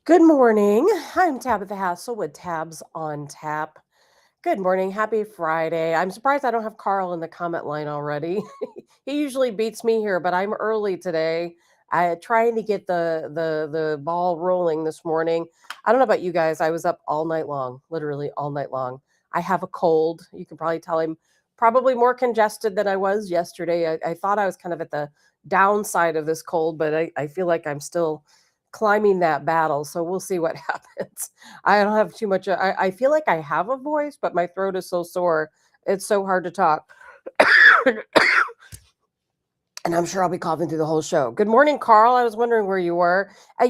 Good morning. I'm Tabitha Hassell with Tabs on Tap. Good morning. Happy Friday. I'm surprised I don't have Carl in the comment line already. He usually beats me here, but I'm early today. I trying to get the ball rolling this morning. I don't know about you guys. I was up all night long, literally all night long. I have a cold. You can probably tell I'm probably more congested than I was yesterday. I thought I was kind of at the downside of this cold, but I feel like I'm still climbing that battle. So we'll see what happens. I don't have too much. I feel like I have a voice, but my throat is so sore. It's so hard to talk. And I'm sure I'll be coughing through the whole show. Good morning, Carl. I was wondering where you were. I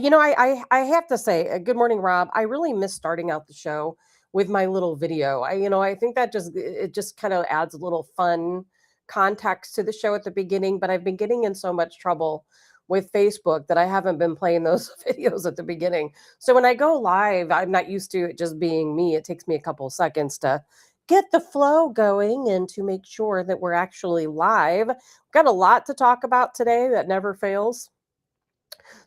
have to say, good morning, Rob. I really miss starting out the show with my little video. I think that it just kind of adds a little fun context to the show at the beginning. But I've been getting in so much trouble with Facebook that I haven't been playing those videos at the beginning. So when I go live, I'm not used to it just being me. It takes me a couple seconds to get the flow going and to make sure that we're actually live. Got a lot to talk about today that never fails.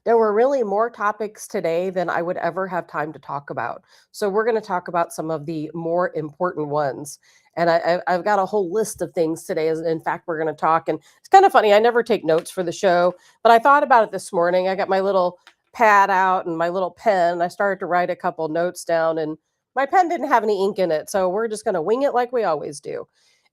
There were really more topics today than I would ever have time to talk about. So we're going to talk about some of the more important ones. And I've got a whole list of things today. In fact, we're going to talk. And it's kind of funny. I never take notes for the show, but I thought about it this morning. I got my little pad out and my little pen. And I started to write a couple notes down, and my pen didn't have any ink in it. So we're just going to wing it like we always do.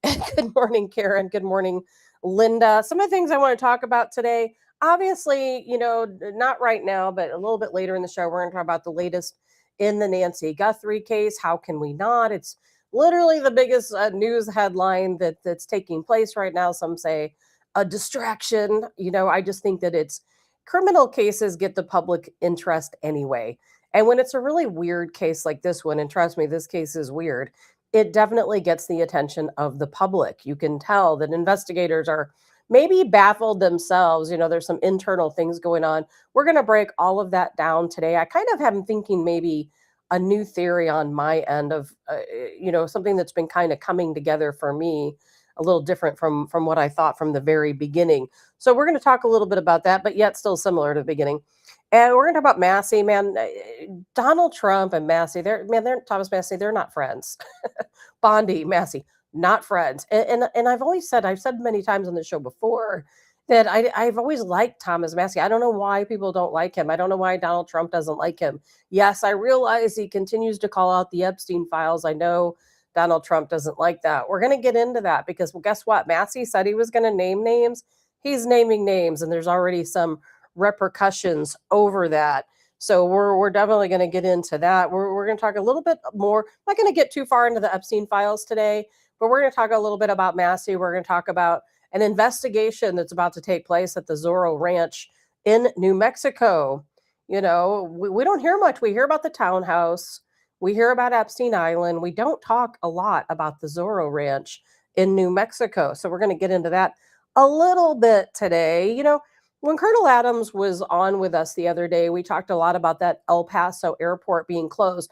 Good morning, Karen. Good morning, Linda. Some of the things I want to talk about today, obviously, not right now, but a little bit later in the show, we're going to talk about the latest in the Nancy Guthrie case. How can we not? It's literally the biggest news headline that's taking place right now. Some say a distraction. I just think that it's criminal cases get the public interest anyway. And when it's a really weird case like this one, and trust me, this case is weird, it definitely gets the attention of the public. You can tell that investigators are maybe baffled themselves. There's some internal things going on. We're going to break all of that down today. I kind of am thinking maybe a new theory on my end of, something that's been kind of coming together for me a little different from what I thought from the very beginning. So we're going to talk a little bit about that, but yet still similar to the beginning. And we're going to talk about Massie, man. Donald Trump and Massie, they're Thomas Massie, they're not friends. Bondi, Massie, not friends. And I've said many times on the show before that I've always liked Thomas Massie. I don't know why people don't like him. I don't know why Donald Trump doesn't like him. Yes, I realize he continues to call out the Epstein files. I know Donald Trump doesn't like that. We're going to get into that because, well, guess what? Massie said he was going to name names. He's naming names, and there's already some repercussions over that. So we're definitely going to get into that. We're going to talk a little bit more. I'm not going to get too far into the Epstein files today, but we're going to talk a little bit about Massie. We're going to talk about an investigation that's about to take place at the Zorro Ranch in New Mexico. We don't hear much. We hear about the townhouse. We hear about Epstein Island. We don't talk a lot about the Zorro Ranch in New Mexico. So we're going to get into that a little bit today. When Colonel Adams was on with us the other day, we talked a lot about that El Paso airport being closed.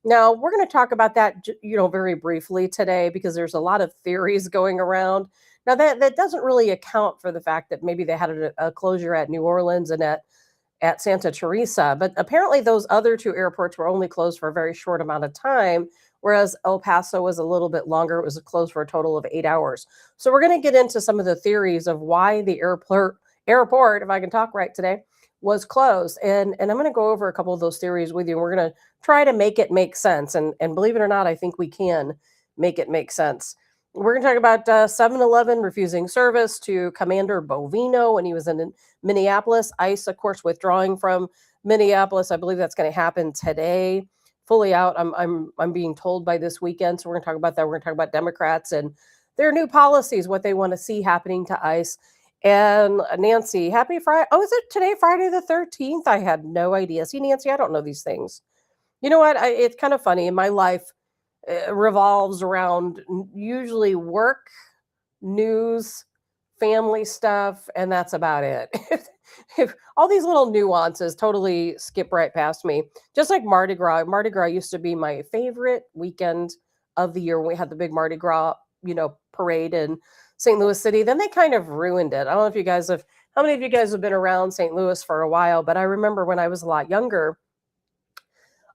Now, we're going to talk about that, very briefly today because there's a lot of theories going around. Now, that doesn't really account for the fact that maybe they had a closure at New Orleans and at Santa Teresa, but apparently those other two airports were only closed for a very short amount of time, whereas El Paso was a little bit longer. It was closed for a total of 8 hours. So we're going to get into some of the theories of why the airport, if I can talk right today, was closed. And I'm going to go over a couple of those theories with you. We're going to try to make it make sense. And believe it or not, I think we can make it make sense. We're going to talk about 7-Eleven refusing service to Commander Bovino when he was in Minneapolis. ICE, of course, withdrawing from Minneapolis. I believe that's going to happen today. Fully out, I'm being told by this weekend. So we're going to talk about that. We're going to talk about Democrats and their new policies, what they want to see happening to ICE. And Nancy, happy Friday. Oh, is it today, Friday the 13th? I had no idea. See, Nancy, I don't know these things. You know what? It's kind of funny. In my life, revolves around usually work, news, family stuff, and that's about it. If all these little nuances totally skip right past me. Just like Mardi Gras. Mardi Gras used to be my favorite weekend of the year when we had the big Mardi Gras, parade in St. Louis City. Then they kind of ruined it. I don't know if how many of you guys have been around St. Louis for a while, but I remember when I was a lot younger,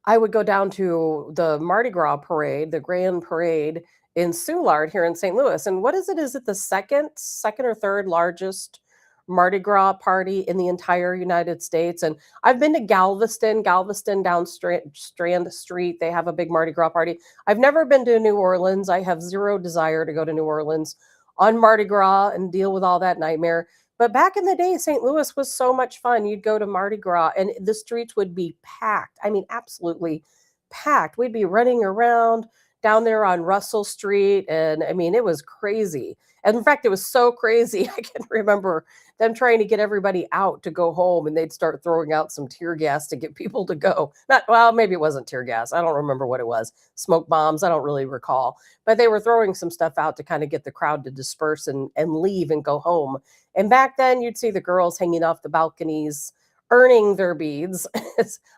I would go down to the Mardi Gras parade, the grand parade in Soulard here in St. Louis. And what is it? Is it the second or third largest Mardi Gras party in the entire United States? And I've been to Galveston down Strand Street. They have a big Mardi Gras party. I've never been to New Orleans. I have zero desire to go to New Orleans on Mardi Gras and deal with all that nightmare. But back in the day, St. Louis was so much fun. You'd go to Mardi Gras and the streets would be packed. I mean, absolutely packed. We'd be running around down there on Russell Street. And I mean, it was crazy. And in fact, it was so crazy. I can remember them trying to get everybody out to go home and they'd start throwing out some tear gas to get people to go. Not, well, maybe it wasn't tear gas. I don't remember what it was. Smoke bombs. I don't really recall. But they were throwing some stuff out to kind of get the crowd to disperse and leave and go home. And back then, you'd see the girls hanging off the balconies, earning their beads.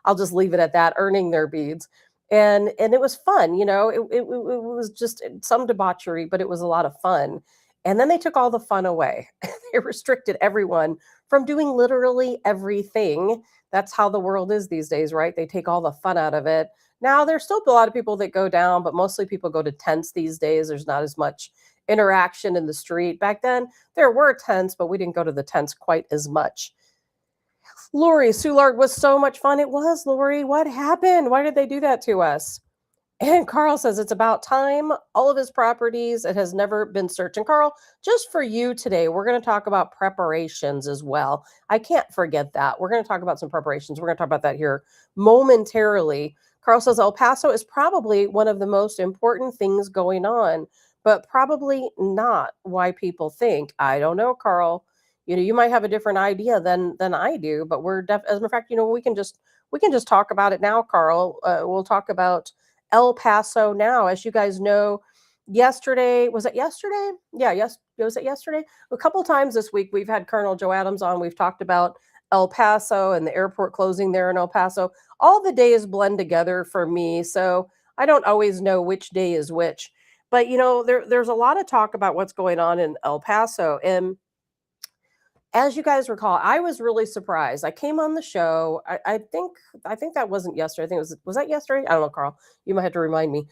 I'll just leave it at that, earning their beads. And it was fun, it was just some debauchery, but it was a lot of fun. And then they took all the fun away. They restricted everyone from doing literally everything. That's how the world is these days, right? They take all the fun out of it. Now, there's still a lot of people that go down, but mostly people go to tents these days. There's not as much interaction in the street. Back then, there were tents, but we didn't go to the tents quite as much. Lori, Soulard was so much fun. It was, Lori. What happened? Why did they do that to us? And Carl says it's about time. All of his properties, it has never been searched. And Carl, just for you today, we're going to talk about preparations as well. I can't forget that. We're going to talk about some preparations. We're going to talk about that here momentarily. Carl says El Paso is probably one of the most important things going on, but probably not why people think. I don't know, Carl. You might have a different idea than I do, but we're as a matter of fact, we can just talk about it now, Carl. We'll talk about El Paso now. As you guys know, yesterday, was it yesterday? Yeah, yes, was it yesterday? A couple times this week, we've had Colonel Joe Adams on. We've talked about El Paso and the airport closing there in El Paso. All the days blend together for me, so I don't always know which day is which. But there's a lot of talk about what's going on in El Paso, and as you guys recall, I was really surprised. I came on the show. I think that wasn't yesterday. I think was that yesterday? I don't know, Carl. You might have to remind me.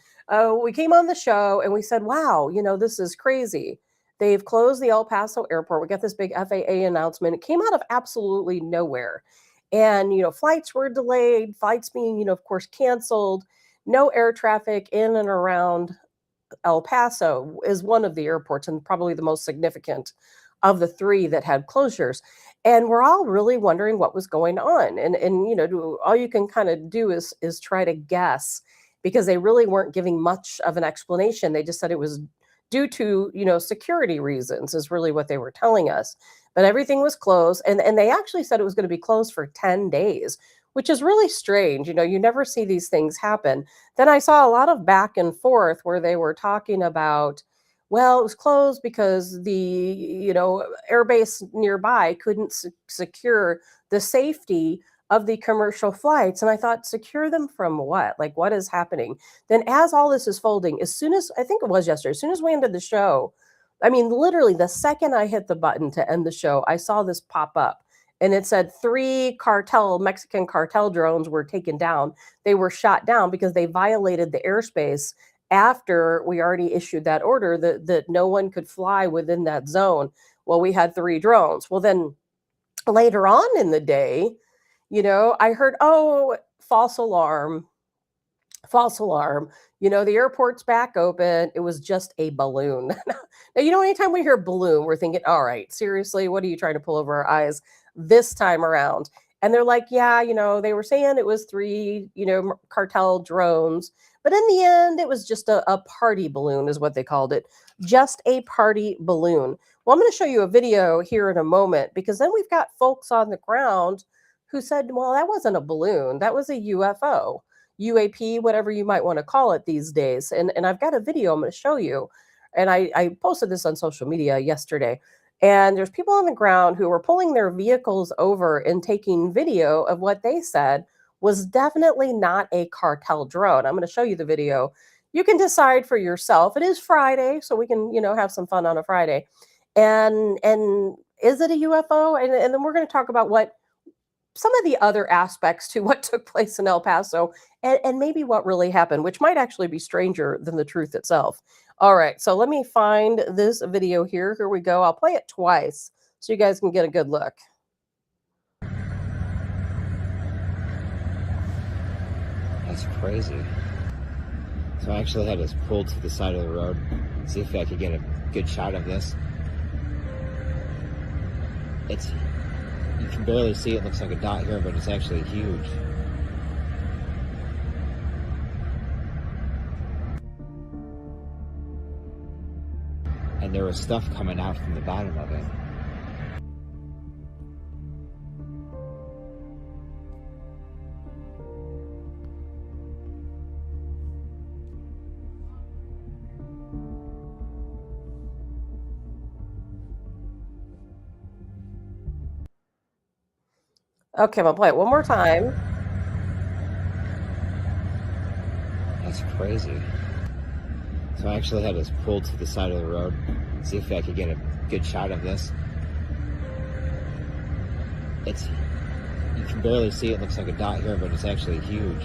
We came on the show and we said, "Wow, this is crazy. They've closed the El Paso airport. We got this big FAA announcement. It came out of absolutely nowhere, and flights were delayed. Flights being, of course, canceled. No air traffic in and around El Paso is one of the airports and probably the most significant of the three that had closures. And we're all really wondering what was going on. And all you can kind of do is try to guess because they really weren't giving much of an explanation. They just said it was due to, security reasons is really what they were telling us. But everything was closed and they actually said it was going to be closed for 10 days, which is really strange. You never see these things happen. Then I saw a lot of back and forth where they were talking about, well, it was closed because the airbase nearby couldn't secure the safety of the commercial flights. And I thought, secure them from what? Like, what is happening? Then, as all this is folding, as soon as I think it was yesterday, as soon as we ended the show, I mean, literally the second I hit the button to end the show, I saw this pop up. And it said 3 Mexican cartel drones were taken down. They were shot down because they violated the airspace after we already issued that order that no one could fly within that zone. Well, we had 3 drones. Well, then later on in the day, I heard, oh, false alarm. False alarm. The airport's back open. It was just a balloon. Now, anytime we hear balloon, we're thinking, all right, seriously, what are you trying to pull over our eyes this time around? And they're like, yeah, they were saying it was 3, cartel drones. But in the end, it was just a party balloon is what they called it. Just a party balloon. Well, I'm going to show you a video here in a moment because then we've got folks on the ground who said, well, that wasn't a balloon. That was a UFO, UAP, whatever you might want to call it these days. And I've got a video I'm going to show you. And I posted this on social media yesterday. And there's people on the ground who were pulling their vehicles over and taking video of what they said was definitely not a cartel drone. I'm going to show you the video. You can decide for yourself. It is Friday, so we can, have some fun on a Friday. And is it a UFO? And then we're going to talk about what some of the other aspects to what took place in El Paso and maybe what really happened, which might actually be stranger than the truth itself. All right, so let me find this video here. Here we go. I'll play it twice so you guys can get a good look. That's crazy. So I actually had to pull to the side of the road, see if I could get a good shot of this. You can barely see it, looks like a dot here, but it's actually huge. And there was stuff coming out from the bottom of it. Okay, I'm gonna play it one more time. That's crazy. So I actually had to pull to the side of the road, see if I could get a good shot of this. You can barely see it, looks like a dot here, but it's actually huge.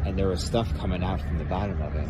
And there was stuff coming out from the bottom of it.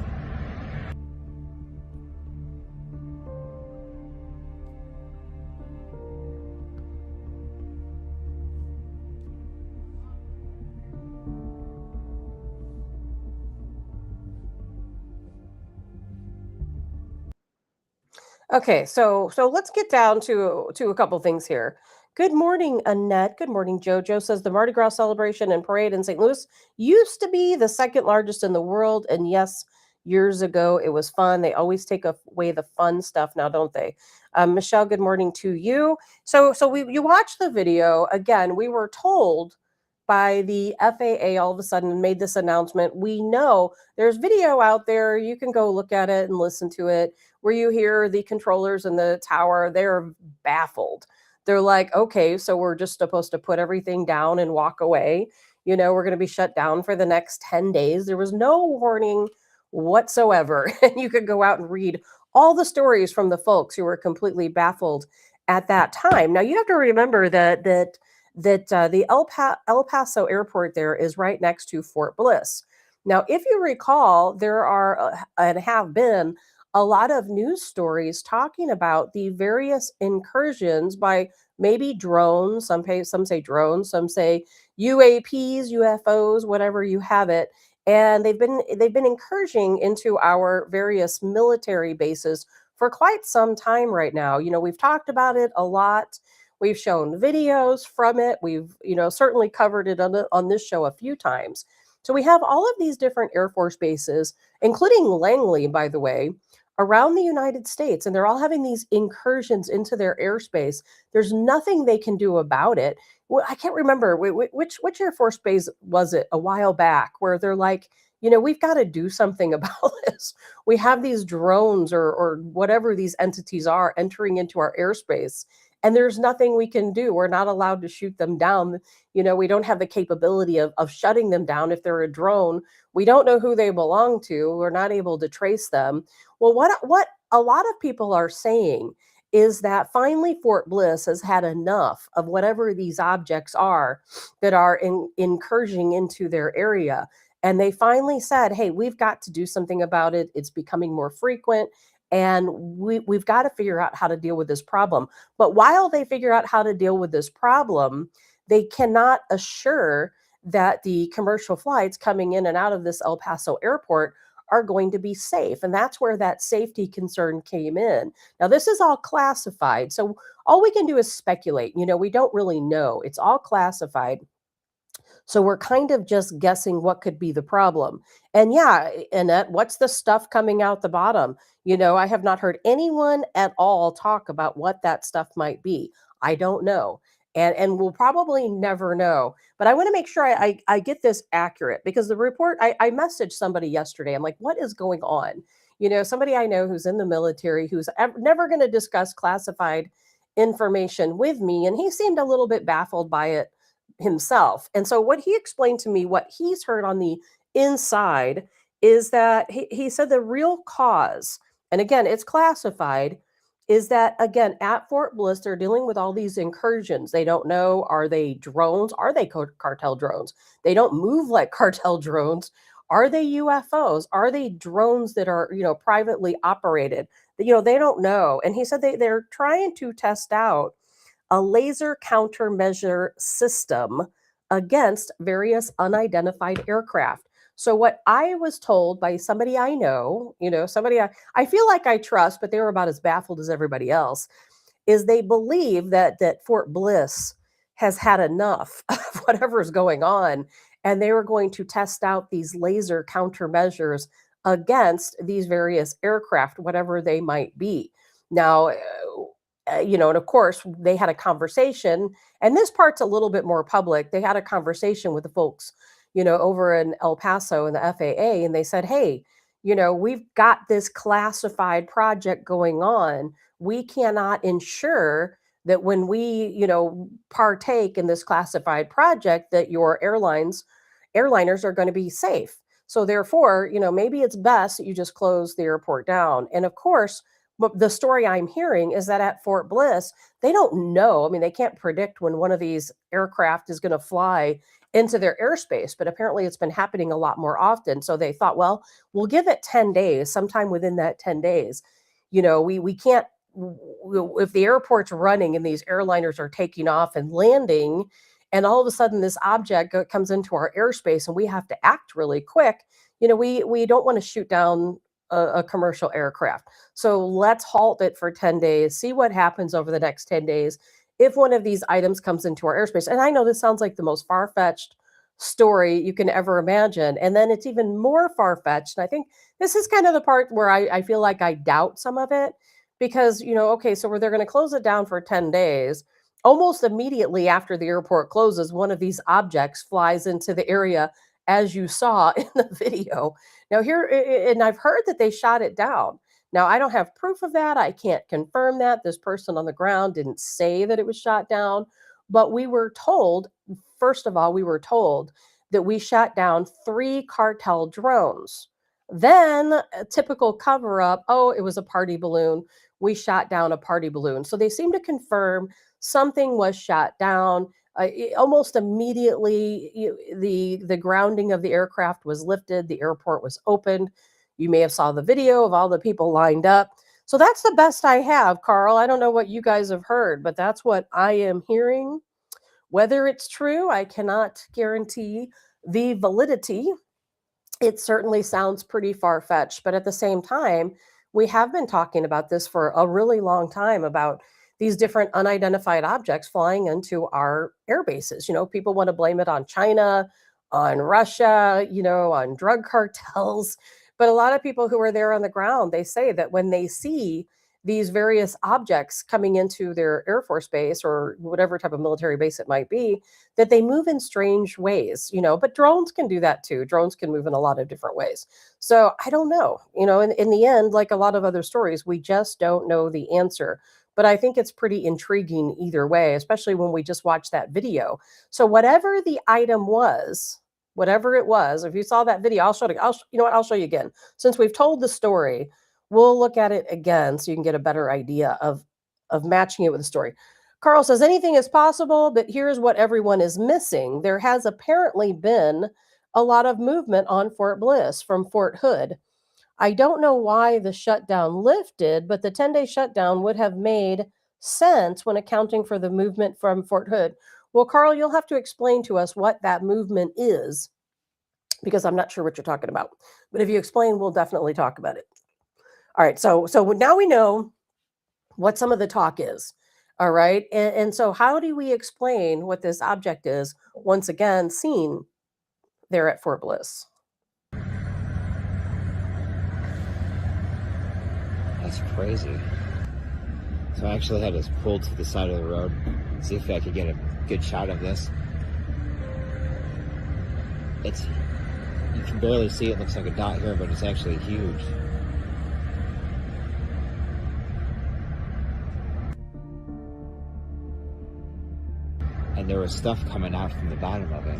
Okay, so let's get down to a couple things here. Good morning, Annette. Good morning, Jojo. Says the Mardi Gras celebration and parade in St. Louis used to be the second largest in the world, and yes, years ago it was fun. They always take away the fun stuff now, don't they? Michelle, good morning to you. So you watched the video again. We were told by the FAA all of a sudden made this announcement. We know there's video out there. You can go look at it and listen to it where you hear the controllers in the tower, they're baffled. They're like, okay, so we're just supposed to put everything down and walk away. We're going to be shut down for the next 10 days. There was no warning whatsoever. And you could go out and read all the stories from the folks who were completely baffled at that time. Now, you have to remember that the El Paso airport there is right next to Fort Bliss. Now, if you recall, there are and have been a lot of news stories talking about the various incursions by maybe drones. Some say drones, some say UAPs, UFOs, whatever you have it. And they've been incursioning into our various military bases for quite some time right now. We've talked about it a lot. We've shown videos from it. We've certainly covered it on this show a few times. So we have all of these different Air Force bases, including Langley, by the way, around the United States, and they're all having these incursions into their airspace. There's nothing they can do about it. Well, I can't remember which Air Force base was it a while back where they're like, we've got to do something about this. We have these drones or whatever these entities are entering into our airspace, and there's nothing we can do. We're not allowed to shoot them down. We don't have the capability of shutting them down. If they're a drone, we don't know who they belong to. We're not able to trace them. Well, what a lot of people are saying is that finally Fort Bliss has had enough of whatever these objects are that are incursioning into their area. And they finally said, hey, we've got to do something about it. It's becoming more frequent. And we've got to figure out how to deal with this problem. But while they figure out how to deal with this problem, they cannot assure that the commercial flights coming in and out of this El Paso airport are going to be safe. And that's where that safety concern came in. Now, this is all classified. So all we can do is speculate. We don't really know. It's all classified. So we're kind of just guessing what could be the problem. And yeah, Annette, what's the stuff coming out the bottom? I have not heard anyone at all talk about what that stuff might be. I don't know. And we'll probably never know. But I want to make sure I get this accurate because the report, I messaged somebody yesterday. I'm like, what is going on? Somebody I know who's in the military who's never going to discuss classified information with me. And he seemed a little bit baffled by it himself. And so what he explained to me, what he's heard on the inside is that he said the real cause, and again, it's classified, is that, again, at Fort Bliss, they're dealing with all these incursions. They don't know, are they drones? Are they cartel drones? They don't move like cartel drones. Are they UFOs? Are they drones that are, privately operated? They don't know. And he said they're trying to test out a laser countermeasure system against various unidentified aircraft. So what I was told by somebody I know, somebody I feel like I trust, but they were about as baffled as everybody else, is they believe that Fort Bliss has had enough of whatever is going on, and they were going to test out these laser countermeasures against these various aircraft, whatever they might be. Now, and of course, they had a conversation, and this part's a little bit more public. They had a conversation with the folks, over in El Paso and the FAA, and they said, hey, we've got this classified project going on. We cannot ensure that when we, partake in this classified project, that your airliners are going to be safe. So therefore, maybe it's best that you just close the airport down. And of course, but the story I'm hearing is that at Fort Bliss, they don't know. I mean, they can't predict when one of these aircraft is going to fly into their airspace, but apparently it's been happening a lot more often. So they thought, well, we'll give it 10 days, sometime within that 10 days. We can't, if the airport's running and these airliners are taking off and landing, and all of a sudden this object comes into our airspace and we have to act really quick, we don't want to shoot down a commercial aircraft. So let's halt it for 10 days, see what happens over the next 10 days if one of these items comes into our airspace. And I know this sounds like the most far-fetched story you can ever imagine. And then it's even more far-fetched. And I think this is kind of the part where I feel like I doubt some of it because, okay, so they're going to close it down for 10 days. Almost immediately after the airport closes, one of these objects flies into the area as you saw in the video. Now here, and I've heard that they shot it down. Now I don't have proof of that. I can't confirm that. This person on the ground didn't say that it was shot down, but we were told, first of all, we were told that we shot down 3 cartel drones. Then a typical cover up, oh, it was a party balloon. We shot down a party balloon. So they seem to confirm something was shot down. Almost immediately, the grounding of the aircraft was lifted. The airport was opened. You may have saw the video of all the people lined up. So that's the best I have, Carl. I don't know what you guys have heard, but that's what I am hearing. Whether it's true, I cannot guarantee the validity. It certainly sounds pretty far-fetched, but at the same time, we have been talking about this for a really long time about these different unidentified objects flying into our air bases. People want to blame it on China, on Russia, on drug cartels. But a lot of people who are there on the ground, they say that when they see these various objects coming into their Air Force base or whatever type of military base it might be, that they move in strange ways, but drones can do that too. Drones can move in a lot of different ways. So I don't know, in the end, like a lot of other stories, we just don't know the answer. But I think it's pretty intriguing either way, especially when we just watched that video. So whatever the item was, whatever it was, if you saw that video, I'll show you again. Since we've told the story, we'll look at it again so you can get a better idea of matching it with the story. Carl says, anything is possible, but here's what everyone is missing. There has apparently been a lot of movement on Fort Bliss from Fort Hood. I don't know why the shutdown lifted, but the 10-day shutdown would have made sense when accounting for the movement from Fort Hood. Well, Carl, you'll have to explain to us what that movement is, because I'm not sure what you're talking about. But if you explain, we'll definitely talk about it. All right, so now we know what some of the talk is. All right, and so how do we explain what this object is, once again, seen there at Fort Bliss? That's crazy. So I actually had to pull to the side of the road, see if I could get a good shot of this. You can barely see it, looks like a dot here, but it's actually huge. And there was stuff coming out from the bottom of it.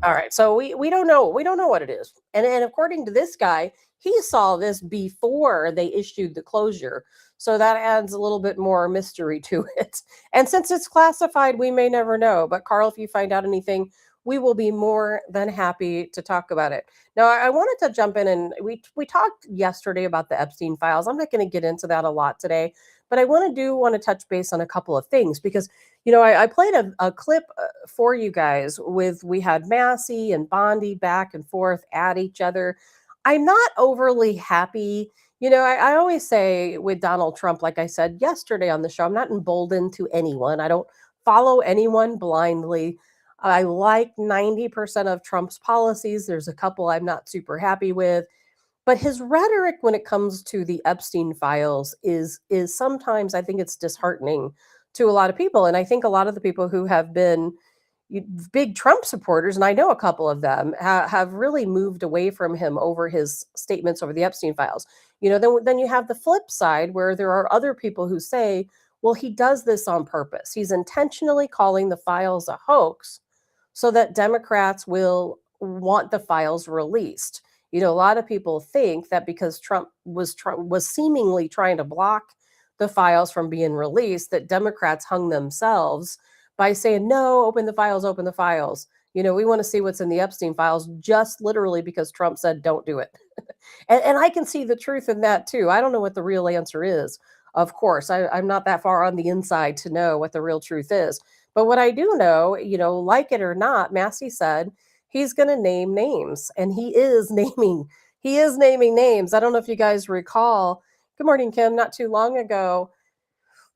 All right. So we don't know. We don't know what it is. And according to this guy, he saw this before they issued the closure. So that adds a little bit more mystery to it. And since it's classified, we may never know. But Carl, if you find out anything, we will be more than happy to talk about it. Now, I wanted to jump in, and we talked yesterday about the Epstein files. I'm not going to get into that a lot today, but I want to touch base on a couple of things because I played a clip for you guys with we had Massie and Bondi back and forth at each other. I'm not overly happy. I always say with Donald Trump, like I said yesterday on the show, I'm not emboldened to anyone. I don't follow anyone blindly. I like 90% of Trump's policies. There's a couple I'm not super happy with, but his rhetoric when it comes to the Epstein files is sometimes I think it's disheartening to a lot of people, and I think a lot of the people who have been big Trump supporters, and I know a couple of them, have really moved away from him over his statements over the Epstein files. Then you have the flip side where there are other people who say, well, he does this on purpose. He's intentionally calling the files a hoax so that Democrats will want the files released. A lot of people think that because Trump was seemingly trying to block the files from being released, that Democrats hung themselves by saying, no, open the files, open the files. We want to see what's in the Epstein files, just literally because Trump said, don't do it. And I can see the truth in that too. I don't know what the real answer is. Of course, I'm not that far on the inside to know what the real truth is. But what I do know, like it or not, Massie said he's going to name names, and he is naming. He is naming names. I don't know if you guys recall. Good morning, Kim. Not too long ago,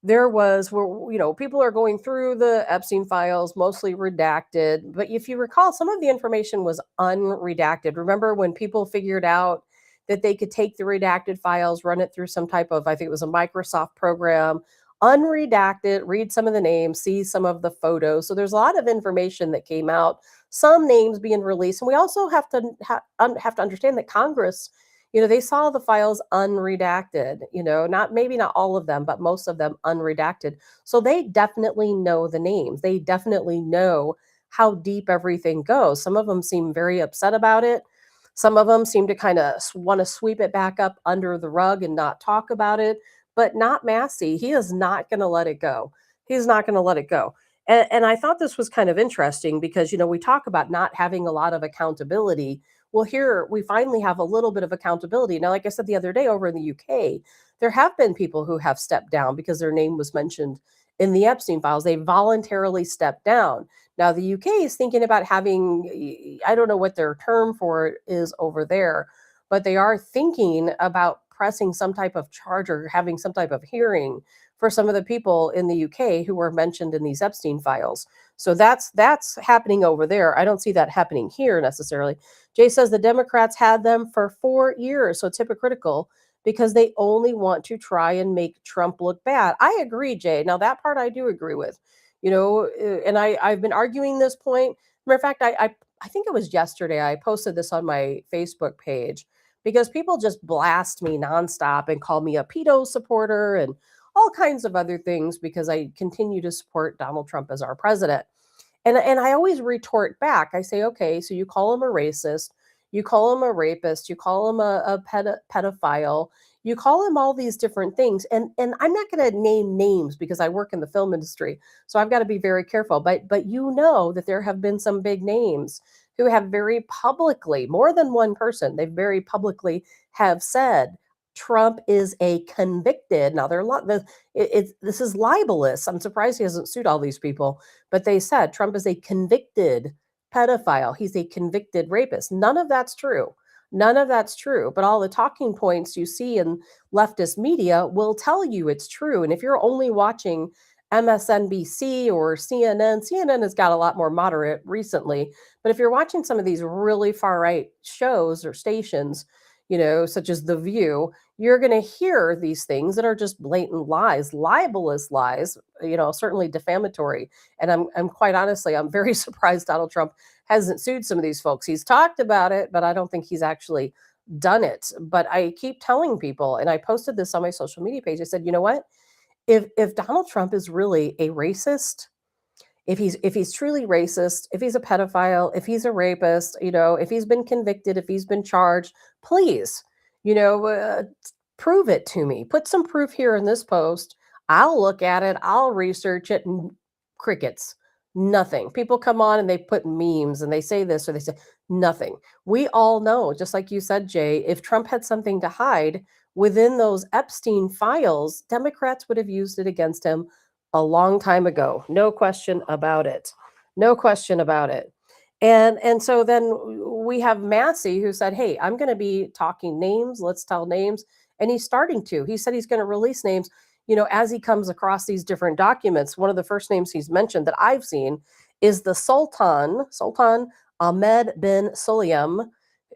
there was where people are going through the Epstein files, mostly redacted. But if you recall, some of the information was unredacted. Remember when people figured out that they could take the redacted files, run it through some type of, I think it was a Microsoft program, unredact it, read some of the names, see some of the photos. So there's a lot of information that came out, some names being released. And we also have to understand that Congress, they saw the files unredacted, not all of them, but most of them unredacted. So they definitely know the names. They definitely know how deep everything goes. Some of them seem very upset about it. Some of them seem to kind of want to sweep it back up under the rug and not talk about it, but not Massie. He is not going to let it go. He's not going to let it go. And I thought this was kind of interesting because, we talk about not having a lot of accountability. Well, here we finally have a little bit of accountability. Now, like I said the other day over in the UK, there have been people who have stepped down because their name was mentioned in the Epstein files. They voluntarily stepped down. Now, the UK is thinking about having, I don't know what their term for it is over there, but they are thinking about pressing some type of charge or having some type of hearing for some of the people in the UK who were mentioned in these Epstein files. So that's happening over there. I don't see that happening here necessarily. Jay says the Democrats had them for 4 years, so it's hypocritical because they only want to try and make Trump look bad. I agree, Jay. Now that part I do agree with. And I've been arguing this point. Matter of fact, I think it was yesterday I posted this on my Facebook page because people just blast me nonstop and call me a pedo supporter and all kinds of other things because I continue to support Donald Trump as our president. And I always retort back. I say, okay, so you call him a racist, you call him a rapist, you call him a pedophile, you call him all these different things. And I'm not going to name names because I work in the film industry, so I've got to be very careful. But that there have been some big names who have very publicly, more than one person, they very publicly have said Trump is a convicted. Now there are a lot. This is libelous. I'm surprised he hasn't sued all these people, but they said Trump is a convicted pedophile. He's a convicted rapist. None of that's true. None of that's true. But all the talking points you see in leftist media will tell you it's true. And if you're only watching MSNBC or CNN, CNN has got a lot more moderate recently. But if you're watching some of these really far right shows or stations, such as The View, you're going to hear these things that are just blatant lies, libelous lies, certainly defamatory. And I'm quite honestly, I'm very surprised Donald Trump hasn't sued some of these folks. He's talked about it, but I don't think he's actually done it. But I keep telling people, and I posted this on my social media page. I said, you know what? If Donald Trump is really a racist, if he's truly racist, if he's a pedophile, if he's a rapist, if he's been convicted, if he's been charged, please, you know, prove it to me. Put some proof here in this post. I'll look at it, I'll research it, and crickets. Nothing. People come on and they put memes and they say this or they say nothing. We all know, just like you said, Jay, if Trump had something to hide within those Epstein files, Democrats would have used it against him a long time ago. No question about it. No question about it. And so then we have Massie who said, "Hey, I'm going to be talking names. Let's tell names." And he's starting to. He said he's going to release names, as he comes across these different documents. One of the first names he's mentioned that I've seen is the Sultan Ahmed bin Sulayem.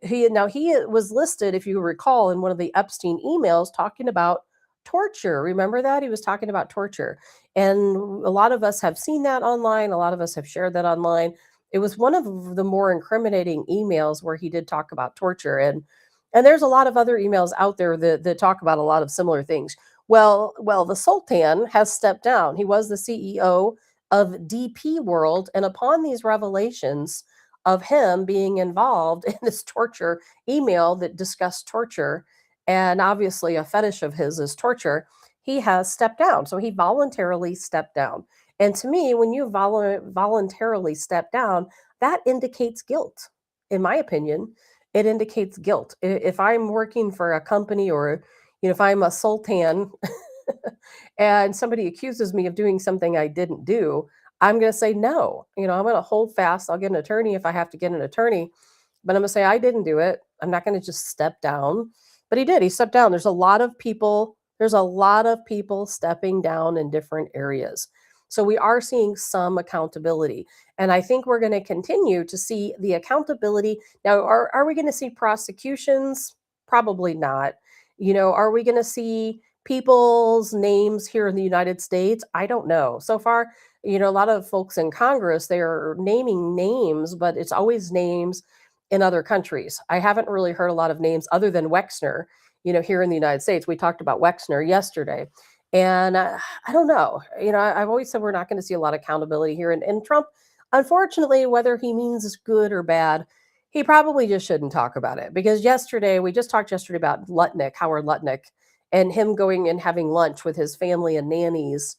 He was listed, if you recall, in one of the Epstein emails talking about torture. Remember that? He was talking about torture. And a lot of us have seen that online. A lot of us have shared that online. It was one of the more incriminating emails where he did talk about torture. And there's a lot of other emails out there that talk about a lot of similar things. Well, the Sultan has stepped down. He was the CEO of DP World. And upon these revelations of him being involved in this torture email that discussed torture, and obviously a fetish of his is torture, he has stepped down. So he voluntarily stepped down. And to me, when you voluntarily step down, that indicates guilt. In my opinion, it indicates guilt. If I'm working for a company, or if I'm a sultan and somebody accuses me of doing something I didn't do, I'm going to say no. I'm going to hold fast. I'll get an attorney if I have to get an attorney, but I'm going to say I didn't do it. I'm not going to just step down. But he did. He stepped down. There's a lot of people stepping down in different areas. So we are seeing some accountability. And I think we're going to continue to see the accountability. Now, are we going to see prosecutions? Probably not. Are we going to see people's names here in the United States? I don't know. So far, a lot of folks in Congress, they're naming names, but it's always names in other countries. I haven't really heard a lot of names other than Wexner, here in the United States. We talked about Wexner yesterday. And I don't know. I've always said we're not going to see a lot of accountability here. And Trump, unfortunately, whether he means it's good or bad, he probably just shouldn't talk about it. Because we just talked yesterday about Howard Lutnick, and him going and having lunch with his family and nannies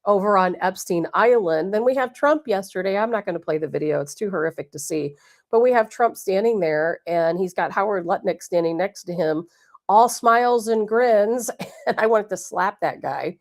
over on Epstein Island. Then we have Trump yesterday. I'm not going to play the video. It's too horrific to see. But we have Trump standing there, and he's got Howard Lutnick standing next to him, all smiles and grins. And I wanted to slap that guy.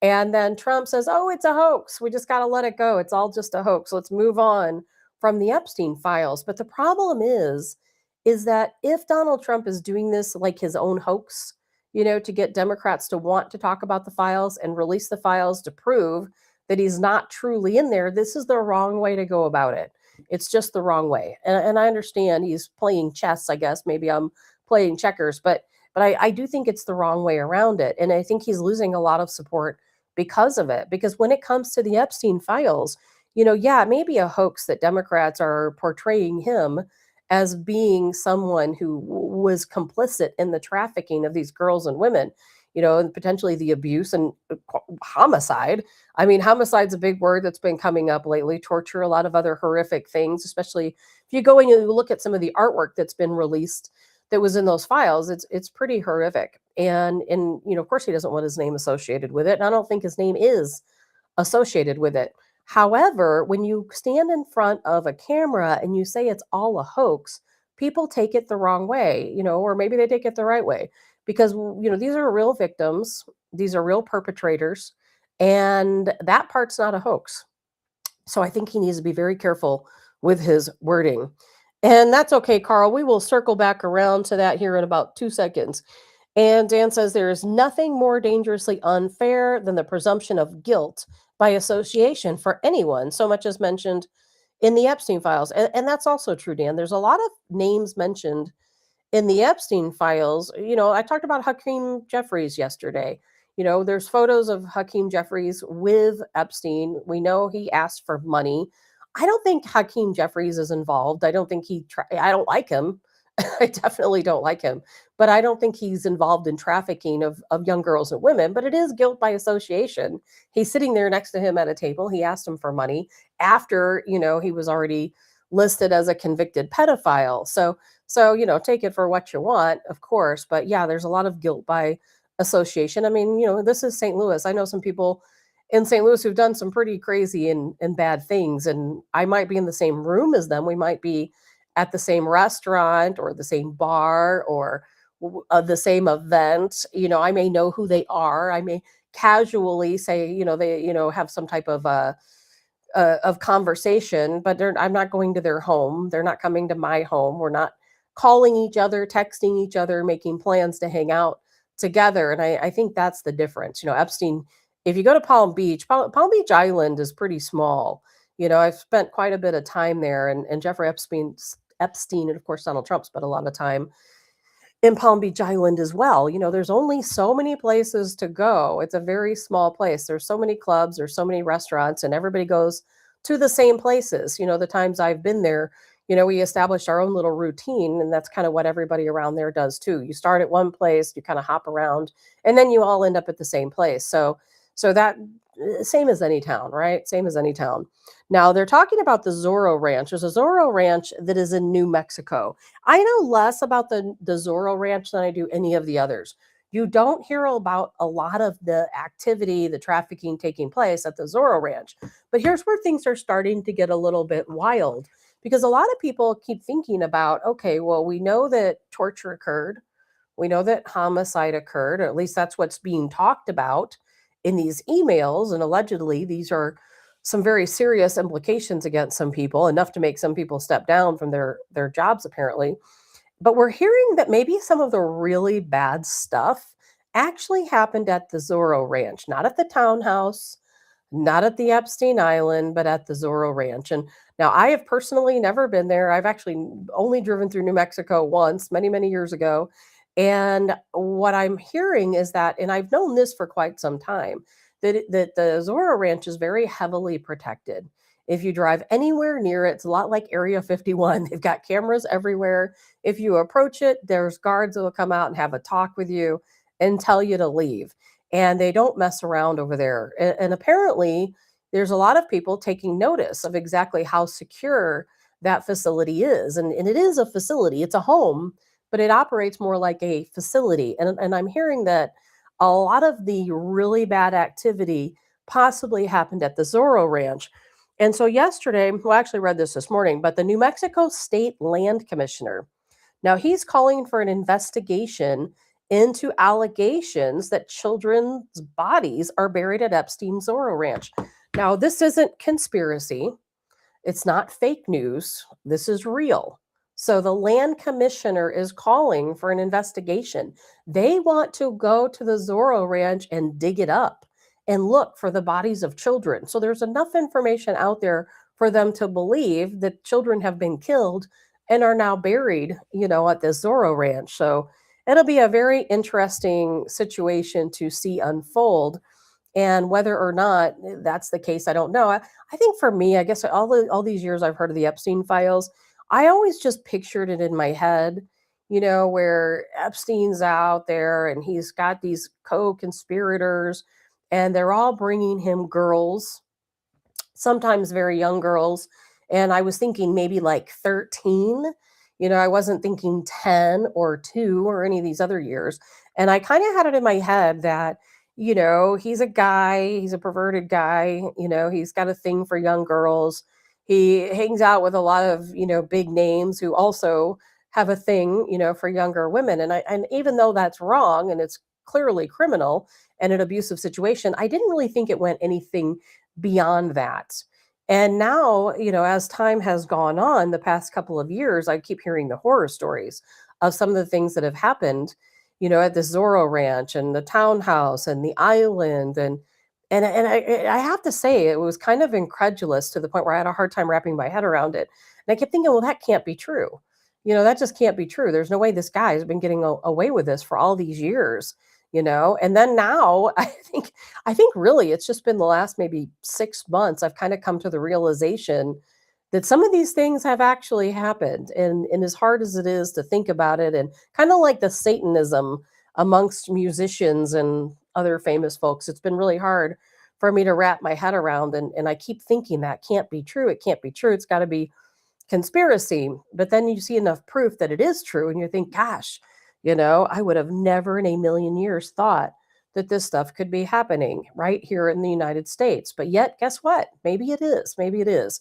And then Trump says, "Oh, it's a hoax. We just got to let it go. It's all just a hoax. Let's move on from the Epstein files." But the problem is that if Donald Trump is doing this like his own hoax, to get Democrats to want to talk about the files and release the files to prove that he's not truly in there, this is the wrong way to go about it. It's just the wrong way. And I understand he's playing chess, I guess. Maybe I'm playing checkers, but I do think it's the wrong way around it. And I think he's losing a lot of support because of it. Because when it comes to the Epstein files, it may be a hoax that Democrats are portraying him as being someone who was complicit in the trafficking of these girls and women, and potentially the abuse and homicide. I mean, homicide's a big word that's been coming up lately, torture, a lot of other horrific things, especially if you go in and you look at some of the artwork that's been released that was in those files. It's pretty horrific. And of course he doesn't want his name associated with it. And I don't think his name is associated with it. However, when you stand in front of a camera and you say it's all a hoax, people take it the wrong way, or maybe they take it the right way, because, these are real victims. These are real perpetrators, and that part's not a hoax. So I think he needs to be very careful with his wording. And that's okay, Carl. We will circle back around to that here in about 2 seconds. And Dan says there is nothing more dangerously unfair than the presumption of guilt by association for anyone, so much as mentioned in the Epstein files. And that's also true, Dan. There's a lot of names mentioned in the Epstein files. I talked about Hakeem Jeffries yesterday. There's photos of Hakeem Jeffries with Epstein. We know he asked for money. I don't think Hakeem Jeffries is involved. I don't think I don't like him. I definitely don't like him, but I don't think he's involved in trafficking of young girls and women, but it is guilt by association. He's sitting there next to him at a table. He asked him for money after, he was already listed as a convicted pedophile. So, take it for what you want, of course, but yeah, there's a lot of guilt by association. I mean, this is St. Louis. I know some people in St. Louis who've done some pretty crazy and bad things, and I might be in the same room as them. We might be at the same restaurant or the same bar or the same event. I may know who they are. I may casually say, they, have some type of conversation, but I'm not going to their home. They're not coming to my home. We're not calling each other, texting each other, making plans to hang out together. And I think that's the difference. Epstein, if you go to Palm Beach, Palm Beach Island is pretty small. I've spent quite a bit of time there, and Jeffrey Epstein, and of course Donald Trump spent a lot of time in Palm Beach Island as well. There's only so many places to go. It's a very small place. There's so many clubs, there's so many restaurants, and everybody goes to the same places. The times I've been there, we established our own little routine, and that's kind of what everybody around there does too. You start at one place, you kind of hop around, and then you all end up at the same place. So that same as any town, right? Same as any town. Now they're talking about the Zorro Ranch. There's a Zorro Ranch that is in New Mexico. I know less about the Zorro Ranch than I do any of the others. You don't hear about a lot of the activity, the trafficking taking place at the Zorro Ranch. But here's where things are starting to get a little bit wild, because a lot of people keep thinking about, okay, well, we know that torture occurred. We know that homicide occurred, or at least that's what's being talked about in these emails. And allegedly, these are some very serious implications against some people, enough to make some people step down from their jobs, apparently. But we're hearing that maybe some of the really bad stuff actually happened at the Zorro Ranch, not at the townhouse, not at the Epstein Island, but at the Zorro Ranch. And now I have personally never been there. I've actually only driven through New Mexico once, many, many years ago. And what I'm hearing is that, and I've known this for quite some time, that the Zorro Ranch is very heavily protected. If you drive anywhere near it, it's a lot like Area 51. They've got cameras everywhere. If you approach it, there's guards that will come out and have a talk with you and tell you to leave. And they don't mess around over there. And apparently, there's a lot of people taking notice of exactly how secure that facility is. And it is a facility, it's a home, but it operates more like a facility. And I'm hearing that a lot of the really bad activity possibly happened at the Zorro Ranch. And so yesterday, well, I actually read this morning, but the New Mexico State Land Commissioner, now he's calling for an investigation into allegations that children's bodies are buried at Epstein's Zorro Ranch. Now, this isn't conspiracy. It's not fake news. This is real. So the land commissioner is calling for an investigation. They want to go to the Zorro Ranch and dig it up and look for the bodies of children. So there's enough information out there for them to believe that children have been killed and are now buried, at this Zorro Ranch. So it'll be a very interesting situation to see unfold. And whether or not that's the case, I don't know. I think for me, I guess all these years I've heard of the Epstein files, I always just pictured it in my head, where Epstein's out there and he's got these co-conspirators and they're all bringing him girls, sometimes very young girls. And I was thinking maybe like 13. I wasn't thinking 10 or 2 or any of these other years. And I kind of had it in my head that, he's a guy, he's a perverted guy, he's got a thing for young girls. He hangs out with a lot of, big names who also have a thing, for younger women. And even though that's wrong and it's clearly criminal and an abusive situation, I didn't really think it went anything beyond that. And now, as time has gone on, the past couple of years, I keep hearing the horror stories of some of the things that have happened, at the Zorro Ranch and the townhouse and the island. And I have to say, it was kind of incredulous to the point where I had a hard time wrapping my head around it. And I kept thinking, well, that can't be true. That just can't be true. There's no way this guy has been getting away with this for all these years, And then now I think really it's just been the last maybe 6 months I've kind of come to the realization that some of these things have actually happened. And as hard as it is to think about it, and kind of like the Satanism amongst musicians and other famous folks, it's been really hard for me to wrap my head around. And I keep thinking that can't be true. It can't be true. It's got to be conspiracy. But then you see enough proof that it is true, and you think, gosh, I would have never in a million years thought that this stuff could be happening right here in the United States. But yet, guess what? Maybe it is. Maybe it is.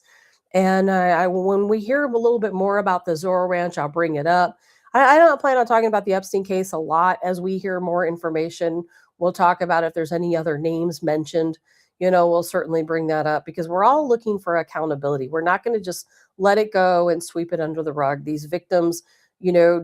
And when we hear a little bit more about the Zorro Ranch, I'll bring it up. I don't plan on talking about the Epstein case a lot. As we hear more information, we'll talk about if there's any other names mentioned. We'll certainly bring that up, because we're all looking for accountability. We're not going to just let it go and sweep it under the rug. These victims,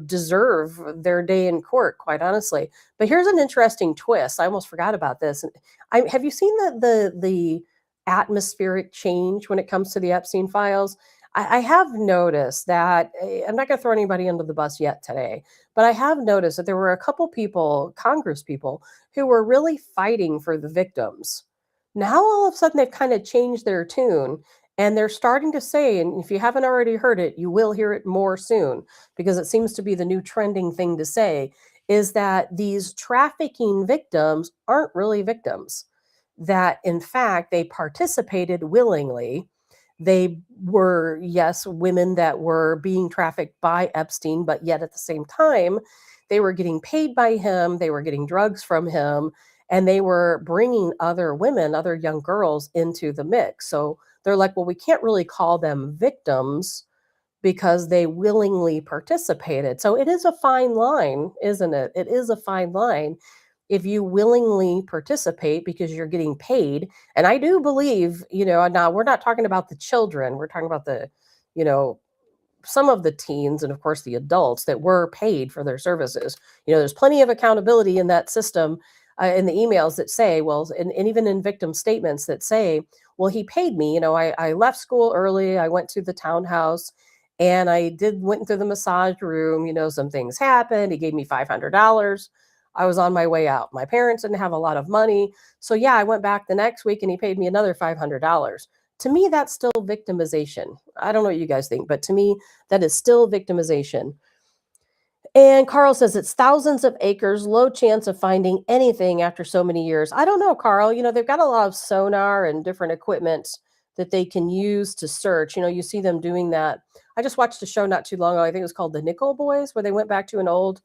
deserve their day in court, quite honestly. But here's an interesting twist. I almost forgot about this. Have you seen the atmospheric change when it comes to the Epstein files? I have noticed that. I'm not going to throw anybody under the bus yet today, but I have noticed that there were a couple people, Congress people, who were really fighting for the victims. Now all of a sudden they've kind of changed their tune, and they're starting to say, and if you haven't already heard it, you will hear it more soon, because it seems to be the new trending thing to say, is that these trafficking victims aren't really victims. That in fact they participated willingly. They were, yes, women that were being trafficked by Epstein, but yet at the same time, they were getting paid by him, they were getting drugs from him, and they were bringing other women, other young girls into the mix. So they're like, well, we can't really call them victims because they willingly participated. So it is a fine line, isn't it? It is a fine line if you willingly participate because you're getting paid. And I do believe, now we're not talking about the children, we're talking about the, you know, some of the teens and of course the adults that were paid for their services. There's plenty of accountability in that system, in the emails that say, well, and even in victim statements that say, well, he paid me. I left school early, I went to the townhouse, and I went into the massage room. Some things happened. He gave me $500. I was on my way out. My parents didn't have a lot of money. So yeah, I went back the next week and he paid me another $500. To me, that's still victimization. I don't know what you guys think, but to me, that is still victimization. And Carl says it's thousands of acres, low chance of finding anything after so many years. I don't know, Carl. They've got a lot of sonar and different equipment that they can use to search. You see them doing that. I just watched a show not too long ago. I think it was called The Nickel Boys, where they went back to an old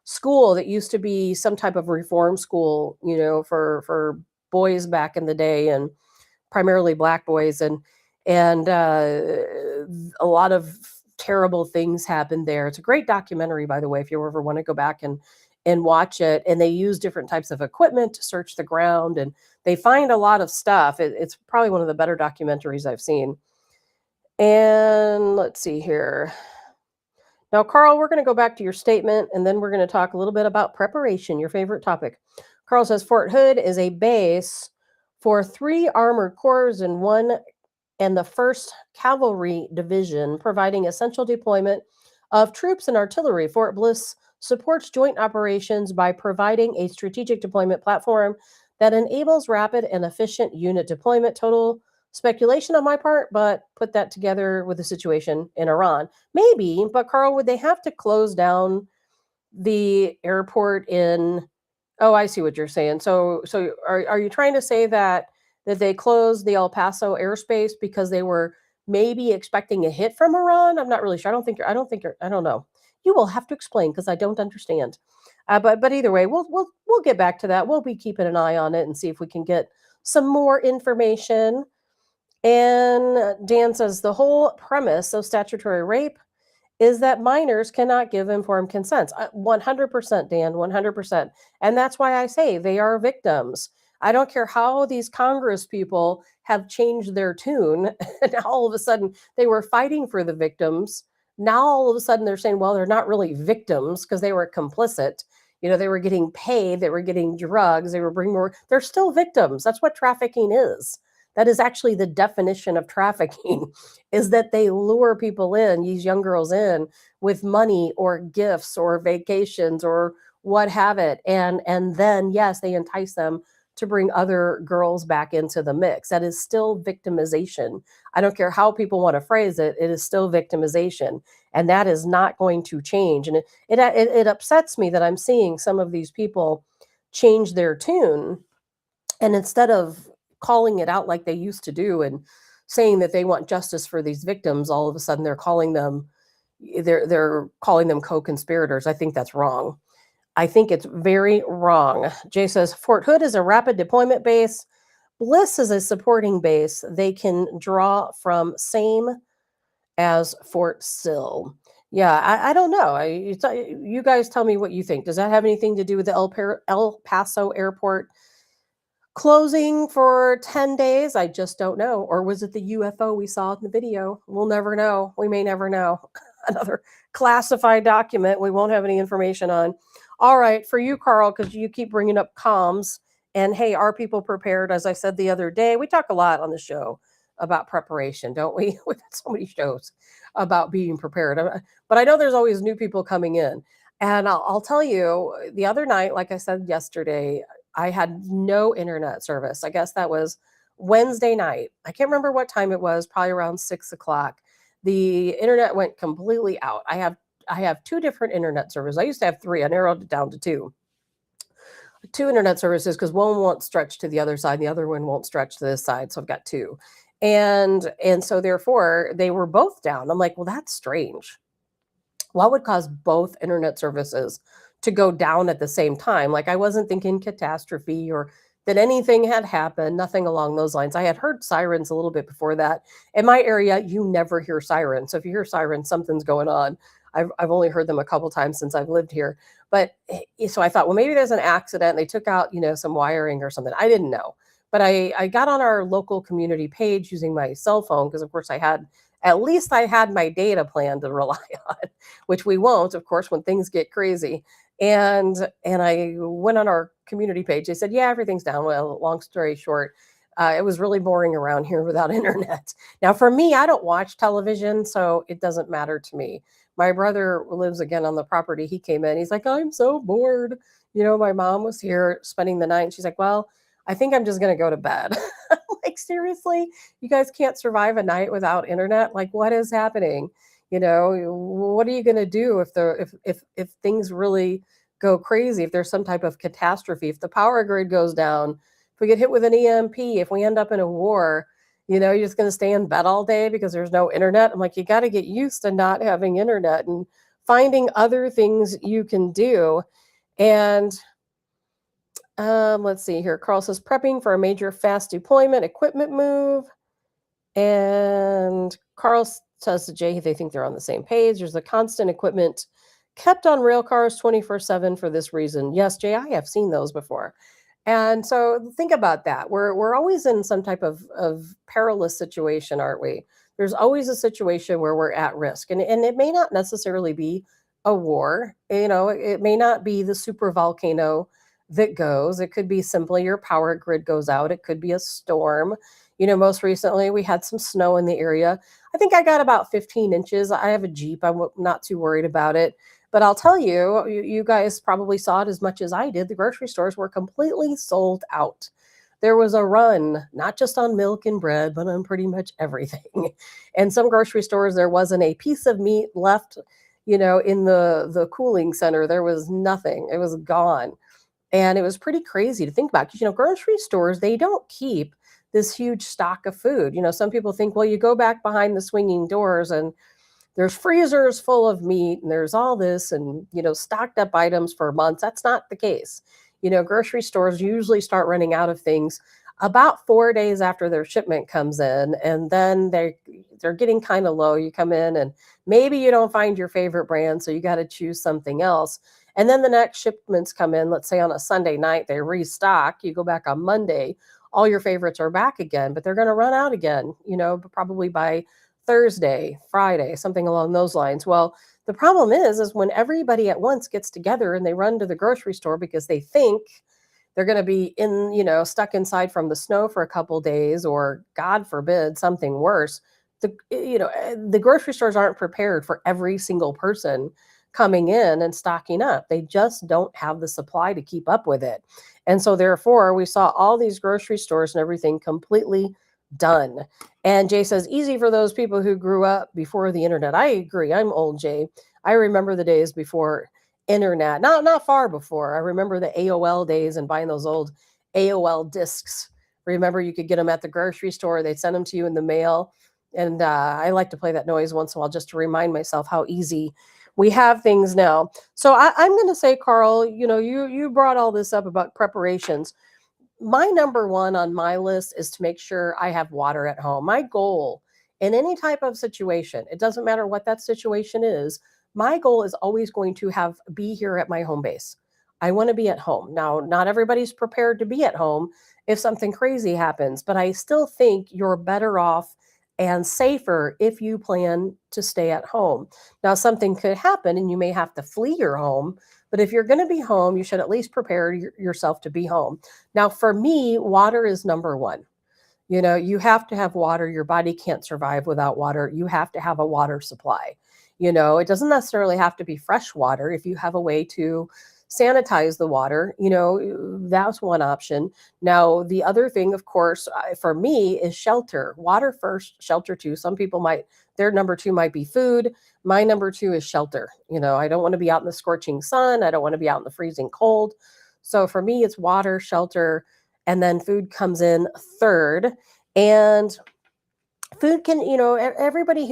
school that used to be some type of reform school, for boys back in the day, and primarily black boys, and a lot of terrible things happened there. It's a great documentary, by the way, if you ever want to go back and watch it. And they use different types of equipment to search the ground, and they find a lot of stuff. It's probably one of the better documentaries I've seen. And let's see here. Now, Carl, we're going to go back to your statement, and then we're going to talk a little bit about preparation, your favorite topic. Carl says Fort Hood is a base for 3 armored corps and the 1st Cavalry Division, providing essential deployment of troops and artillery. Fort Bliss supports joint operations by providing a strategic deployment platform that enables rapid and efficient unit deployment. Total speculation on my part, but put that together with the situation in Iran. Maybe, but Carl, would they have to close down the airport in... Oh, I see what you're saying. So are you trying to say that they closed the El Paso airspace because they were maybe expecting a hit from Iran? I'm not really sure. I don't know. You will have to explain, because I don't understand. But either way, we'll get back to that. We'll be keeping an eye on it and see if we can get some more information. And Dan says the whole premise of statutory rape is that minors cannot give informed consent. 100%, Dan, 100%. And that's why I say they are victims. I don't care how these Congress people have changed their tune. And all of a sudden they were fighting for the victims. Now all of a sudden they're saying, well, they're not really victims because they were complicit. They were getting paid, they were getting drugs, they were bringing more. They're still victims. That's what trafficking is. That is actually the definition of trafficking, is that they lure people in, these young girls in, with money or gifts or vacations or what have it. And then, yes, they entice them to bring other girls back into the mix. That is still victimization. I don't care how people want to phrase it, it is still victimization. And that is not going to change. And it upsets me that I'm seeing some of these people change their tune. And instead of calling it out like they used to do and saying that they want justice for these victims, all of a sudden they're calling them co-conspirators. I think that's wrong. I think it's very wrong. Jay says Fort Hood is a rapid deployment base. Bliss is a supporting base. They can draw from same as Fort Sill. Yeah, I don't know. You guys tell me what you think. Does that have anything to do with the El Paso airport closing for 10 days? I just don't know. Or was it the UFO we saw in the video? We'll never know. We may never know. Another classified document we won't have any information on. All right, for you, Carl, because you keep bringing up comms. And hey, are people prepared? As I said the other day, we talk a lot on the show about preparation, don't we? We've had so many shows about being prepared. But I know there's always new people coming in. And I'll tell you, the other night, like I said yesterday, I had no internet service. I guess that was Wednesday night. I can't remember what time it was, probably around 6 o'clock. The internet went completely out. I have two different internet services. I used to have three. I narrowed it down to two internet services because one won't stretch to the other side, and the other one won't stretch to this side. So I've got two. And so therefore they were both down. I'm like, well, that's strange. What would cause both internet services to go down at the same time? Like I wasn't thinking catastrophe or that anything had happened, nothing along those lines. I had heard sirens a little bit before that. In my area, you never hear sirens. So if you hear sirens, something's going on. I've only heard them a couple times since I've lived here. But so I thought, well, maybe there's an accident. They took out, some wiring or something. I didn't know. But I got on our local community page using my cell phone because, of course, I had my data plan to rely on, which we won't, of course, when things get crazy. And I went on our community page. They said, yeah, everything's down. Well, long story short, it was really boring around here without internet. Now, for me, I don't watch television, so it doesn't matter to me. My brother lives again on the property. He came in. He's like, I'm so bored. My mom was here spending the night. And she's like, well, I think I'm just going to go to bed. I'm like, seriously? You guys can't survive a night without internet? Like, what is happening? What are you going to do if things really go crazy, if there's some type of catastrophe, if the power grid goes down, if we get hit with an EMP, if we end up in a war, you're just going to stay in bed all day because there's no internet? I'm like, you got to get used to not having internet and finding other things you can do. And let's see here. Carl says, prepping for a major fast deployment equipment move. And Carl says to Jay, they think they're on the same page. There's a constant equipment kept on rail cars 24/7 for this reason. Yes, Jay, I have seen those before. And so think about that. We're always in some type of perilous situation, aren't we? There's always a situation where we're at risk. And it may not necessarily be a war. It may not be the super volcano that goes. It could be simply your power grid goes out. It could be a storm. Most recently we had some snow in the area. I think I got about 15 inches. I have a Jeep. I'm not too worried about it. But I'll tell you, you guys probably saw it as much as I did. The grocery stores were completely sold out. There was a run, not just on milk and bread, but on pretty much everything. And some grocery stores, there wasn't a piece of meat left, in the cooling center. There was nothing. It was gone. And it was pretty crazy to think about because, grocery stores, they don't keep this huge stock of food. Some people think, well, you go back behind the swinging doors and there's freezers full of meat and there's all this and, stocked up items for months. That's not the case. Grocery stores usually start running out of things about 4 days after their shipment comes in. And then they're getting kind of low. You come in and maybe you don't find your favorite brand. So you got to choose something else. And then the next shipments come in, let's say on a Sunday night, they restock. You go back on Monday, all your favorites are back again, but they're going to run out again, probably by Thursday, Friday, something along those lines. Well, the problem is when everybody at once gets together and they run to the grocery store because they think they're going to be stuck inside from the snow for a couple days, or God forbid, something worse. The grocery stores aren't prepared for every single person coming in and stocking up. They just don't have the supply to keep up with it. And so therefore we saw all these grocery stores and everything completely done. And Jay says, easy for those people who grew up before the internet. I agree. I'm old, Jay. I remember the days before internet, not far before. I remember the AOL days and buying those old AOL discs. Remember, you could get them at the grocery store. They'd send them to you in the mail. And I like to play that noise once in a while just to remind myself how easy we have things now. So I'm going to say, Carl, you brought all this up about preparations. My number one on my list is to make sure I have water at home. My goal in any type of situation, it doesn't matter what that situation is, my goal is always going to be here at my home base. I want to be at home. Now, not everybody's prepared to be at home if something crazy happens, but I still think you're better off and safer if you plan to stay at home. Now, something could happen and you may have to flee your home, but if you're going to be home, you should at least prepare yourself to be home. Now, for me, water is number one. You have to have water. Your body can't survive without water. You have to have a water supply. It doesn't necessarily have to be fresh water. If you have a way to sanitize the water, that's one option. Now, the other thing, of course, for me is shelter. Water first, shelter two. Some people their number two might be food. My number two is shelter. I don't want to be out in the scorching sun. I don't want to be out in the freezing cold. So for me, it's water, shelter, and then food comes in third. And food can, everybody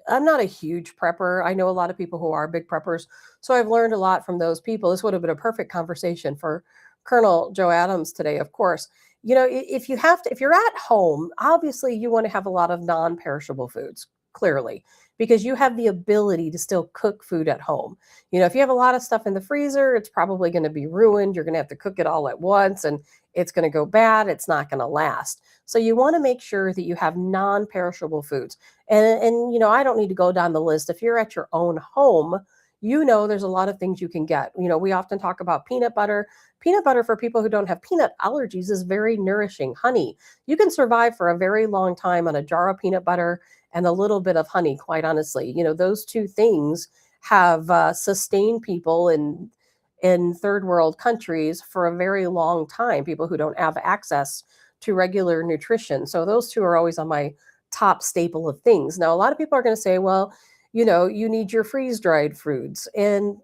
I'm not a huge prepper. I know a lot of people who are big preppers. So I've learned a lot from those people. This would have been a perfect conversation for Colonel Joe Adams today, of course. If you're at home, obviously you want to have a lot of non-perishable foods, clearly, because you have the ability to still cook food at home. If you have a lot of stuff in the freezer, it's probably going to be ruined. You're going to have to cook it all at once and it's going to go bad. It's not going to last. So you want to make sure that you have non-perishable foods. And I don't need to go down the list. If you're at your own home, there's a lot of things you can get. We often talk about peanut butter. Peanut butter for people who don't have peanut allergies is very nourishing. Honey, you can survive for a very long time on a jar of peanut butter and a little bit of honey, quite honestly. Those two things have sustained people in third world countries for a very long time, people who don't have access to regular nutrition. So those two are always on my top staple of things. Now, a lot of people are going to say, well, you need your freeze-dried foods. And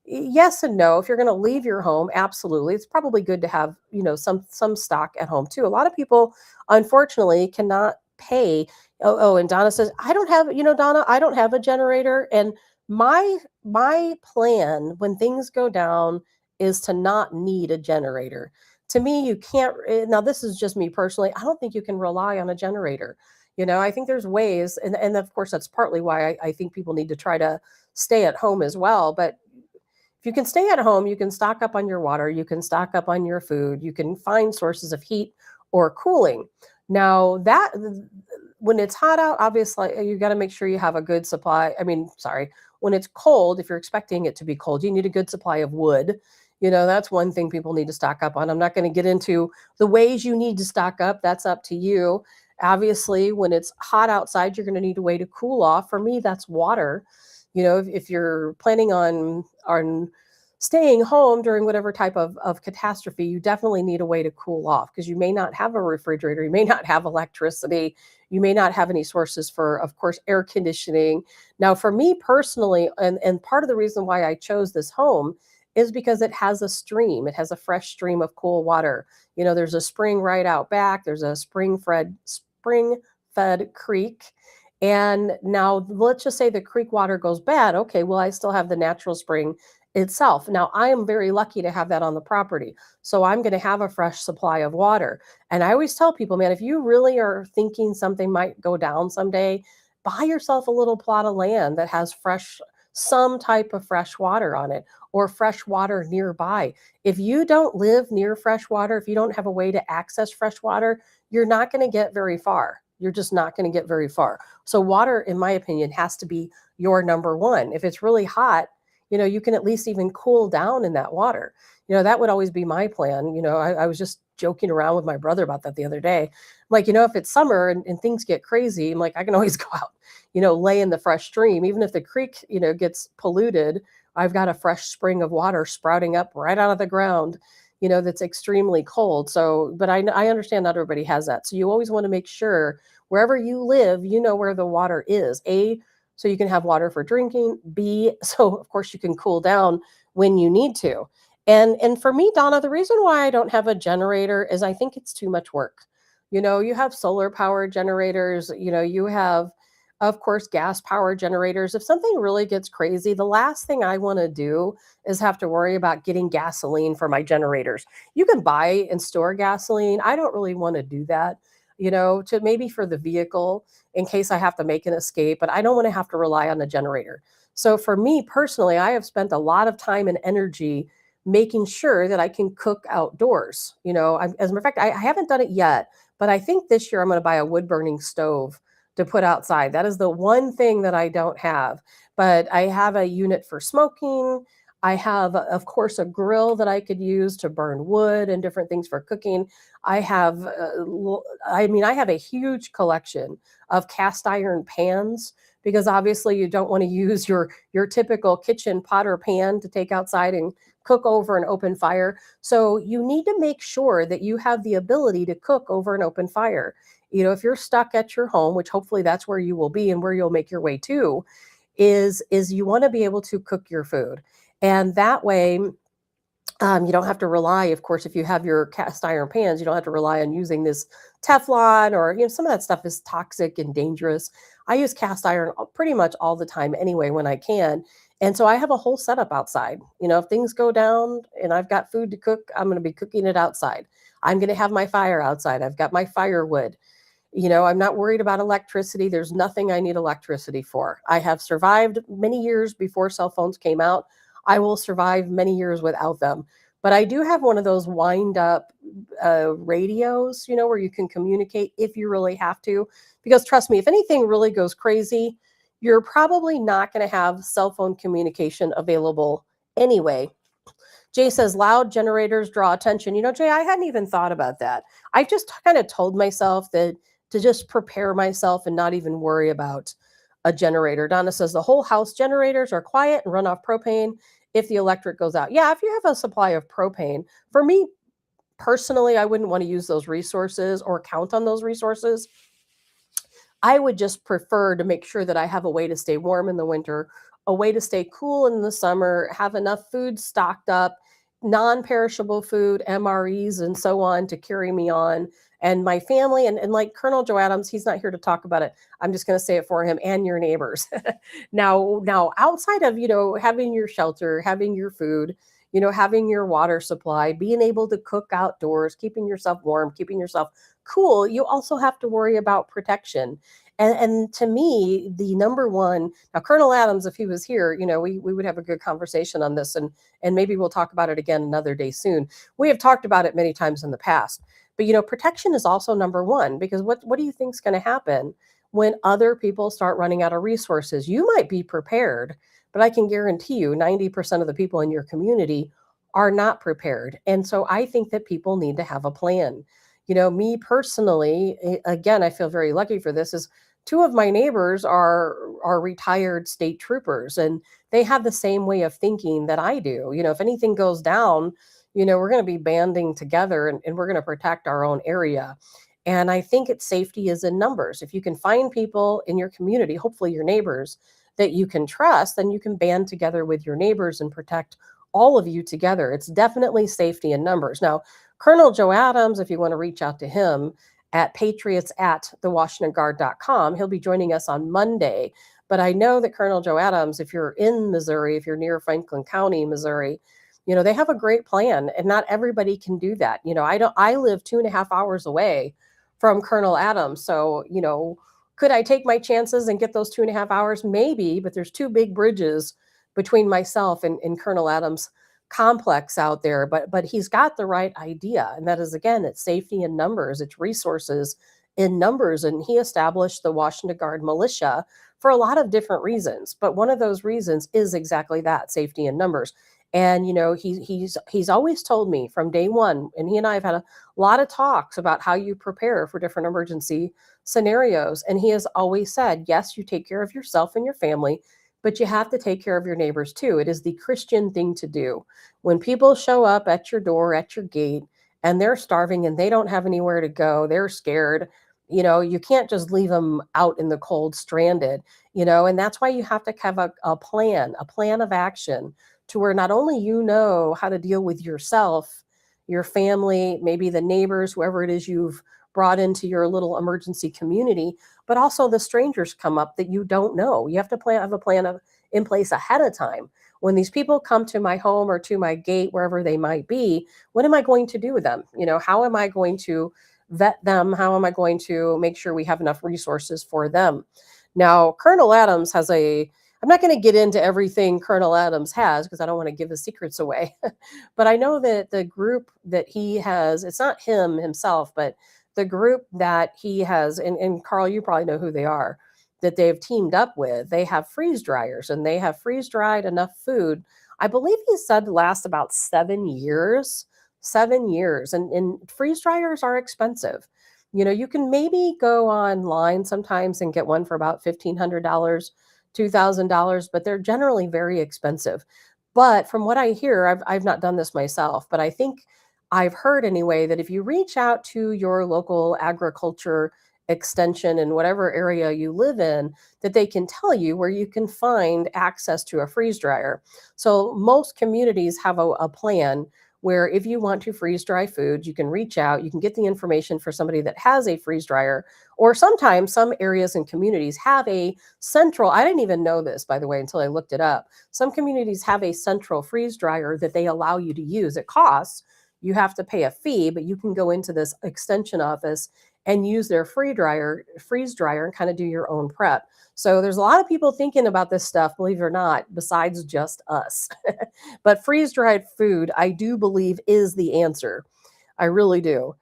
yes and no. If you're going to leave your home, absolutely. It's probably good to have, some stock at home too. A lot of people, unfortunately, cannot pay. And Donna says, I don't have, Donna, I don't have a generator. And my plan when things go down is to not need a generator. To me, you can't, now this is just me personally, I don't think you can rely on a generator. I think there's ways, and of course that's partly why I think people need to try to stay at home as well. But if you can stay at home, you can stock up on your water, you can stock up on your food, you can find sources of heat or cooling. Now that when it's hot out, obviously you got to make sure you have a good supply. When it's cold, if you're expecting it to be cold, you need a good supply of wood. That's one thing people need to stock up on. I'm not going to get into the ways you need to stock up. That's up to you. Obviously, when it's hot outside, you're going to need a way to cool off. For me, that's water. If you're planning on staying home during whatever type of catastrophe, you definitely need a way to cool off because you may not have a refrigerator, you may not have electricity, you may not have any sources for, of course, air conditioning. Now, for me personally, and part of the reason why I chose this home is because it has a stream. It has a fresh stream of cool water. There's a spring right out back. There's a spring-fed creek. And now let's just say the creek water goes bad. Okay, well, I still have the natural spring itself. Now, I am very lucky to have that on the property. So I'm going to have a fresh supply of water. And I always tell people, man, if you really are thinking something might go down someday, buy yourself a little plot of land that has some type of fresh water on it or fresh water nearby. If you don't live near fresh water, if you don't have a way to access fresh water, you're not going to get very far. You're just not going to get very far. So water, in my opinion, has to be your number one. If it's really hot, you can at least even cool down in that water. That would always be my plan. I was just joking around with my brother about that the other day. I'm like, if it's summer and things get crazy, I'm like, I can always go out, lay in the fresh stream. Even if the creek, gets polluted, I've got a fresh spring of water sprouting up right out of the ground, that's extremely cold. So, but I understand not everybody has that. So you always want to make sure wherever you live, you know where the water is. A, so you can have water for drinking. B, so of course you can cool down when you need to. And for me, Donna, the reason why I don't have a generator is I think it's too much work. You have solar power generators, you have, of course, gas power generators. If something really gets crazy, the last thing I want to do is have to worry about getting gasoline for my generators. You can buy and store gasoline. I don't really want to do that, to maybe for the vehicle in case I have to make an escape, but I don't want to have to rely on the generator. So for me personally, I have spent a lot of time and energy making sure that I can cook outdoors. As a matter of fact, I haven't done it yet, but I think this year I'm going to buy a wood burning stove to put outside. That is the one thing that I don't have. But I have a unit for smoking. I have, of course, a grill that I could use to burn wood and different things for cooking. I have, I have a huge collection of cast iron pans because obviously you don't want to use your typical kitchen pot or pan to take outside and cook over an open fire. So you need to make sure that you have the ability to cook over an open fire. If you're stuck at your home, which hopefully that's where you will be and where you'll make your way to, is you want to be able to cook your food. And that way, you don't have to rely, of course, if you have your cast iron pans, you don't have to rely on using this Teflon or, some of that stuff is toxic and dangerous. I use cast iron pretty much all the time anyway when I can. And so I have a whole setup outside. If things go down and I've got food to cook, I'm going to be cooking it outside. I'm going to have my fire outside. I've got my firewood. I'm not worried about electricity. There's nothing I need electricity for. I have survived many years before cell phones came out. I will survive many years without them. But I do have one of those wind up radios, where you can communicate if you really have to. Because trust me, if anything really goes crazy, you're probably not going to have cell phone communication available anyway. Jay says loud generators draw attention. Jay, I hadn't even thought about that. I just kind of told myself that to just prepare myself and not even worry about a generator. Donna says the whole house generators are quiet and run off propane if the electric goes out. Yeah, if you have a supply of propane, for me personally, I wouldn't want to use those resources or count on those resources. I would just prefer to make sure that I have a way to stay warm in the winter, a way to stay cool in the summer, have enough food stocked up, non-perishable food, MREs, and so on to carry me on. And my family, and like Colonel Joe Adams, he's not here to talk about it. I'm just going to say it for him and your neighbors. now, outside of, having your shelter, having your food, having your water supply, being able to cook outdoors, keeping yourself warm, keeping yourself cool, you also have to worry about protection. And to me, the number one, now Colonel Adams, if he was here, we would have a good conversation on this, and maybe we'll talk about it again another day soon. We have talked about it many times in the past, but protection is also number one, because what do you think is going to happen when other people start running out of resources? You might be prepared, but I can guarantee you 90% of the people in your community are not prepared. And so I think that people need to have a plan. Me personally, again, I feel very lucky for this, is two of my neighbors are retired state troopers, and they have the same way of thinking that I do. If anything goes down, we're going to be banding together and we're going to protect our own area. And I think safety is in numbers. If you can find people in your community, hopefully your neighbors, that you can trust, then you can band together with your neighbors and protect all of you together. It's definitely safety in numbers. Now, Colonel Joe Adams, if you want to reach out to him at patriots@thewashingtonguard.com, he'll be joining us on Monday. But I know that Colonel Joe Adams, if you're in Missouri, if you're near Franklin County, Missouri, they have a great plan, and not everybody can do that. I live 2.5 hours away from Colonel Adams. So, could I take my chances and get those 2.5 hours? Maybe, but there's two big bridges between myself and Colonel Adams' complex out there. But he's got the right idea. And that is, again, it's safety in numbers, it's resources in numbers. And he established the Washington Guard militia for a lot of different reasons. But one of those reasons is exactly that, safety in numbers. And he's always told me from day one, and he and I have had a lot of talks about how you prepare for different emergency scenarios. And he has always said, yes, you take care of yourself and your family, but you have to take care of your neighbors too. It is the Christian thing to do. When people show up at your door, at your gate, and they're starving and they don't have anywhere to go, they're scared, you can't just leave them out in the cold stranded, and that's why you have to have a plan of action to where not only you know how to deal with yourself, your family, maybe the neighbors, whoever it is you've brought into your little emergency community, but also the strangers come up that you don't know. You have to have a plan in place ahead of time. When these people come to my home or to my gate, wherever they might be, what am I going to do with them? How am I going to vet them? How am I going to make sure we have enough resources for them? Now, Colonel Adams has I'm not going to get into everything Colonel Adams has because I don't want to give his secrets away. But I know that the group that he has, it's not him himself, but the group that he has, and Carl, you probably know who they are, that they've teamed up with, they have freeze dryers and they have freeze dried enough food. I believe he said last about 7 years. 7 years. And freeze dryers are expensive. You can maybe go online sometimes and get one for about $1,500, $2,000, but they're generally very expensive. But from what I hear, I've not done this myself, but I think I've heard anyway that if you reach out to your local agriculture extension in whatever area you live in, that they can tell you where you can find access to a freeze dryer. So most communities have a plan where if you want to freeze dry food, you can reach out, you can get the information for somebody that has a freeze dryer, or sometimes some areas and communities have a central, I didn't even know this, by the way, until I looked it up. Some communities have a central freeze dryer that they allow you to use. It costs, you have to pay a fee, but you can go into this extension office and use their freeze dryer and kind of do your own prep. So there's a lot of people thinking about this stuff, believe it or not, besides just us. But freeze dried food, I do believe, is the answer. I really do.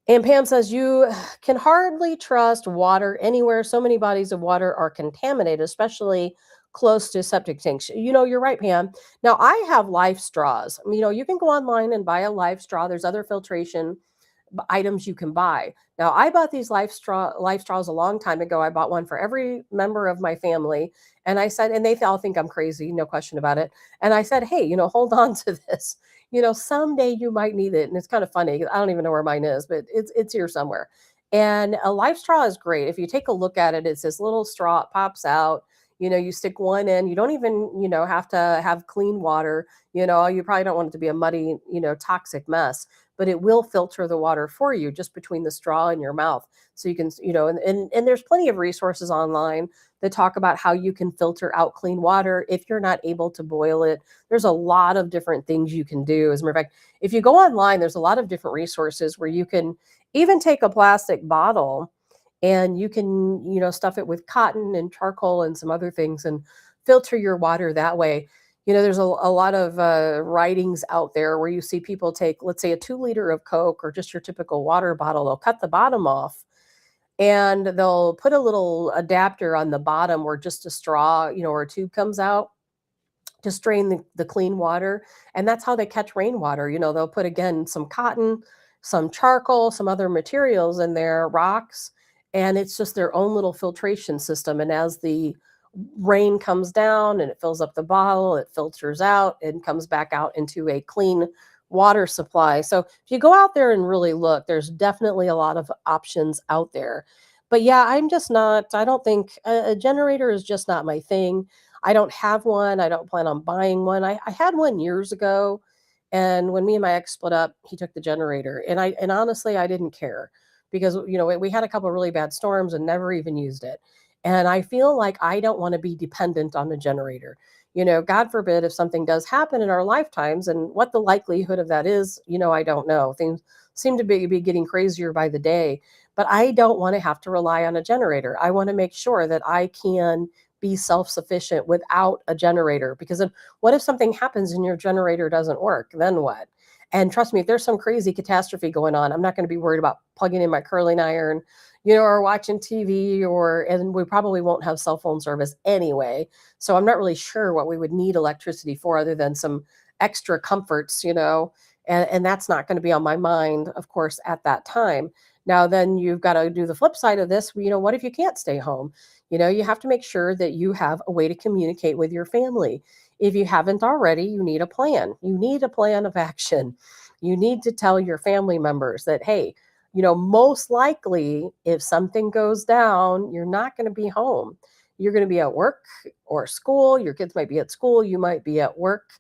And Pam says, you can hardly trust water anywhere. So many bodies of water are contaminated, especially close to septic tanks. You're right, Pam. Now, I have life straws. You can go online and buy a life straw. There's other filtration items you can buy. Now, I bought these life straws a long time ago. I bought one for every member of my family. And I said, and they all think I'm crazy, no question about it. And I said, hey, hold on to this. Someday you might need it. And it's kind of funny. I don't even know where mine is, but it's here somewhere. And a life straw is great. If you take a look at it, it's this little straw, it pops out. You stick one in. You don't even, have to have clean water. You probably don't want it to be a muddy, toxic mess, but it will filter the water for you just between the straw and your mouth. So you can, and there's plenty of resources online that talk about how you can filter out clean water if you're not able to boil it. There's a lot of different things you can do. As a matter of fact, if you go online, there's a lot of different resources where you can even take a plastic bottle and you can, stuff it with cotton and charcoal and some other things and filter your water that way. There's a lot of writings out there where you see people take, let's say, a 2 liter of Coke or just your typical water bottle. They'll cut the bottom off and they'll put a little adapter on the bottom where just a straw, or a tube comes out to strain the clean water. And that's how they catch rainwater. They'll put, again, some cotton, some charcoal, some other materials in there, rocks, and it's just their own little filtration system. And as the rain comes down and it fills up the bottle, it filters out and comes back out into a clean water supply. So if you go out there and really look, there's definitely a lot of options out there. But yeah, I don't think a generator is just not my thing. I don't have one. I don't plan on buying one. I had one years ago. And when me and my ex split up, he took the generator. And honestly, I didn't care because, we had a couple of really bad storms and never even used it. And I feel like I don't want to be dependent on a generator. God forbid if something does happen in our lifetimes, and what the likelihood of that is, I don't know. Things seem to be getting crazier by the day, but I don't want to have to rely on a generator. I want to make sure that I can be self-sufficient without a generator, because then what if something happens and your generator doesn't work? Then what? And trust me, if there's some crazy catastrophe going on, I'm not going to be worried about plugging in my curling iron, or watching TV, and we probably won't have cell phone service anyway. So I'm not really sure what we would need electricity for other than some extra comforts, and that's not going to be on my mind, of course, at that time. Now, then you've got to do the flip side of this. What if you can't stay home? You have to make sure that you have a way to communicate with your family. If you haven't already, you need a plan. You need a plan of action. You need to tell your family members that, hey, most likely if something goes down, you're not going to be home. You're going to be at work or school. Your kids might be at school. You might be at work.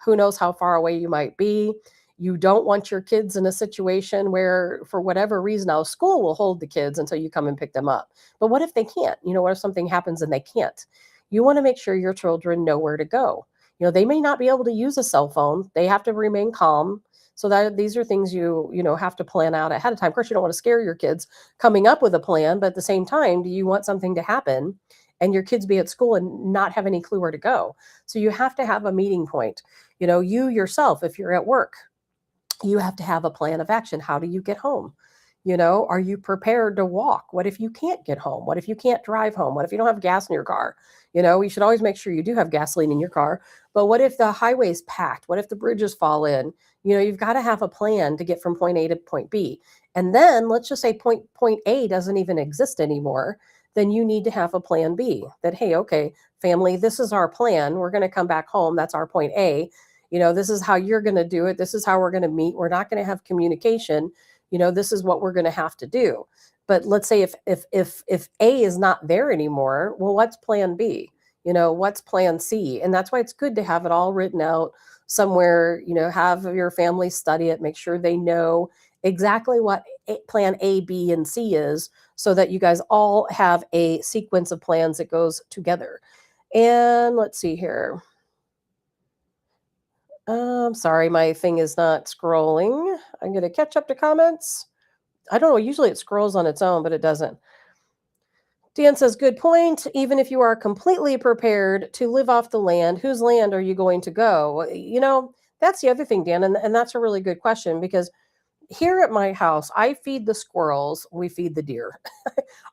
Who knows how far away you might be. You don't want your kids in a situation where, for whatever reason, now school will hold the kids until you come and pick them up. But what if they can't? What if something happens and they can't? You want to make sure your children know where to go. They may not be able to use a cell phone. They have to remain calm. So that these are things you have to plan out ahead of time. Of course, you don't want to scare your kids coming up with a plan, but at the same time, do you want something to happen and your kids be at school and not have any clue where to go? So you have to have a meeting point. You yourself, if you're at work, you have to have a plan of action. How do you get home? Are you prepared to walk? What if you can't get home? What if you can't drive home? What if you don't have gas in your car? You should always make sure you do have gasoline in your car. But what if the highway's packed? What if the bridges fall in? You've got to have a plan to get from point A to point B. And then let's just say point A doesn't even exist anymore. Then you need to have a plan B that, hey, okay, family, this is our plan. We're going to come back home. That's our point A. This is how you're going to do it. This is how we're going to meet. We're not going to have communication. This is what we're going to have to do. But let's say if A is not there anymore, well, what's plan B? What's plan C? And that's why it's good to have it all written out somewhere, have your family study it, make sure they know exactly what plan A, B, and C is, so that you guys all have a sequence of plans that goes together. And let's see here. Sorry, my thing is not scrolling. I'm going to catch up to comments. I don't know. Usually it scrolls on its own, but it doesn't. Dan says, good point. Even if you are completely prepared to live off the land, whose land are you going to go? That's the other thing, Dan. And that's a really good question, because here at my house, I feed the squirrels, we feed the deer.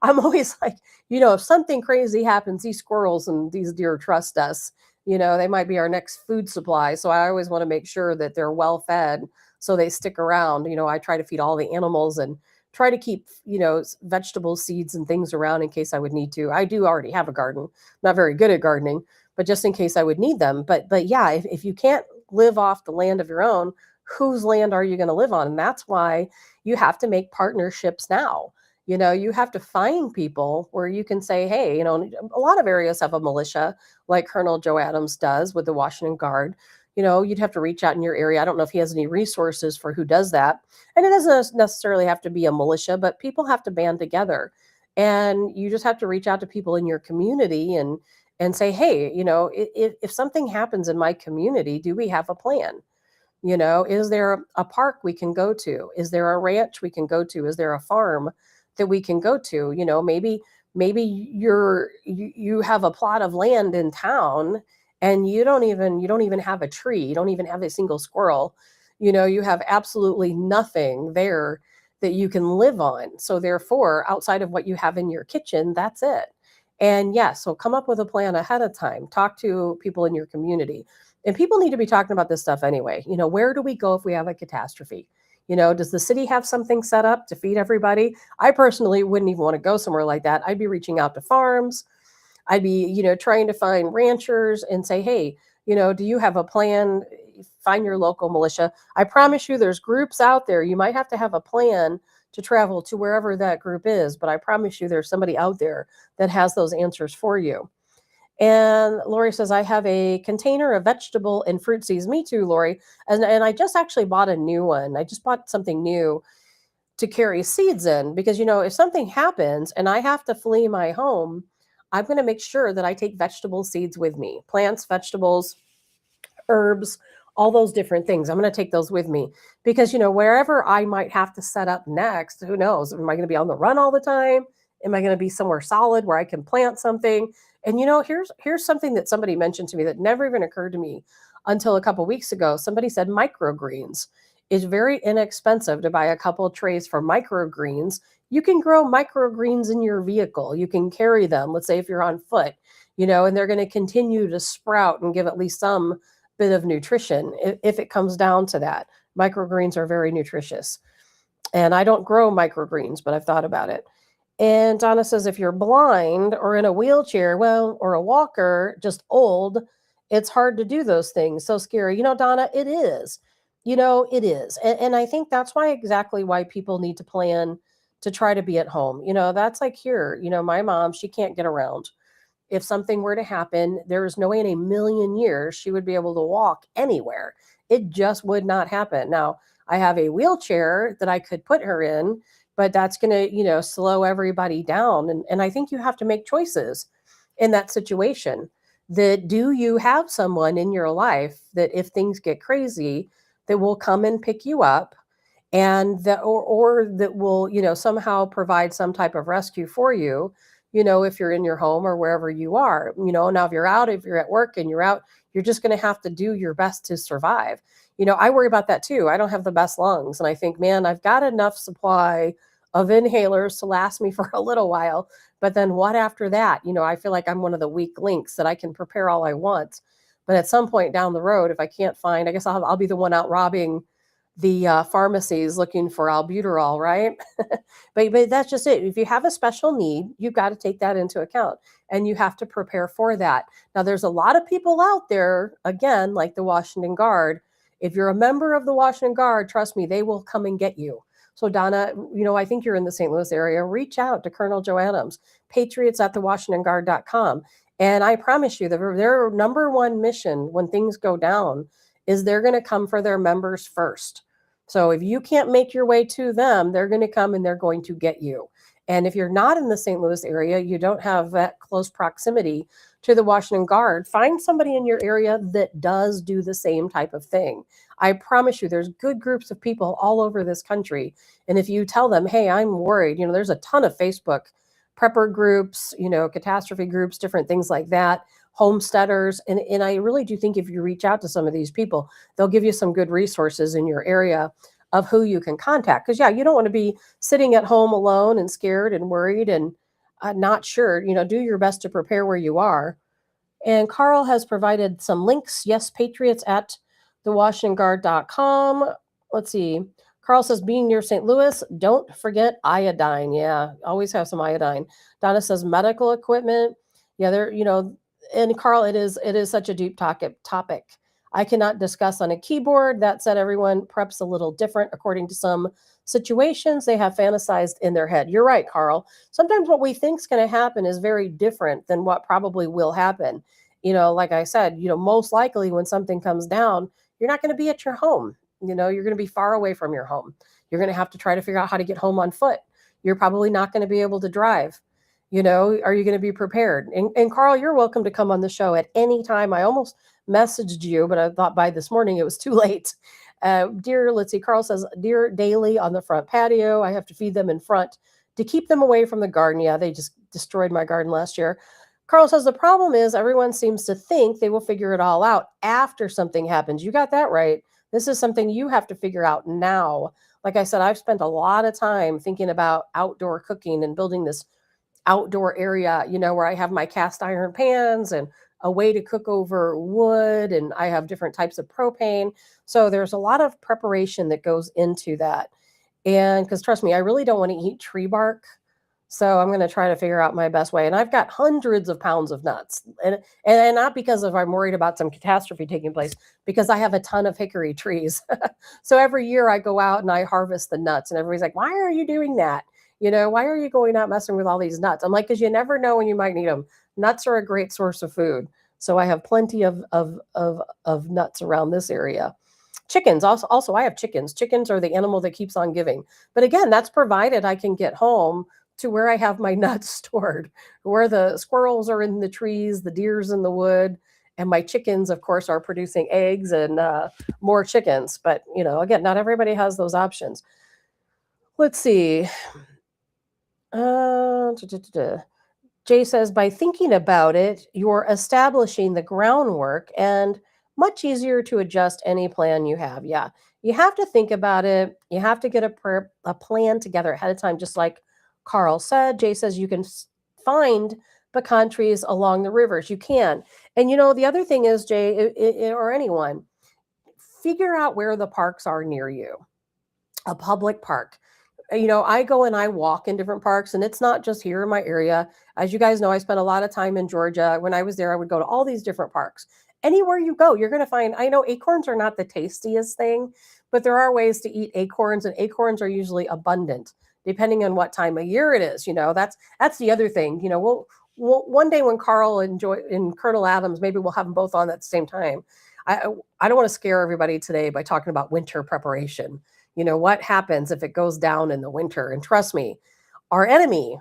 I'm always like, if something crazy happens, these squirrels and these deer trust us. They might be our next food supply. So I always want to make sure that they're well fed so they stick around. I try to feed all the animals and try to keep, vegetable seeds and things around in case I would need to. I do already have a garden. I'm not very good at gardening, but just in case I would need them. But yeah, if you can't live off the land of your own, whose land are you going to live on? And that's why you have to make partnerships now. You have to find people where you can say, hey, a lot of areas have a militia like Colonel Joe Adams does with the Washington Guard. You'd have to reach out in your area. I don't know if he has any resources for who does that. And it doesn't necessarily have to be a militia, but people have to band together. And you just have to reach out to people in your community and say, hey, if something happens in my community, do we have a plan? Is there a park we can go to? Is there a ranch we can go to? Is there a farm that we can go to? Maybe you have a plot of land in town and you don't even have a tree. You don't even have a single squirrel. You have absolutely nothing there that you can live on. So therefore, outside of what you have in your kitchen, that's it. And yes, so come up with a plan ahead of time. Talk to people in your community. And people need to be talking about this stuff anyway. Where do we go if we have a catastrophe? Does the city have something set up to feed everybody? I personally wouldn't even want to go somewhere like that. I'd be reaching out to farms. I'd be, trying to find ranchers and say, hey, do you have a plan? Find your local militia. I promise you there's groups out there. You might have to have a plan to travel to wherever that group is, but I promise you there's somebody out there that has those answers for you. And Lori says, I have a container of vegetable and fruit seeds. Me too, Lori. And I just actually bought a new one. I just bought something new to carry seeds in because, if something happens and I have to flee my home, I'm going to make sure that I take vegetable seeds with me. Plants, vegetables, herbs, all those different things. I'm going to take those with me because, wherever I might have to set up next, who knows? Am I going to be on the run all the time? Am I going to be somewhere solid where I can plant something? And, here's something that somebody mentioned to me that never even occurred to me until a couple of weeks ago. Somebody said microgreens. It's very inexpensive to buy a couple of trays for microgreens. You can grow microgreens in your vehicle. You can carry them, let's say if you're on foot, and they're going to continue to sprout and give at least some bit of nutrition if it comes down to that. Microgreens are very nutritious. And I don't grow microgreens, but I've thought about it. And Donna says, if you're blind or in a wheelchair, well, or a walker, just old, it's hard to do those things. So scary. Donna, it is. It is. And I think that's why exactly why people need to plan to try to be at home. That's like here, my mom, she can't get around. If something were to happen, there is no way in a million years she would be able to walk anywhere. It just would not happen. Now, I have a wheelchair that I could put her in, but that's going to, slow everybody down. And I think you have to make choices in that situation. That do you have someone in your life that if things get crazy, that will come and pick you up and that or that will somehow provide some type of rescue for you, if you're in your home or wherever you are. Now if you're at work and you're out, you're just going to have to do your best to survive. I worry about that too. I don't have the best lungs, and I think, man, I've got enough supply of inhalers to last me for a little while, but then what after that? I feel like I'm one of the weak links that I can prepare all I want, but at some point down the road, if I can't find, I guess I'll be the one out robbing the pharmacies looking for albuterol, right? But that's just it. If you have a special need, you've got to take that into account, and you have to prepare for that. Now, there's a lot of people out there, again, like the Washington Guard. If you're a member of the Washington Guard, trust me, they will come and get you. So, Donna, I think you're in the St. Louis area. Reach out to Colonel Joe Adams, patriots at thewashingtonguard.com. And I promise you, their number one mission when things go down is they're going to come for their members first. So if you can't make your way to them, they're going to come and they're going to get you. And if you're not in the St. Louis area, you don't have that close proximity to the Washington Guard, find somebody in your area that does do the same type of thing. I promise you, there's good groups of people all over this country. And if you tell them, hey, I'm worried, there's a ton of Facebook prepper groups, catastrophe groups, different things like that, homesteaders. And I really do think if you reach out to some of these people, they'll give you some good resources in your area of who you can contact. Because, yeah, you don't want to be sitting at home alone and scared and worried and not sure. Do your best to prepare where you are. And Carl has provided some links. Yes, patriots at thewashingtonguard.com. Let's see. Carl says, being near St. Louis, don't forget iodine. Yeah, always have some iodine. Donna says, medical equipment. Yeah, and Carl, it is such a deep topic. I cannot discuss on a keyboard. That said, everyone preps a little different according to some situations they have fantasized in their head. You're right, Carl. Sometimes what we think is going to happen is very different than what probably will happen. Like I said, most likely when something comes down, you're not going to be at your home. You're going to be far away from your home. You're going to have to try to figure out how to get home on foot. You're probably not going to be able to drive. Are you going to be prepared? And Carl, you're welcome to come on the show at any time. I almost messaged you, but I thought by this morning it was too late. Let's see, Carl says, deer daily on the front patio. I have to feed them in front to keep them away from the garden. Yeah, they just destroyed my garden last year. Carl says, the problem is everyone seems to think they will figure it all out after something happens. You got that right. This is something you have to figure out now. Like I said, I've spent a lot of time thinking about outdoor cooking and building this outdoor area, where I have my cast iron pans and a way to cook over wood, and I have different types of propane. So there's a lot of preparation that goes into that. And because trust me, I really don't want to eat tree bark. So I'm going to try to figure out my best way. And I've got hundreds of pounds of nuts. And not because I'm worried about some catastrophe taking place, because I have a ton of hickory trees. So every year I go out and I harvest the nuts, and everybody's like, why are you doing that? Why are you going out messing with all these nuts? I'm like, because you never know when you might need them. Nuts are a great source of food. So I have plenty of nuts around this area. Chickens, also I have chickens. Chickens are the animal that keeps on giving. But again, that's provided I can get home to where I have my nuts stored, where the squirrels are in the trees, the deer's in the wood, and my chickens, of course, are producing eggs and more chickens. But, again, not everybody has those options. Let's see. Jay says, by thinking about it, you're establishing the groundwork and much easier to adjust any plan you have. Yeah, you have to think about it. You have to get a plan together ahead of time, just like Carl said. Jay says you can find pecan trees along the rivers. You can. And, the other thing is, Jay, or anyone, figure out where the parks are near you. A public park. I go and I walk in different parks, and it's not just here in my area. As you guys know, I spent a lot of time in Georgia. When I was there, I would go to all these different parks. Anywhere you go, you're going to find, I know acorns are not the tastiest thing, but there are ways to eat acorns, and acorns are usually abundant depending on what time of year it is. That's the other thing. We'll one day when Carl and Colonel Adams, maybe we'll have them both on at the same time. I I don't want to scare everybody today by talking about winter preparation. What happens if it goes down in the winter? And trust me, our enemy,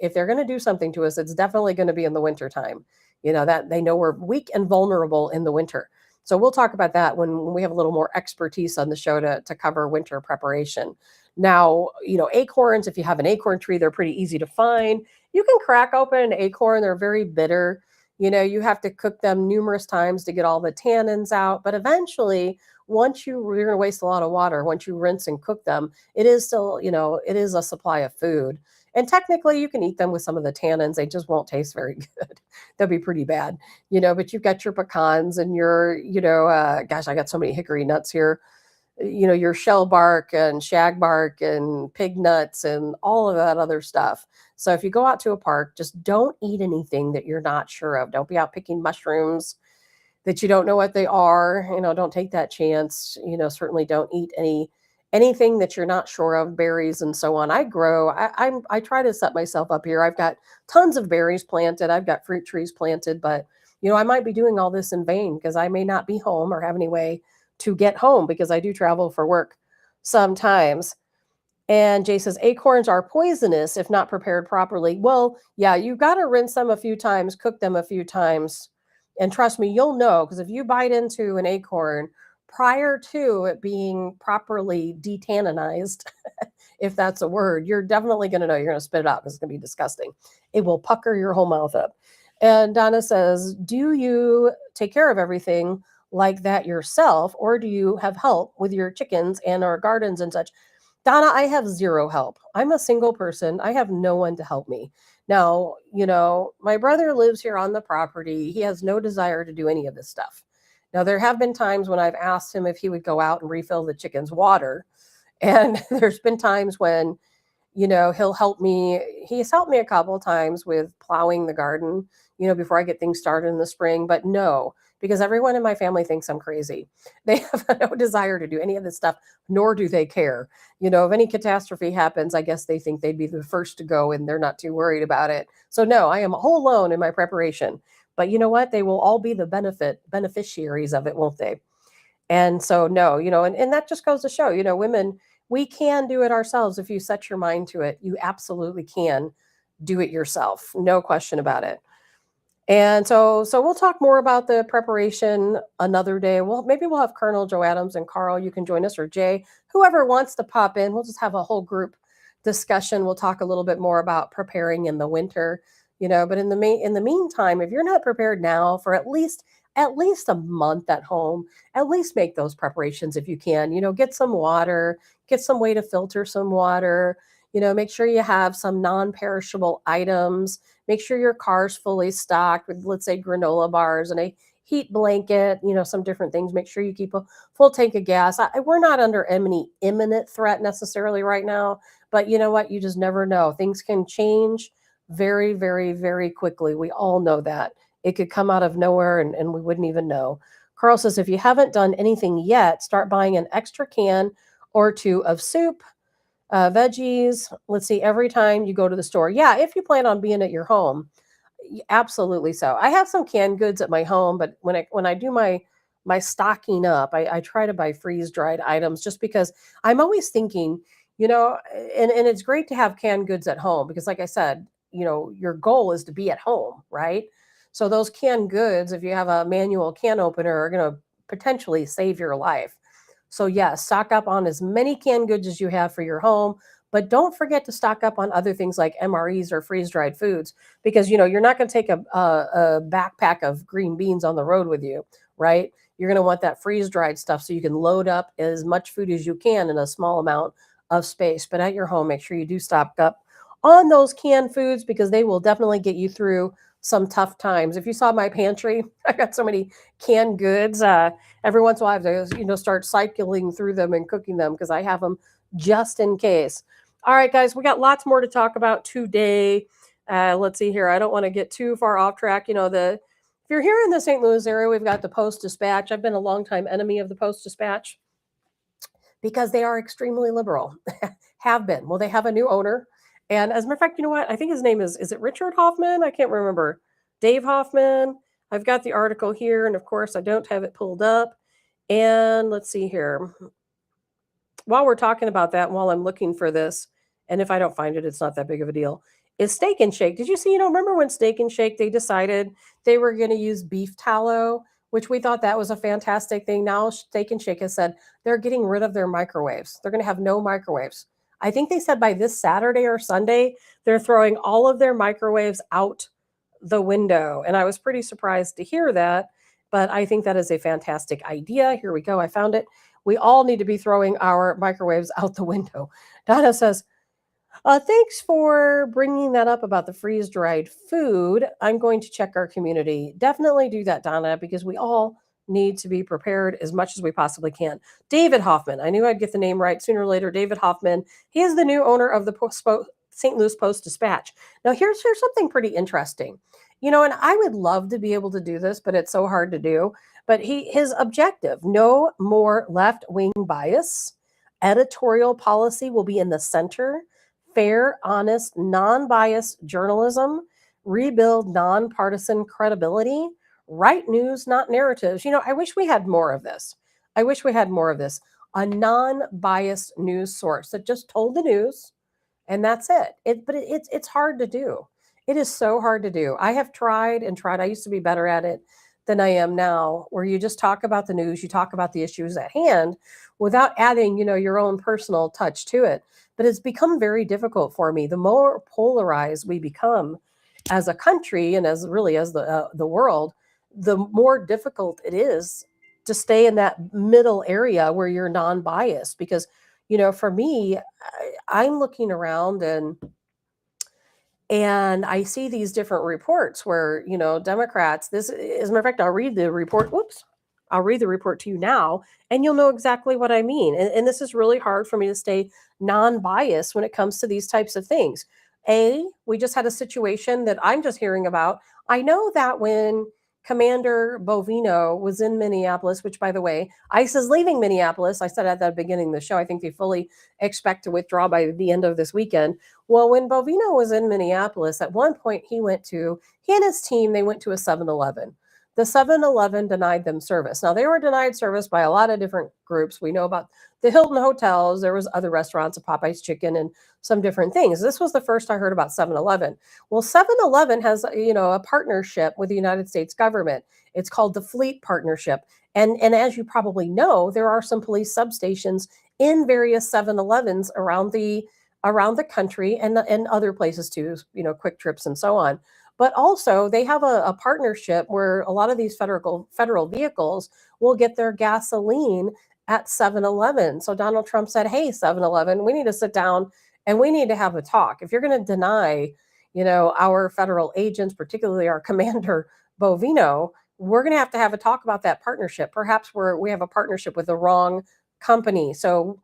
if they're going to do something to us, it's definitely going to be in the winter time. That they know we're weak and vulnerable in the winter. So we'll talk about that when we have a little more expertise on the show to cover winter preparation. Now, acorns, if you have an acorn tree, they're pretty easy to find. You can crack open an acorn, they're very bitter. You have to cook them numerous times to get all the tannins out, but eventually, you're going to waste a lot of water. Once you rinse and cook them, it is still, it is a supply of food. And technically, you can eat them with some of the tannins. They just won't taste very good. They'll be pretty bad, but you've got your pecans and gosh, I got so many hickory nuts here, your shell bark and shag bark and pig nuts and all of that other stuff. So if you go out to a park, just don't eat anything that you're not sure of. Don't be out picking mushrooms that you don't know what they are. Don't take that chance. Certainly don't eat anything that you're not sure of, berries and so on. I try to set myself up here. I've got tons of berries planted. I've got fruit trees planted, but I might be doing all this in vain because I may not be home or have any way to get home because I do travel for work sometimes. And Jay says acorns are poisonous if not prepared properly. Well, yeah, you got to rinse them a few times, cook them a few times. And trust me, you'll know because if you bite into an acorn prior to it being properly detanninized, if that's a word, you're definitely going to know you're going to spit it out. It's going to be disgusting. It will pucker your whole mouth up. And Donna says, do you take care of everything like that yourself, or do you have help with your chickens and our gardens and such? Donna, I have zero help. I'm a single person. I have no one to help me. Now, my brother lives here on the property. He has no desire to do any of this stuff. Now, there have been times when I've asked him if he would go out and refill the chickens' water. And there's been times when, he'll help me. He's helped me a couple of times with plowing the garden, before I get things started in the spring. But no, because everyone in my family thinks I'm crazy. They have no desire to do any of this stuff, nor do they care. If any catastrophe happens, I guess they think they'd be the first to go and they're not too worried about it. So no, I am all alone in my preparation. But you know what? They will all be the beneficiaries of it, won't they? And so no, and that just goes to show, women, we can do it ourselves if you set your mind to it. You absolutely can do it yourself. No question about it. And so we'll talk more about the preparation another day. Maybe we'll have Colonel Joe Adams and Carl. You can join us, or Jay, whoever wants to pop in. We'll just have a whole group discussion. We'll talk a little bit more about preparing in the winter. But in the meantime, if you're not prepared now for at least a month at home, at least make those preparations if you can. Get some water, get some way to filter some water. Make sure you have some non-perishable items. Make sure your car's fully stocked with, let's say, granola bars and a heat blanket, some different things. Make sure you keep a full tank of gas. We're not under any imminent threat necessarily right now, but you know what? You just never know. Things can change very, very, very quickly. We all know that. It could come out of nowhere and we wouldn't even know. Carl says, if you haven't done anything yet, start buying an extra can or two of soup, veggies. Let's see, every time you go to the store. Yeah, if you plan on being at your home, absolutely so. I have some canned goods at my home, but when I do my stocking up, I try to buy freeze dried items just because I'm always thinking, and it's great to have canned goods at home because, like I said, your goal is to be at home, right? So those canned goods, if you have a manual can opener, are going to potentially save your life. So yes, stock up on as many canned goods as you have for your home, but don't forget to stock up on other things like MREs or freeze-dried foods because, you're not going to take a backpack of green beans on the road with you, right? You're going to want that freeze-dried stuff so you can load up as much food as you can in a small amount of space. But at your home, make sure you do stock up on those canned foods because they will definitely get you through some tough times. If you saw my pantry, I got so many canned goods. Every once in a while, I have to, start cycling through them and cooking them because I have them just in case. All right, guys, we got lots more to talk about today. Let's see here. I don't want to get too far off track. If you're here in the St. Louis area, we've got the Post Dispatch. I've been a longtime enemy of the Post Dispatch because they are extremely liberal. Have been. Well, they have a new owner. And as a matter of fact, you know what? I think his name is it Richard Hoffman? I can't remember. Dave Hoffman. I've got the article here. And of course, I don't have it pulled up. And let's see here. While we're talking about that, while I'm looking for this, and if I don't find it, it's not that big of a deal, is Steak and Shake. Did you see, remember when Steak and Shake, they decided they were going to use beef tallow, which we thought that was a fantastic thing. Now Steak and Shake has said they're getting rid of their microwaves. They're going to have no microwaves. I think they said by this Saturday or Sunday, they're throwing all of their microwaves out the window. And I was pretty surprised to hear that, but I think that is a fantastic idea. Here we go. I found it. We all need to be throwing our microwaves out the window. Donna says, thanks for bringing that up about the freeze-dried food. I'm going to check our community. Definitely do that, Donna, because we all need to be prepared as much as we possibly can. David Hoffman. I knew I'd get the name right sooner or later. David Hoffman. He is the new owner of the St. Louis Post Dispatch. Now, here's something pretty interesting. And I would love to be able to do this, but it's so hard to do. But his objective, no more left-wing bias. Editorial policy will be in the center. Fair, honest, non-biased journalism. Rebuild nonpartisan credibility. Right news, not narratives. I wish we had more of this. A non-biased news source that just told the news, and that's it. But it's hard to do. It is so hard to do. I have tried and tried. I used to be better at it than I am now, where you just talk about the news, you talk about the issues at hand without adding, your own personal touch to it. But it's become very difficult for me. The more polarized we become as a country and as the world, the more difficult it is to stay in that middle area where you're non-biased. Because, for me, I'm looking around and I see these different reports where, Democrats, as a matter of fact, I'll read the report. I'll read the report to you now, and you'll know exactly what I mean. And this is really hard for me to stay non-biased when it comes to these types of things. We just had a situation that I'm just hearing about. I know that when Commander Bovino was in Minneapolis, which, by the way, ICE is leaving Minneapolis. I said at the beginning of the show, I think they fully expect to withdraw by the end of this weekend. Well, when Bovino was in Minneapolis, at one point he and his team, they went to a 7-Eleven. The 7-Eleven denied them service. Now, they were denied service by a lot of different groups. We know about the Hilton hotels. There was other restaurants, a Popeye's Chicken, and some different things. This was the first I heard about 7-Eleven. Well, 7-Eleven has, a partnership with the United States government. It's called the Fleet Partnership. And as you probably know, there are some police substations in various 7-Elevens around the country and other places too, Quick Trips and so on. But also they have a partnership where a lot of these federal vehicles will get their gasoline at 7-Eleven. So Donald Trump said, hey, 7-Eleven, we need to sit down and we need to have a talk. If you're going to deny, our federal agents, particularly our Commander Bovino, we're going to have a talk about that partnership. Perhaps we have a partnership with the wrong company. So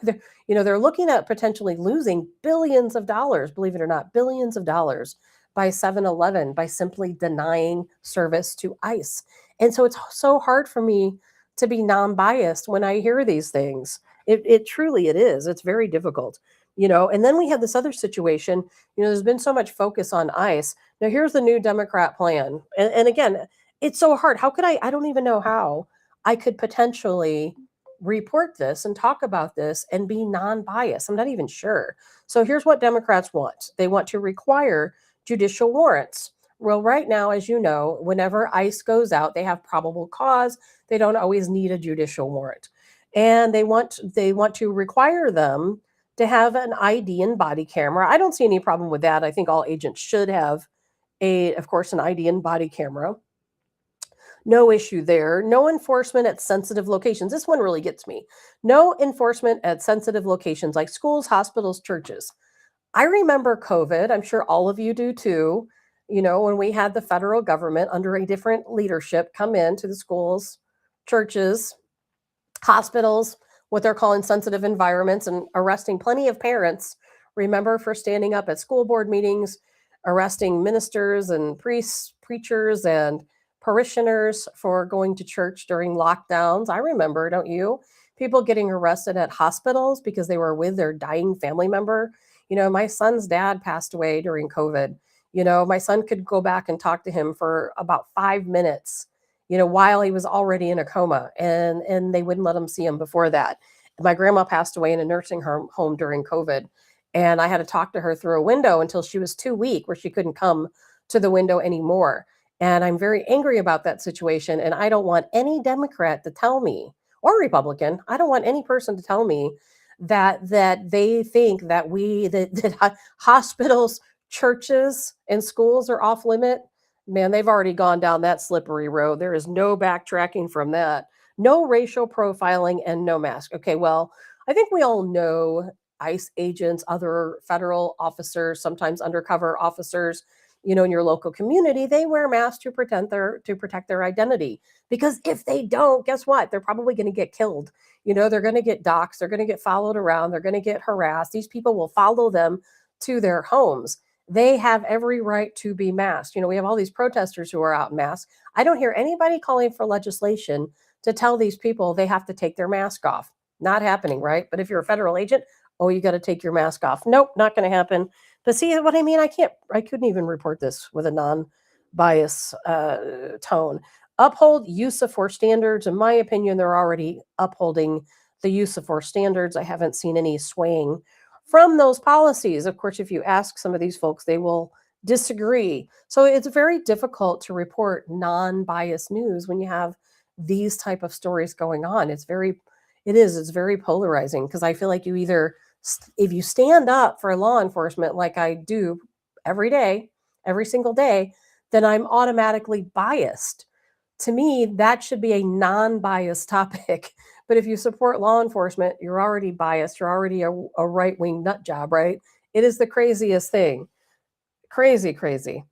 they're looking at potentially losing billions of dollars, believe it or not, billions of dollars by 7-Eleven by simply denying service to ICE. And so it's so hard for me to be non-biased when I hear these things. It truly is. It's very difficult. And then we have this other situation, there's been so much focus on ICE. Now here's the new Democrat plan. And again, it's so hard. How could I don't even know how I could potentially report this and talk about this and be non-biased. I'm not even sure. So here's what Democrats want. They want to require judicial warrants. Well, right now, as you know, whenever ICE goes out, they have probable cause. They don't always need a judicial warrant. And they want to require them to have an ID and body camera. I don't see any problem with that. I think all agents should have of course, an ID and body camera. No issue there. No enforcement at sensitive locations. This one really gets me. No enforcement at sensitive locations like schools, hospitals, churches. I remember COVID. I'm sure all of you do too. When we had the federal government under a different leadership come into the schools, churches, hospitals, what they're calling sensitive environments and arresting plenty of parents, remember, for standing up at school board meetings, arresting ministers and priests, preachers, and parishioners for going to church during lockdowns. I remember, don't you? People getting arrested at hospitals because they were with their dying family member. My son's dad passed away during COVID. My son could go back and talk to him for about 5 minutes, while he was already in a coma, and they wouldn't let him see him before that. My grandma passed away in a nursing home during COVID, and I had to talk to her through a window until she was too weak where she couldn't come to the window anymore. And I'm very angry about that situation. And I don't want any Democrat to tell me, or Republican, I don't want any person to tell me that they think that hospitals, churches, and schools are off limit. Man, they've already gone down that slippery road. There is no backtracking from that. No racial profiling and no mask. Okay, well, I think we all know ICE agents, other federal officers, sometimes undercover officers, in your local community, they wear masks to protect their identity. Because if they don't, guess what? They're probably going to get killed. They're going to get doxxed, they're going to get followed around, they're going to get harassed. These people will follow them to their homes. They have every right to be masked. We have all these protesters who are out in masks. I don't hear anybody calling for legislation to tell these people they have to take their mask off. Not happening, right? But if you're a federal agent, oh, you got to take your mask off. Nope, not going to happen. But see what I mean? I couldn't even report this with a non-bias tone. Uphold use of force standards. In my opinion, they're already upholding the use of force standards. I haven't seen any swaying from those policies. Of course, if you ask some of these folks, they will disagree. So it's very difficult to report non-biased news when you have these type of stories going on. It's very polarizing, because I feel like if you stand up for law enforcement like I do every day, every single day, then I'm automatically biased. To me, that should be a non-biased topic. But if you support law enforcement, you're already biased. You're already a right-wing nut job, right? It is the craziest thing. Crazy, crazy.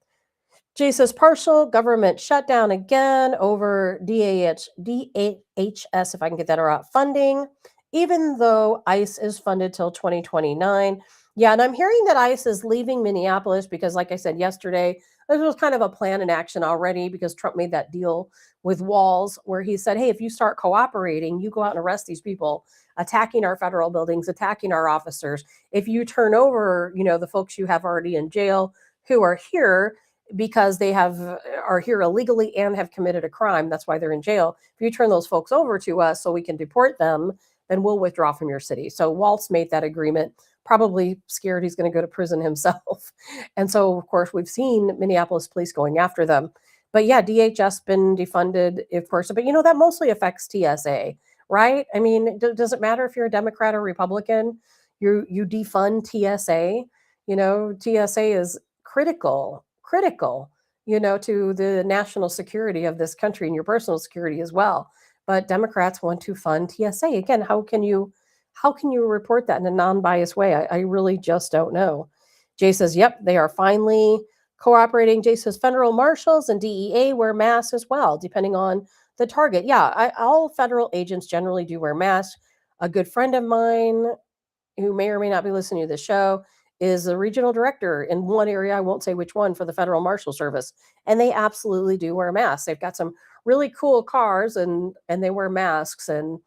Jay says partial government shutdown again over DHS, if I can get that right, funding, even though ICE is funded till 2029. Yeah, and I'm hearing that ICE is leaving Minneapolis because, like I said yesterday, this was kind of a plan in action already, because Trump made that deal with Walls where he said, hey, if you start cooperating, you go out and arrest these people attacking our federal buildings, attacking our officers. If you turn over, the folks you have already in jail who are here because they are here illegally and have committed a crime, that's why they're in jail. If you turn those folks over to us so we can deport them, then we'll withdraw from your city. So Waltz made that agreement, probably scared he's going to go to prison himself. And so, of course, we've seen Minneapolis police going after them. But yeah, DHS been defunded, of course. But that mostly affects TSA, right? I mean, does it matter if you're a Democrat or Republican? You defund TSA. TSA is critical, to the national security of this country and your personal security as well. But Democrats want to fund TSA. Again, how can you report that in a non-biased way? I really just don't know. Jay says, yep, they are finally cooperating. Jay says federal marshals and DEA wear masks as well, depending on the target. Yeah, all federal agents generally do wear masks. A good friend of mine who may or may not be listening to the show is a regional director in one area, I won't say which one, for the Federal Marshal Service. And they absolutely do wear masks. They've got some really cool cars, and they wear masks, and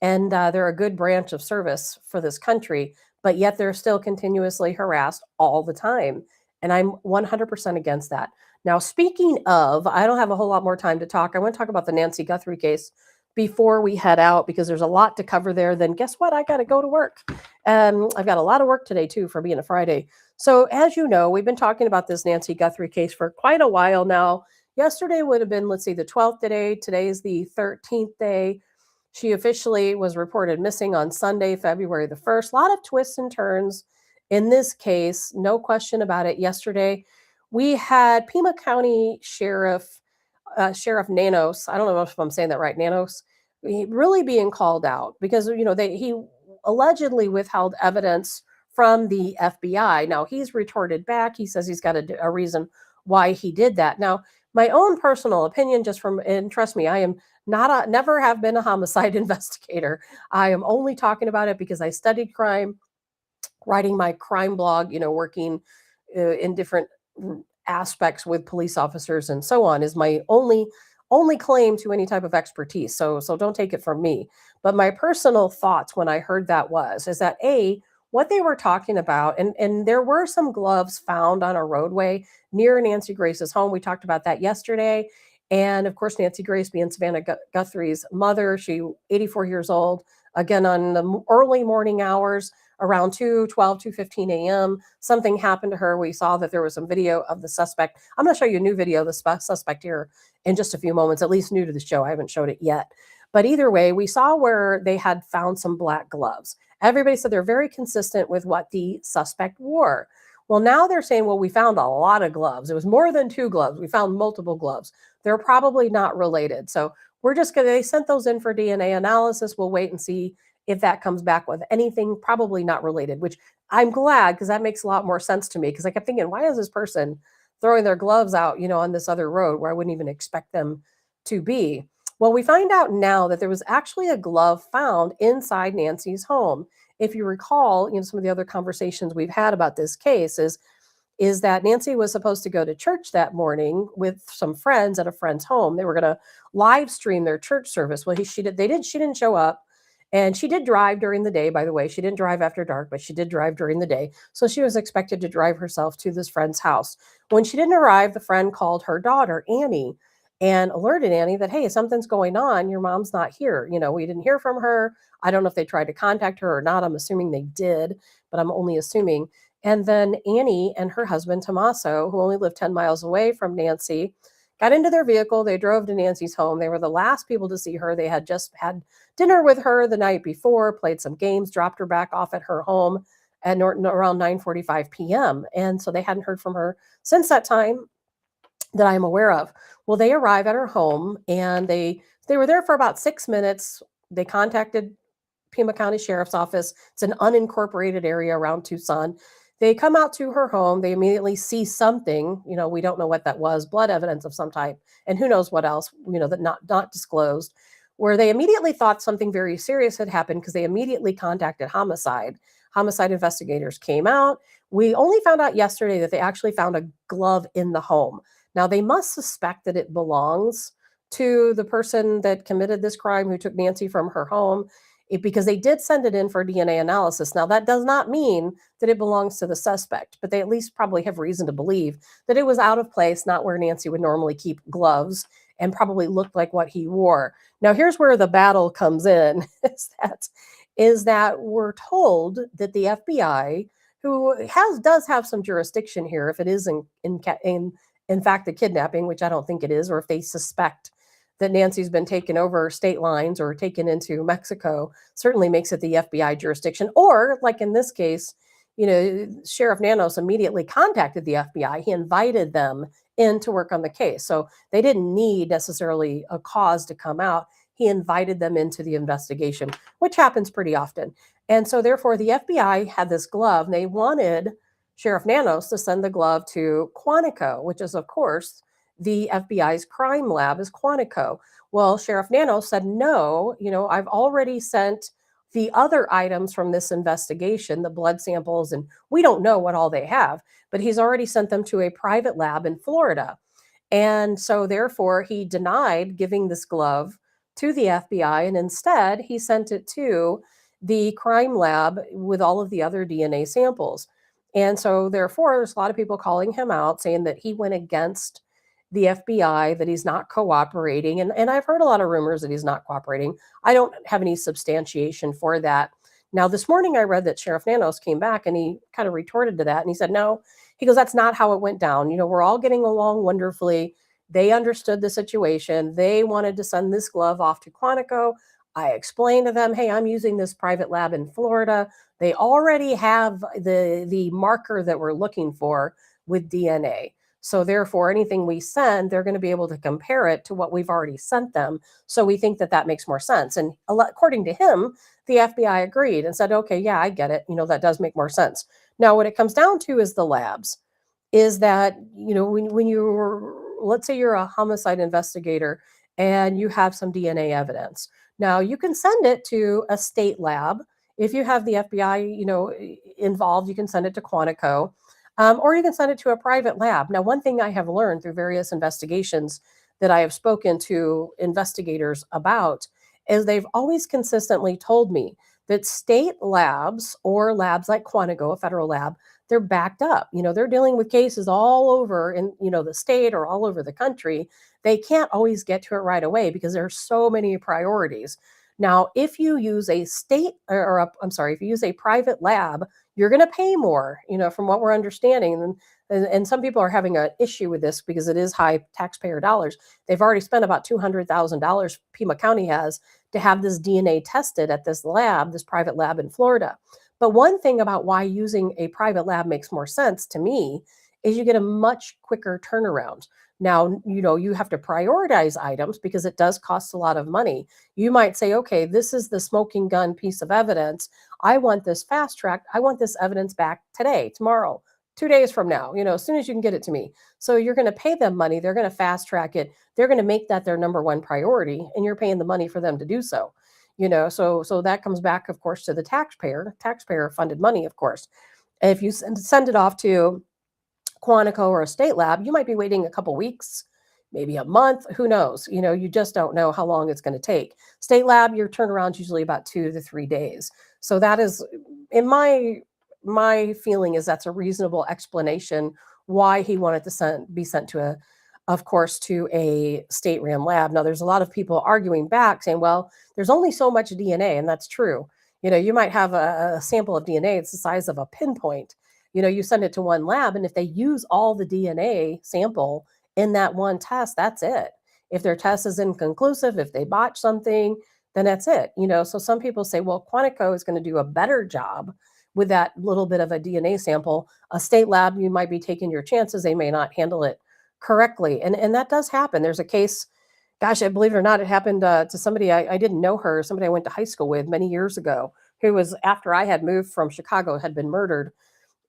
they're a good branch of service for this country, but yet they're still continuously harassed all the time. And I'm 100% against that. Now, speaking of, I don't have a whole lot more time to talk. I want to talk about the Nancy Guthrie case before we head out, because there's a lot to cover there. Then guess what? I got to go to work. I've got a lot of work today, too, for being a Friday. So as you know, we've been talking about this Nancy Guthrie case for quite a while now. Yesterday would have been, let's see, the 12th day. Today is the 13th day. She officially was reported missing on Sunday, February the 1st. A lot of twists and turns in this case, no question about it. Yesterday, we had Pima County Sheriff Nanos, I don't know if I'm saying that right, Nanos, really being called out because, he allegedly withheld evidence from the FBI. Now, he's retorted back. He says he's got a reason why he did that. Now, my own personal opinion, and trust me, I am Never have been a homicide investigator. I am only talking about it because I studied crime, writing my crime blog, working in different aspects with police officers and so on is my only claim to any type of expertise. So don't take it from me. But my personal thoughts when I heard that is that what they were talking about, and there were some gloves found on a roadway near Nancy Grace's home. We talked about that yesterday. And of course, Nancy Grace being Savannah Guthrie's mother, she 84 years old, again on the early morning hours around 2:15 a.m. Something happened to her. We saw that there was some video of the suspect. I'm going to show you a new video of the suspect here in just a few moments, at least new to the show. I haven't showed it yet. But either way, we saw where they had found some black gloves. Everybody said they're very consistent with what the suspect wore. Well, now they're saying, well, we found a lot of gloves. It was more than 2 gloves. We found multiple gloves. They're probably not related. So they sent those in for DNA analysis. We'll wait and see if that comes back with anything probably not related, which I'm glad, because that makes a lot more sense to me, because I kept thinking, why is this person throwing their gloves out, on this other road where I wouldn't even expect them to be? Well, we find out now that there was actually a glove found inside Nancy's home. If you recall, some of the other conversations we've had about this case is that Nancy was supposed to go to church that morning with some friends at a friend's home. They were going to live stream their church service. Well, she didn't show up. And she did drive during the day, by the way. She didn't drive after dark, but she did drive during the day. So she was expected to drive herself to this friend's house. When she didn't arrive, the friend called her daughter, Annie, and alerted Annie that, hey, something's going on. Your mom's not here. We didn't hear from her. I don't know if they tried to contact her or not. I'm assuming they did, but I'm only assuming. And then Annie and her husband, Tommaso, who only lived 10 miles away from Nancy, got into their vehicle. They drove to Nancy's home. They were the last people to see her. They had just had dinner with her the night before, played some games, dropped her back off at her home at around 9:45 p.m. And so they hadn't heard from her since that time that I'm aware of. Well, they arrive at her home, and they were there for about 6 minutes. They contacted Pima County Sheriff's Office. It's an unincorporated area around Tucson. They come out to her home. They immediately see something, we don't know what that was, blood evidence of some type, and who knows what else, that not disclosed, where they immediately thought something very serious had happened, because they immediately contacted homicide. Homicide investigators came out. We only found out yesterday that they actually found a glove in the home. Now, they must suspect that it belongs to the person that committed this crime, who took Nancy from her home, because they did send it in for DNA analysis. Now, that does not mean that it belongs to the suspect, but they at least probably have reason to believe that it was out of place, not where Nancy would normally keep gloves, and probably looked like what he wore. Now, here's where the battle comes in, is that we're told that the FBI, who does have some jurisdiction here, if it is in fact a kidnapping, which I don't think it is, or if they suspect that Nancy's been taken over state lines or taken into Mexico, certainly makes it the FBI jurisdiction. Or, like in this case, Sheriff Nanos immediately contacted the FBI. He invited them in to work on the case. So they didn't need necessarily a cause to come out. He invited them into the investigation, which happens pretty often. And so therefore the FBI had this glove, and they wanted Sheriff Nanos to send the glove to Quantico, which is, of course, the FBI's crime lab is Quantico. Well, Sheriff Nanos said, no, I've already sent the other items from this investigation, the blood samples, and we don't know what all they have, but he's already sent them to a private lab in Florida. And so therefore he denied giving this glove to the FBI, and instead he sent it to the crime lab with all of the other DNA samples. And so therefore there's a lot of people calling him out, saying that he went against the FBI, that he's not cooperating. And I've heard a lot of rumors that he's not cooperating. I don't have any substantiation for that. Now, this morning I read that Sheriff Nanos came back, and he kind of retorted to that. And he said, no, he goes, that's not how it went down. We're all getting along wonderfully. They understood the situation. They wanted to send this glove off to Quantico. I explained to them, hey, I'm using this private lab in Florida. They already have the marker that we're looking for with DNA. So therefore, anything we send, they're going to be able to compare it to what we've already sent them. So we think that that makes more sense. And according to him, the FBI agreed and said, okay, yeah, I get it. That does make more sense. Now, what it comes down to is the labs, is that, when you're, let's say you're a homicide investigator, and you have some DNA evidence. Now, you can send it to a state lab. If you have the FBI, involved, you can send it to Quantico, or you can send it to a private lab. Now, one thing I have learned through various investigations that I have spoken to investigators about is they've always consistently told me that state labs or labs like Quantico, a federal lab, they're backed up. They're dealing with cases all over in, the state or all over the country. They can't always get to it right away because there's so many priorities. Now, if you use a state if you use a private lab, you're going to pay more, from what we're understanding. And some people are having an issue with this because it is high taxpayer dollars. They've already spent about $200,000, Pima County has, to have this DNA tested at this lab, this private lab in Florida. But one thing about why using a private lab makes more sense to me is you get a much quicker turnaround. Now, you have to prioritize items because it does cost a lot of money. You might say, okay, this is the smoking gun piece of evidence. I want this fast tracked. I want this evidence back today, tomorrow, 2 days from now, as soon as you can get it to me. So you're going to pay them money. They're going to fast track it. They're going to make that their number one priority, and you're paying the money for them to do so. So that comes back, of course, to the taxpayer funded money, of course. If you send it off to Quantico or a state lab, you might be waiting a couple weeks, maybe a month, who knows? You just don't know how long it's going to take. State lab, your turnaround's usually about 2 to 3 days. So that is, in my feeling, is that's a reasonable explanation why he wanted to be sent to a state-ran lab. Now, there's a lot of people arguing back saying, well, there's only so much DNA, and that's true. You might have a sample of DNA, it's the size of a pinpoint. You send it to one lab, and if they use all the DNA sample in that one test, that's it. If their test is inconclusive, if they botch something, then that's it. So some people say, well, Quantico is going to do a better job with that little bit of a DNA sample. A state lab, you might be taking your chances. They may not handle it correctly. And that does happen. There's a case, gosh, I believe it or not, it happened to somebody I didn't know her, somebody I went to high school with many years ago, who was, after I had moved from Chicago, had been murdered.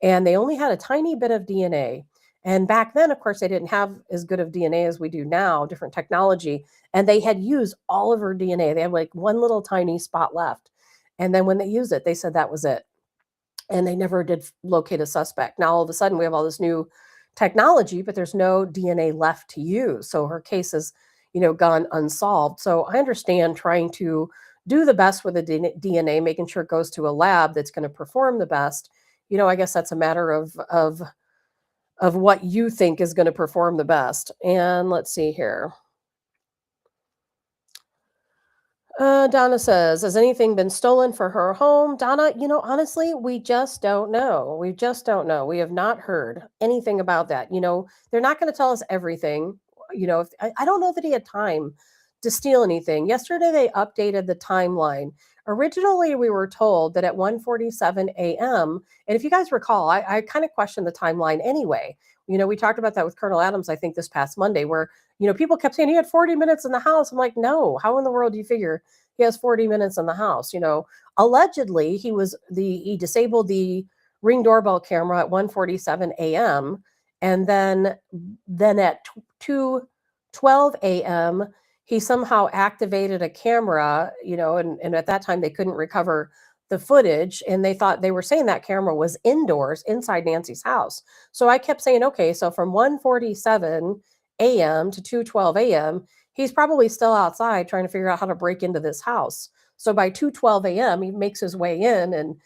And they only had a tiny bit of DNA. And back then, of course, they didn't have as good of DNA as we do now, different technology. And they had used all of her DNA. They had like one little tiny spot left. And then when they used it, they said that was it. And they never did locate a suspect. Now, all of a sudden, we have all this new technology, but there's no DNA left to use. So her case has, gone unsolved. So I understand trying to do the best with the DNA, making sure it goes to a lab that's going to perform the best. I guess that's a matter of what you think is going to perform the best. And let's see here. Donna says, has anything been stolen for her home? Donna, honestly, we just don't know. We just don't know. We have not heard anything about that. They're not going to tell us everything. I don't know that he had time to steal anything. Yesterday, they updated the timeline. Originally, we were told that at 1:47 a.m., and if you guys recall, I kind of questioned the timeline anyway. We talked about that with Colonel Adams, I think, this past Monday, where people kept saying he had 40 minutes in the house. I'm like, no, how in the world do you figure he has 40 minutes in the house? Allegedly he disabled the Ring doorbell camera at 1:47 a.m. And then at 2:12 a.m., he somehow activated a camera, and at that time they couldn't recover the footage, and they were saying that camera was indoors inside Nancy's house. So I kept saying, okay, so from 1:47 a.m. to 2:12 a.m., he's probably still outside trying to figure out how to break into this house. So by 2:12 a.m., he makes his way in, and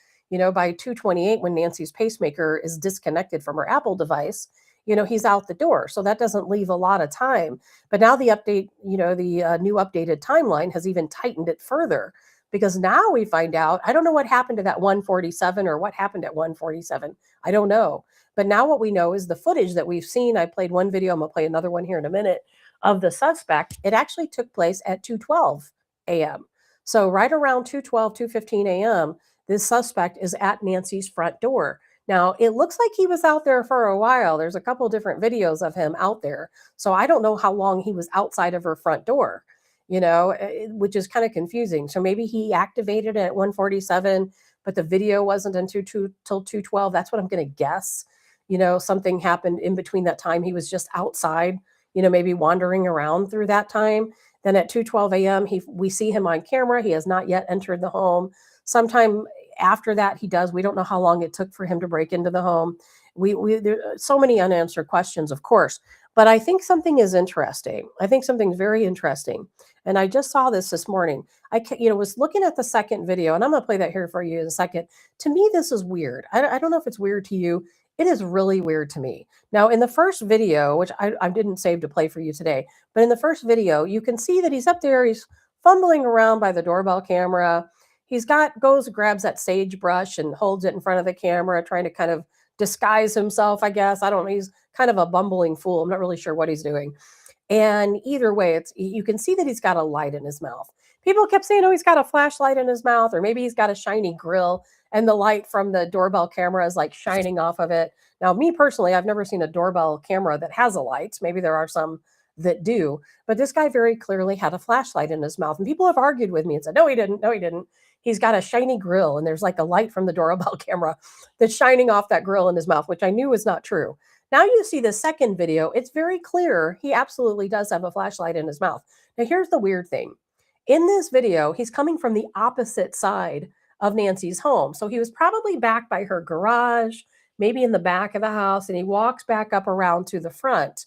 by 2:28, when Nancy's pacemaker is disconnected from her Apple device, he's out the door. So that doesn't leave a lot of time. But now the update, the new updated timeline has even tightened it further, because now we find out, I don't know what happened to that 1:47 or what happened at 1:47. I don't know. But now what we know is the footage that we've seen. I played one video. I'm going to play another one here in a minute of the suspect. It actually took place at 2:12 a.m. So right around 2:12, 2:15 a.m., this suspect is at Nancy's front door. Now, it looks like he was out there for a while. There's a couple different videos of him out there. So I don't know how long he was outside of her front door, which is kind of confusing. So maybe he activated it at 1:47, but the video wasn't until 2:12. That's what I'm going to guess. Something happened in between that time. He was just outside, maybe wandering around through that time. Then at 2:12 a.m., we see him on camera. He has not yet entered the home. Sometime after that, he does. We don't know how long it took for him to break into the home. There are so many unanswered questions, of course. But I think something is interesting. I think something's very interesting. And I just saw this morning. Was looking at the second video, and I'm going to play that here for you in a second. To me, this is weird. I don't know if it's weird to you. It is really weird to me. Now, in the first video, which I didn't save to play for you today, but in the first video, you can see that he's up there. He's fumbling around by the doorbell camera. Grabs that sagebrush and holds it in front of the camera, trying to kind of disguise himself, I guess. I don't know. He's kind of a bumbling fool. I'm not really sure what he's doing. And either way, you can see that he's got a light in his mouth. People kept saying, oh, he's got a flashlight in his mouth, or maybe he's got a shiny grill and the light from the doorbell camera is like shining off of it. Now, me personally, I've never seen a doorbell camera that has a light. Maybe there are some that do, but this guy very clearly had a flashlight in his mouth. And people have argued with me and said, no, he didn't. No, he didn't. He's got a shiny grill and there's like a light from the doorbell camera that's shining off that grill in his mouth, which I knew was not true. Now you see the second video. It's very clear he absolutely does have a flashlight in his mouth. Now here's the weird thing. In this video, he's coming from the opposite side of Nancy's home. So he was probably back by her garage, maybe in the back of the house, and he walks back up around to the front.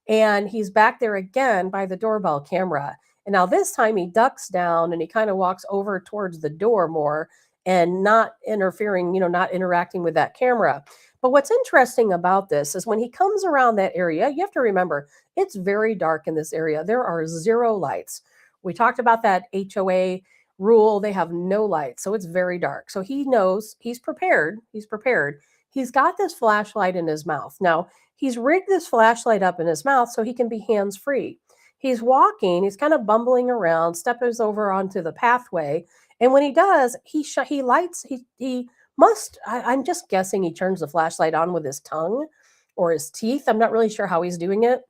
And he's back there again by the doorbell camera. And now this time he ducks down and he kind of walks over towards the door more and not interfering, not interacting with that camera. But what's interesting about this is when he comes around that area, you have to remember it's very dark in this area. There are zero lights. We talked about that HOA rule. They have no lights, so it's very dark. So he knows he's prepared. He's prepared. He's got this flashlight in his mouth. Now, he's rigged this flashlight up in his mouth so he can be hands-free. He's walking, he's kind of bumbling around, steps over onto the pathway, and when he does, I'm just guessing he turns the flashlight on with his tongue or his teeth. I'm not really sure how he's doing it,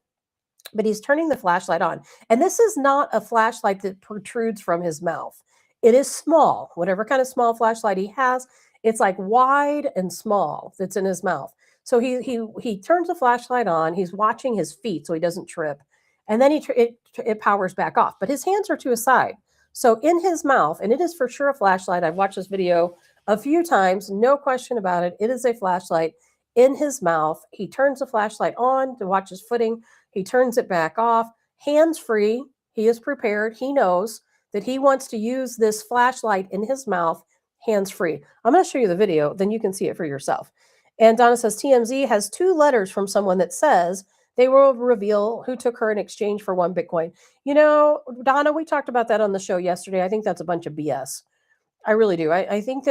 but he's turning the flashlight on. And this is not a flashlight that protrudes from his mouth. It is small, whatever kind of small flashlight he has. It's like wide and small that's in his mouth. So he turns the flashlight on. He's watching his feet so he doesn't trip. And then it powers back off. But his hands are to his side. So in his mouth, and it is for sure a flashlight. I've watched this video a few times, no question about it. It is a flashlight in his mouth. He turns the flashlight on to watch his footing. He turns it back off, hands free. He is prepared. He knows that he wants to use this flashlight in his mouth, hands free. I'm going to show you the video, then you can see it for yourself. And Donna says TMZ has 2 letters from someone that says they will reveal who took her in exchange for 1 Bitcoin. Donna, we talked about that on the show yesterday. I think that's a bunch of BS. I really do. I think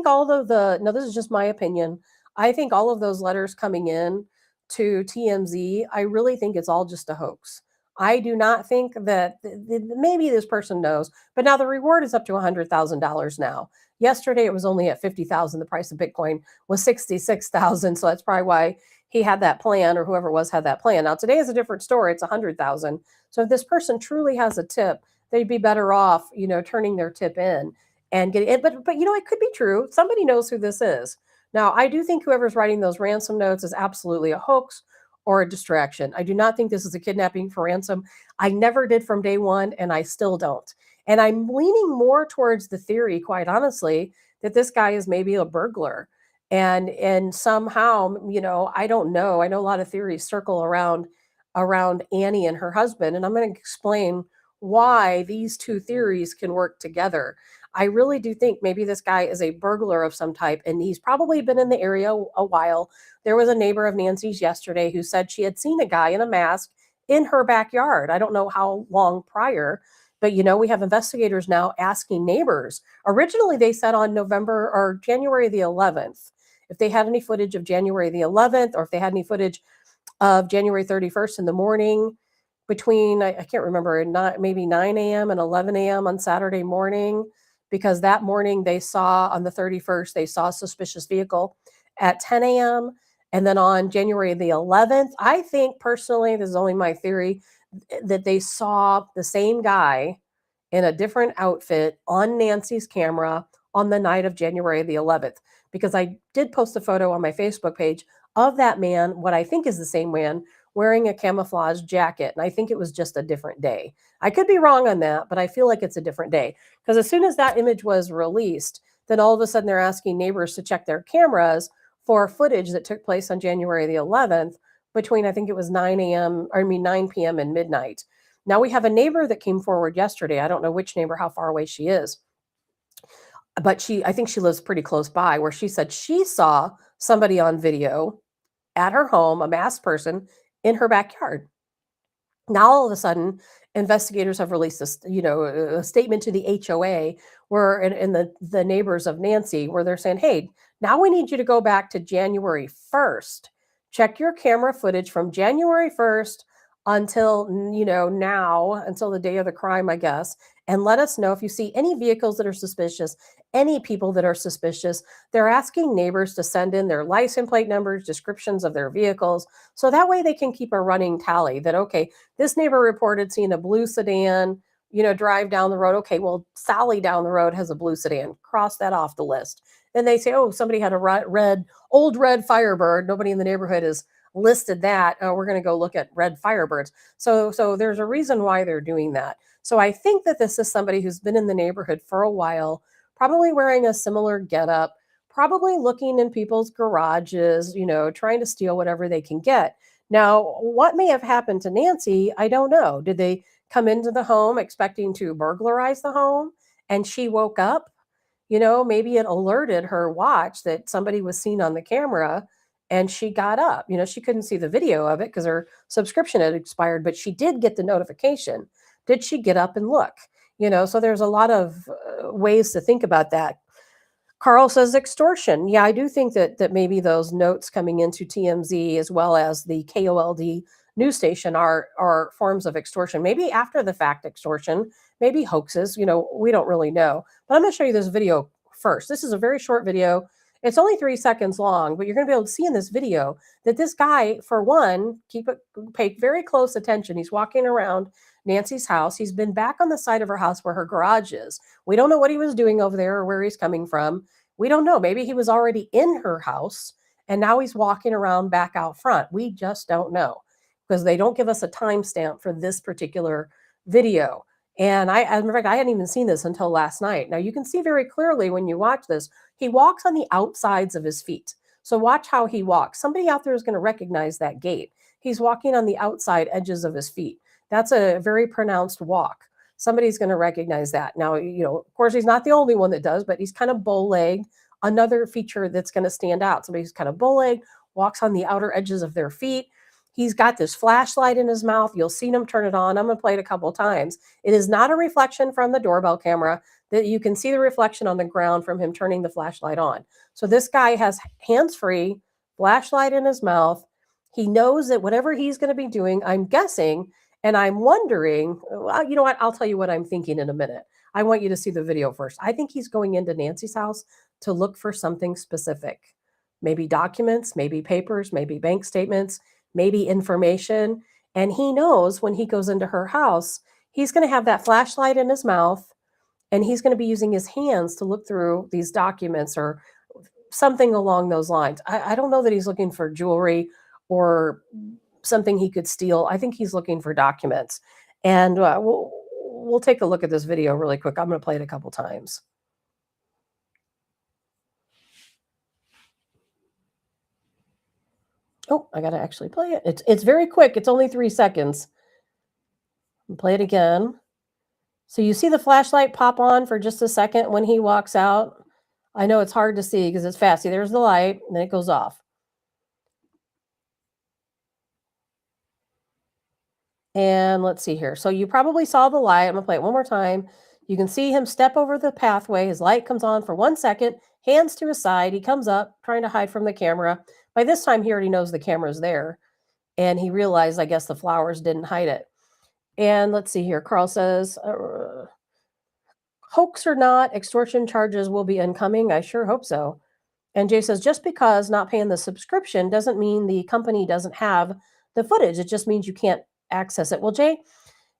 all of now this is just my opinion. I think all of those letters coming in to TMZ, I really think it's all just a hoax. I do not think that maybe this person knows, but now the reward is up to $100,000 now. Yesterday it was only at 50,000. The price of Bitcoin was 66,000. So that's probably why he had that plan, or whoever it was had that plan. Now today is a different story. It's 100,000. So if this person truly has a tip, they'd be better off, turning their tip in and getting it. But it could be true. Somebody knows who this is. Now, I do think whoever's writing those ransom notes is absolutely a hoax or a distraction. I do not think this is a kidnapping for ransom. I never did from day one, and I still don't. And I'm leaning more towards the theory, quite honestly, that this guy is maybe a burglar. And somehow, I don't know. I know a lot of theories circle around Annie and her husband, and I'm going to explain why these 2 theories can work together. I really do think maybe this guy is a burglar of some type, and he's probably been in the area a while. There was a neighbor of Nancy's yesterday who said she had seen a guy in a mask in her backyard. I don't know how long prior, but we have investigators now asking neighbors. Originally, they said on November or January the 11th, if they had any footage of January the 11th, or if they had any footage of January 31st in the morning between, I can't remember, maybe 9 a.m. and 11 a.m. on Saturday morning. Because that morning they saw on the 31st, they saw a suspicious vehicle at 10 a.m. And then on January the 11th, I think personally, this is only my theory, that they saw the same guy in a different outfit on Nancy's camera on the night of January the 11th. Because I did post a photo on my Facebook page of that man, what I think is the same man, wearing a camouflage jacket. And I think it was just a different day. I could be wrong on that, but I feel like it's a different day. Because as soon as that image was released, then all of a sudden they're asking neighbors to check their cameras for footage that took place on January the 11th between, I think it was 9 p.m. and midnight. Now we have a neighbor that came forward yesterday. I don't know which neighbor, how far away she is, but I think she lives pretty close by, where she said she saw somebody on video at her home, a masked person in her backyard. Now all of a sudden, investigators have released a statement to the HOA where and the neighbors of Nancy, where they're saying, hey, now we need you to go back to January 1st. Check your camera footage from January 1st until now, until the day of the crime, I guess, and let us know if you see any vehicles that are suspicious, any people that are suspicious. They're asking neighbors to send in their license plate numbers, descriptions of their vehicles, so that way they can keep a running tally that, okay, this neighbor reported seeing a blue sedan, drive down the road. Okay, well, Sally down the road has a blue sedan. Cross that off the list. Then they say, oh, somebody had a old red Firebird. Nobody in the neighborhood has listed that. Oh, we're going to go look at red Firebirds. So there's a reason why they're doing that. So I think that this is somebody who's been in the neighborhood for a while, probably wearing a similar getup, probably looking in people's garages, trying to steal whatever they can get. Now, what may have happened to Nancy, I don't know. Did they come into the home expecting to burglarize the home and she woke up? Maybe it alerted her watch that somebody was seen on the camera and she got up. She couldn't see the video of it because her subscription had expired, but she did get the notification. Did she get up and look? So there's a lot of ways to think about that. Carl says extortion. Yeah, I do think that maybe those notes coming into TMZ as well as the KOLD news station are forms of extortion. Maybe after the fact extortion, maybe hoaxes. We don't really know. But I'm going to show you this video first. This is a very short video. It's only 3 seconds long, but you're going to be able to see in this video that this guy, for one, pay very close attention. He's walking around Nancy's house. He's been back on the side of her house where her garage is. We don't know what he was doing over there or where he's coming from. We don't know. Maybe he was already in her house and now he's walking around back out front. We just don't know because they don't give us a timestamp for this particular video. And as a matter of fact, I hadn't even seen this until last night. Now you can see very clearly when you watch this, he walks on the outsides of his feet. So watch how he walks. Somebody out there is going to recognize that gait. He's walking on the outside edges of his feet. That's a very pronounced walk. Somebody's going to recognize that. Now, of course, he's not the only one that does, but he's kind of bow-legged. Another feature that's going to stand out. Somebody who's kind of bow-legged, walks on the outer edges of their feet. He's got this flashlight in his mouth. You'll see him turn it on. I'm going to play it a couple of times. It is not a reflection from the doorbell camera. That you can see the reflection on the ground from him turning the flashlight on. So this guy has hands-free, flashlight in his mouth. He knows that whatever he's going to be doing, I'm guessing, and I'm wondering, well, you know what? I'll tell you what I'm thinking in a minute. I want you to see the video first. I think he's going into Nancy's house to look for something specific. Maybe documents, maybe papers, maybe bank statements, maybe information. And he knows when he goes into her house, he's going to have that flashlight in his mouth and he's going to be using his hands to look through these documents or something along those lines. I don't know that he's looking for jewelry or something he could steal. I think he's looking for documents. And we'll take a look at this video really quick. I'm going to play it a couple times. Oh, I got to actually play it. It's very quick. It's only 3 seconds. I'll play it again. So you see the flashlight pop on for just a second when he walks out. I know it's hard to see because it's fast. See, there's the light, and then it goes off. And let's see here. So you probably saw the light. I'm going to play it one more time. You can see him step over the pathway. His light comes on for 1 second, hands to his side. He comes up, trying to hide from the camera. By this time, he already knows the camera's there. And he realized, I guess, the flowers didn't hide it. And let's see here. Carl says, hoax or not, extortion charges will be incoming. I sure hope so. And Jay says, just because not paying the subscription doesn't mean the company doesn't have the footage. It just means you can't access it. Well, Jay,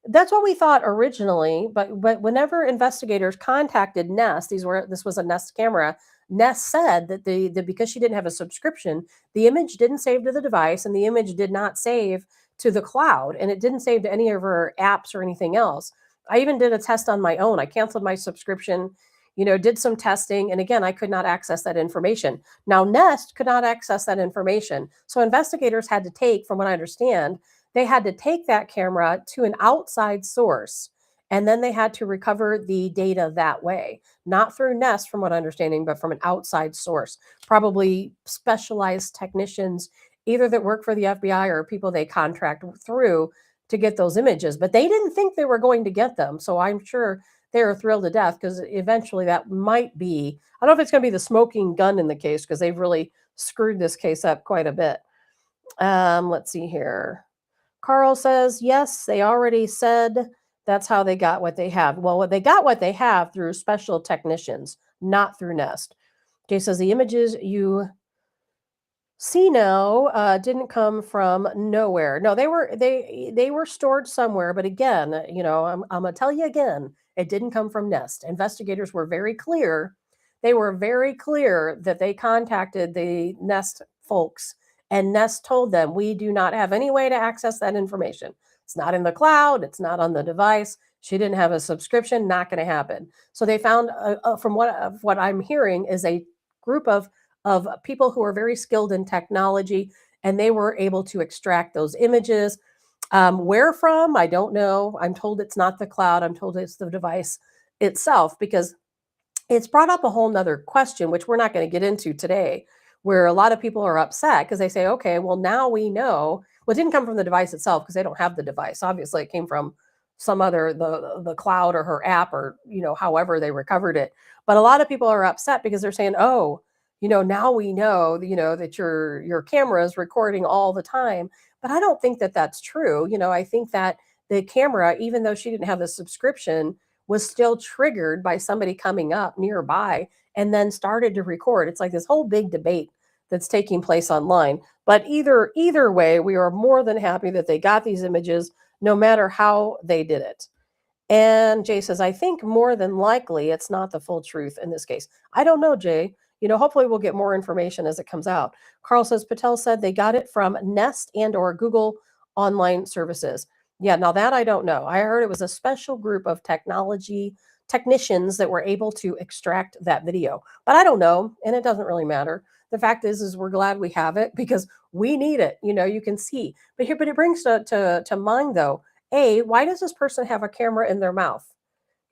that's what we thought originally. But whenever investigators contacted Nest, this was a Nest camera, Nest said that because she didn't have a subscription, the image didn't save to the device and the image did not save to the cloud, and it didn't save to any of her apps or anything else. I even did a test on my own. I canceled my subscription, did some testing, and again, I could not access that information. Now, Nest could not access that information. So investigators had to take, from what I understand, they had to take that camera to an outside source, and then they had to recover the data that way, not through Nest, from what I'm understanding, but from an outside source, probably specialized technicians, either that work for the FBI or people they contract through to get those images. But they didn't think they were going to get them. So I'm sure they are thrilled to death, because eventually that might be, I don't know if it's going to be the smoking gun in the case, because they've really screwed this case up quite a bit. Let's see here. Carl says, yes, they already said that's how they got what they have. Well, they got what they have through special technicians, not through Nest. Jay says the images you see now didn't come from nowhere. No, they were stored somewhere. But again, I'm gonna tell you again, it didn't come from Nest. Investigators were very clear. They were very clear that they contacted the Nest folks, and Nest told them, we do not have any way to access that information. It's not in the cloud. It's not on the device. She didn't have a subscription. Not going to happen. So they found, from what I'm hearing, is a group of people who are very skilled in technology, and they were able to extract those images. Where from? I don't know. I'm told it's not the cloud. I'm told it's the device itself, because it's brought up a whole nother question, which we're not going to get into today, where a lot of people are upset because they say, okay, well, now we know. Well, it didn't come from the device itself, because they don't have the device. Obviously, it came from some other, the cloud or her app, or however they recovered it. But a lot of people are upset because they're saying, oh, now we know, that your camera is recording all the time. But I don't think that that's true. I think that the camera, even though she didn't have the subscription, was still triggered by somebody coming up nearby and then started to record. It's like this whole big debate that's taking place online. But either way, we are more than happy that they got these images, no matter how they did it. And Jay says, I think more than likely it's not the full truth in this case. I don't know, Jay. Hopefully we'll get more information as it comes out. Carl says Patel said they got it from Nest and or Google online services. Yeah, now that I don't know. I heard it was a special group of technicians that were able to extract that video. But I don't know, and it doesn't really matter. The fact is we're glad we have it, because we need it. You can see. But it brings to mind, though, why does this person have a camera in their mouth?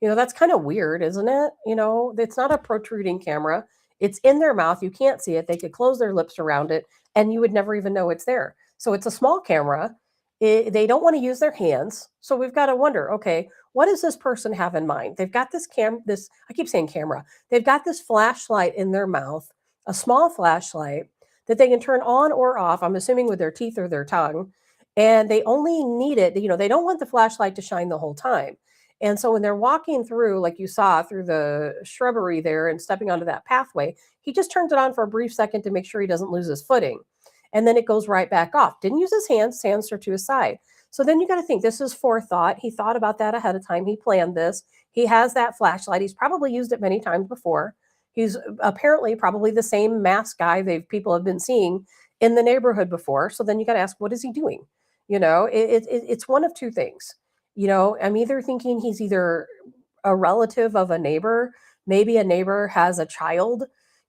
That's kind of weird, isn't it? It's not a protruding camera. It's in their mouth. You can't see it. They could close their lips around it, and you would never even know it's there. So it's a small camera. They don't want to use their hands. So we've got to wonder, okay, what does this person have in mind? They've got I keep saying camera. They've got this flashlight in their mouth, a small flashlight that they can turn on or off, I'm assuming with their teeth or their tongue. And they only need it, they don't want the flashlight to shine the whole time. And so when they're walking through, like you saw through the shrubbery there and stepping onto that pathway, he just turns it on for a brief second to make sure he doesn't lose his footing. And then it goes right back off. Didn't use his hands are to his side. So then you got to think, this is forethought. He thought about that ahead of time. He planned this. He has that flashlight. He's probably used it many times before. He's apparently probably the same masked guy people have been seeing in the neighborhood before. So then you got to ask, what is he doing? It's one of two things. I'm either thinking he's either a relative of a neighbor. Maybe a neighbor has a child,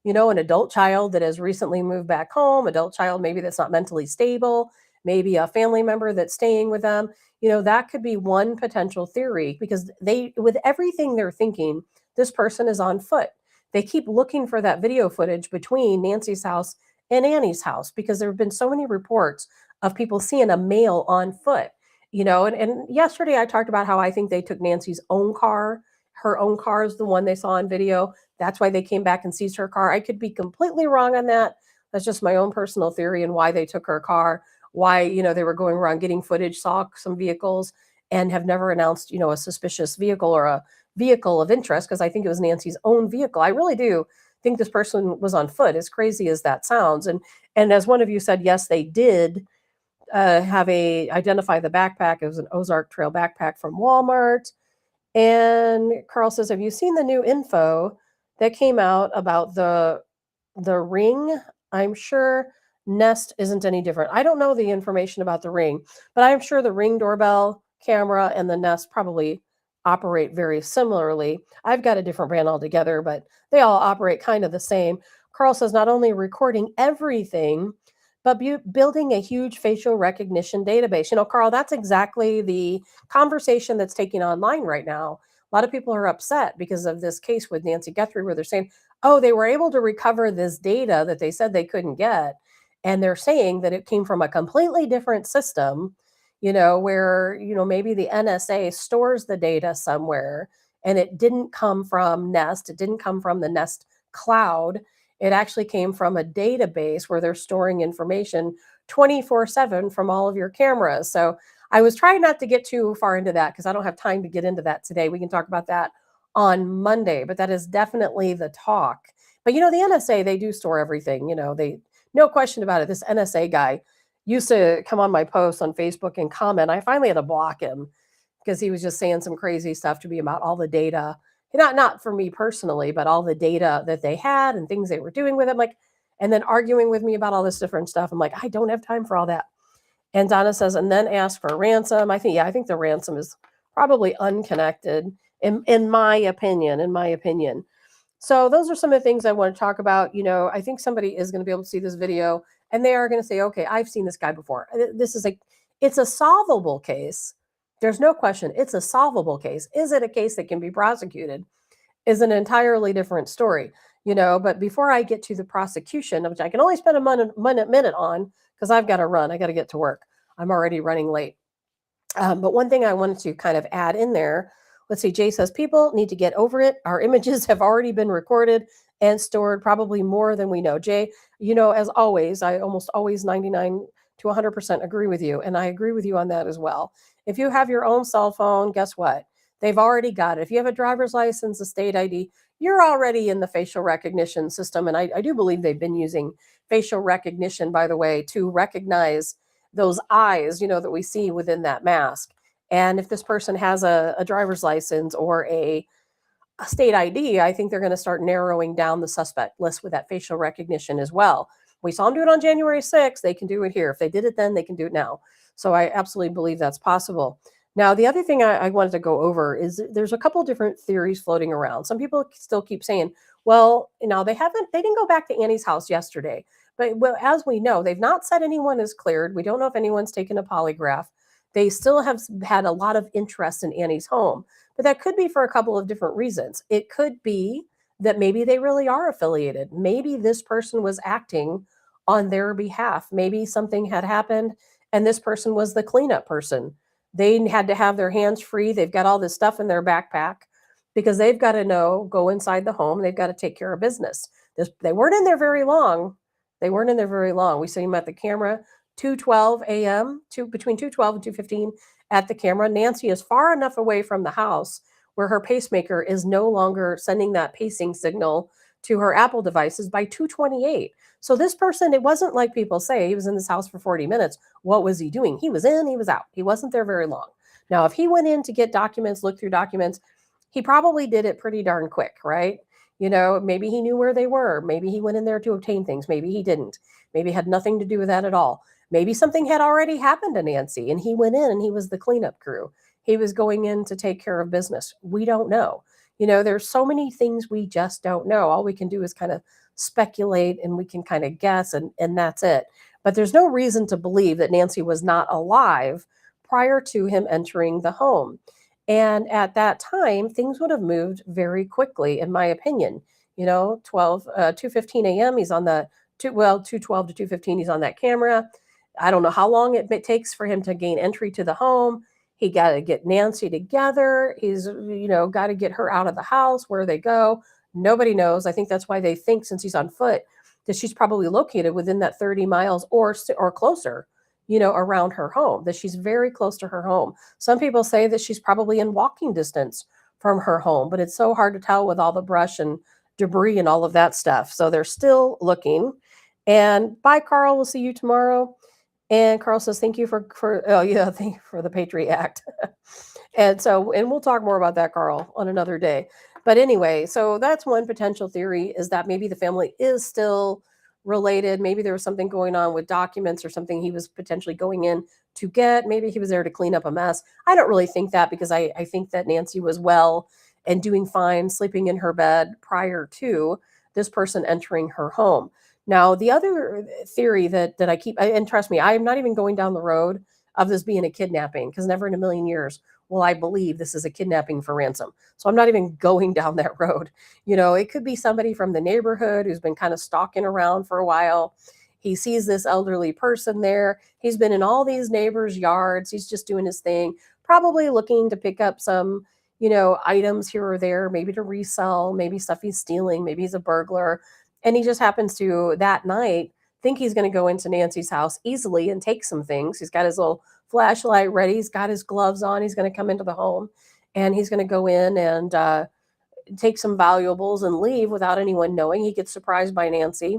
an adult child that has recently moved back home, adult child maybe that's not mentally stable, maybe a family member that's staying with them. That could be one potential theory, because with everything they're thinking, this person is on foot. They keep looking for that video footage between Nancy's house and Annie's house, because there have been so many reports of people seeing a male on foot. And yesterday I talked about how I think they took Nancy's own car. Her own car is the one they saw on video. That's why they came back and seized her car. I could be completely wrong on that. That's just my own personal theory and why they took her car, why, they were going around getting footage, saw some vehicles, and have never announced, a suspicious vehicle or a vehicle of interest, because I think it was Nancy's own vehicle. I really do think this person was on foot, as crazy as that sounds. And as one of you said, yes, they did identify the backpack. It was an Ozark Trail backpack from Walmart. And Carl says, have you seen the new info that came out about the ring? I'm sure Nest isn't any different. I don't know the information about the Ring, but I'm sure the Ring doorbell camera and the Nest probably operate very similarly. I've got a different brand altogether, but they all operate kind of the same. Carl says not only recording everything, but building a huge facial recognition database. You know, Carl, that's exactly the conversation that's taking online right now. A lot of people are upset because of this case with Nancy Guthrie, where they're saying, oh, they were able to recover this data that they said they couldn't get. And they're saying that it came from a completely different system, you know, where, you know, maybe the NSA stores the data somewhere and it didn't come from Nest. It didn't come from the Nest cloud. It actually came from a database where they're storing information 24/7 from all of your cameras. So I was trying not to get too far into that because I don't have time to get into that today. We can talk about that on Monday, but that is definitely the talk. But you know, the NSA, they do store everything. You know, they, no question about it. This NSA guy used to come on my posts on Facebook and comment. I finally had to block him because he was just saying some crazy stuff to me about all the data, not for me personally, but all the data that they had and things they were doing with it. Like, and then arguing with me about all this different stuff. I'm like, I don't have time for all that. And Donna says, and then ask for a ransom. I think, yeah, I think the ransom is probably unconnected in my opinion, So those are some of the things I want to talk about. You know, I think somebody is going to be able to see this video and they are going to say, okay, I've seen this guy before. This is it's a solvable case. There's no question. It's a solvable case. Is it a case that can be prosecuted? Is an entirely different story, you know. But before I get to the prosecution, which I can only spend a minute on because I've got to run, I got to get to work. I'm already running late. But one thing I wanted to kind of add in there, let's see, Jay says people need to get over it. Our images have already been recorded and stored, probably more than we know. Jay, you know, as always, I almost always 99 to 100% agree with you. And I agree with you on that as well. If you have your own cell phone, guess what? They've already got it. If you have a driver's license, a state ID, you're already in the facial recognition system. And I do believe they've been using facial recognition, by the way, to recognize those eyes, you know, that we see within that mask. And if this person has a driver's license or a state ID, I think they're going to start narrowing down the suspect list with that facial recognition as well. We saw them do it on January 6th. They can do it here. If they did it then, they can do it now. So I absolutely believe that's possible. Now, the other thing I wanted to go over is there's a couple different theories floating around. Some people still keep saying, well, you know, they didn't go back to Annie's house yesterday. But well, as we know, they've not said anyone is cleared. We don't know if anyone's taken a polygraph. They still have had a lot of interest in Annie's home, but that could be for a couple of different reasons. It could be that maybe they really are affiliated. Maybe this person was acting on their behalf. Maybe something had happened and this person was the cleanup person. They had to have their hands free. They've got all this stuff in their backpack because they've got to go inside the home. They've got to take care of business. They weren't in there very long. We see them at the camera 2:12 a.m. between 2:12 and 2:15 at the camera. Nancy is far enough away from the house where her pacemaker is no longer sending that pacing signal to her Apple devices by 2:28. So this person, it wasn't like people say he was in this house for 40 minutes. What was he doing? He was in, he was out. He wasn't there very long. Now, if he went in to get documents, look through documents, he probably did it pretty darn quick, right? You know, maybe he knew where they were. Maybe he went in there to obtain things. Maybe he didn't. Maybe had nothing to do with that at all. Maybe something had already happened to Nancy and he went in and he was the cleanup crew. He was going in to take care of business. We don't know. You know, there's so many things we just don't know. All we can do is kind of speculate and we can kind of guess and that's it. But there's no reason to believe that Nancy was not alive prior to him entering the home. And at that time, things would have moved very quickly, in my opinion. You know, 2:15 a.m. He's on the 2:12 to 2:15. He's on that camera. I don't know how long it takes for him to gain entry to the home. He got to get Nancy together. He's, you know, got to get her out of the house. Where they go, nobody knows. I think that's why they think, since he's on foot, that she's probably located within that 30 miles or closer, you know, around her home, that she's very close to her home. Some people say that she's probably in walking distance from her home, but it's so hard to tell with all the brush and debris and all of that stuff. So they're still looking. And bye, Carl. We'll see you tomorrow. And Carl says, thank you for oh yeah, thank you for the Patriot Act. And we'll talk more about that, Carl, on another day. But anyway, so that's one potential theory, is that maybe the family is still related. Maybe there was something going on with documents or something he was potentially going in to get. Maybe he was there to clean up a mess. I don't really think that, because I think that Nancy was well and doing fine, sleeping in her bed prior to this person entering her home. Now, the other theory that I keep, and trust me, I'm not even going down the road of this being a kidnapping, because never in a million years will I believe this is a kidnapping for ransom. So I'm not even going down that road. It could be somebody from the neighborhood who's been kind of stalking around for a while. He sees this elderly person there. He's been in all these neighbors' yards. He's just doing his thing, probably looking to pick up some, items here or there, maybe to resell, maybe stuff he's stealing, maybe he's a burglar. And he just happens to that night think he's going to go into Nancy's house easily and take some things. He's got his little flashlight ready. He's got his gloves on. He's going to come into the home and he's going to go in and take some valuables and leave without anyone knowing. He gets surprised by Nancy.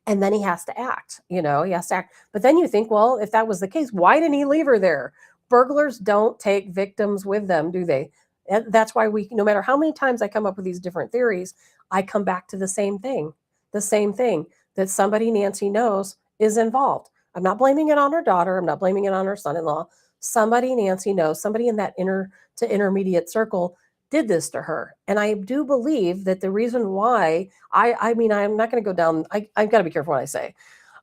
And then he has to act, he has to act. But then you think, well, if that was the case, why didn't he leave her there? Burglars don't take victims with them, do they? And that's why no matter how many times I come up with these different theories, I come back to the same thing, that somebody Nancy knows is involved. I'm not blaming it on her daughter. I'm not blaming it on her son-in-law. Somebody Nancy knows, somebody in that inner to intermediate circle did this to her. And I do believe that the reason why, I mean, I'm not going to go down, I've got to be careful what I say,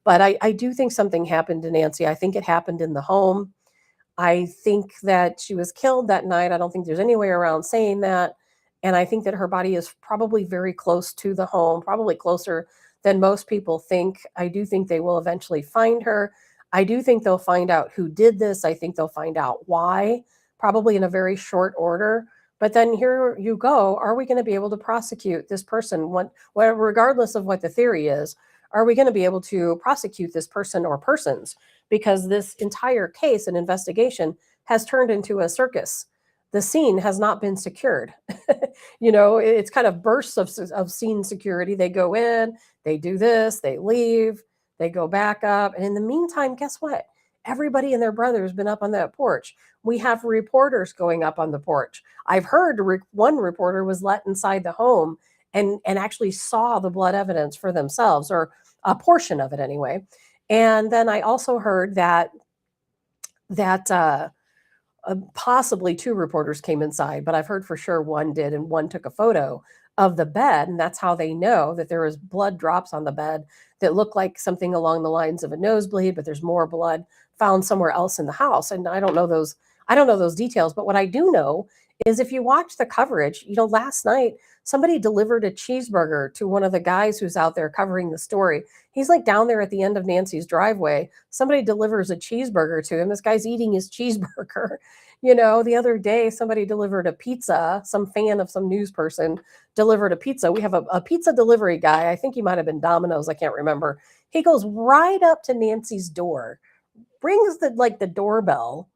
but I do think something happened to Nancy. I think it happened in the home. I think that she was killed that night. I don't think there's any way around saying that. And I think that her body is probably very close to the home, probably closer than most people think. I do think they will eventually find her. I do think they'll find out who did this. I think they'll find out why, probably in a very short order. But then here you go. Are we going to be able to prosecute this person? Regardless of what the theory is, are we going to be able to prosecute this person or persons? Because this entire case and investigation has turned into a circus. The scene has not been secured. It's kind of bursts of scene security. They go in, they do this, they leave, they go back up. And in the meantime, guess what? Everybody and their brother has been up on that porch. We have reporters going up on the porch. I've heard one reporter was let inside the home and actually saw the blood evidence for themselves, or a portion of it anyway. And then I also heard that possibly two reporters came inside, but I've heard for sure one did, and one took a photo of the bed, and that's how they know that there was blood drops on the bed that look like something along the lines of a nosebleed, but there's more blood found somewhere else in the house. And I don't know those details, but what I do know is, if you watch the coverage, last night somebody delivered a cheeseburger to one of the guys who's out there covering the story. He's like down there at the end of Nancy's driveway. Somebody delivers a cheeseburger to him. This guy's eating his cheeseburger. The other day, somebody delivered a pizza. Some fan of some news person delivered a pizza. We have a pizza delivery guy. I think he might have been Domino's. I can't remember. He goes right up to Nancy's door, rings the doorbell,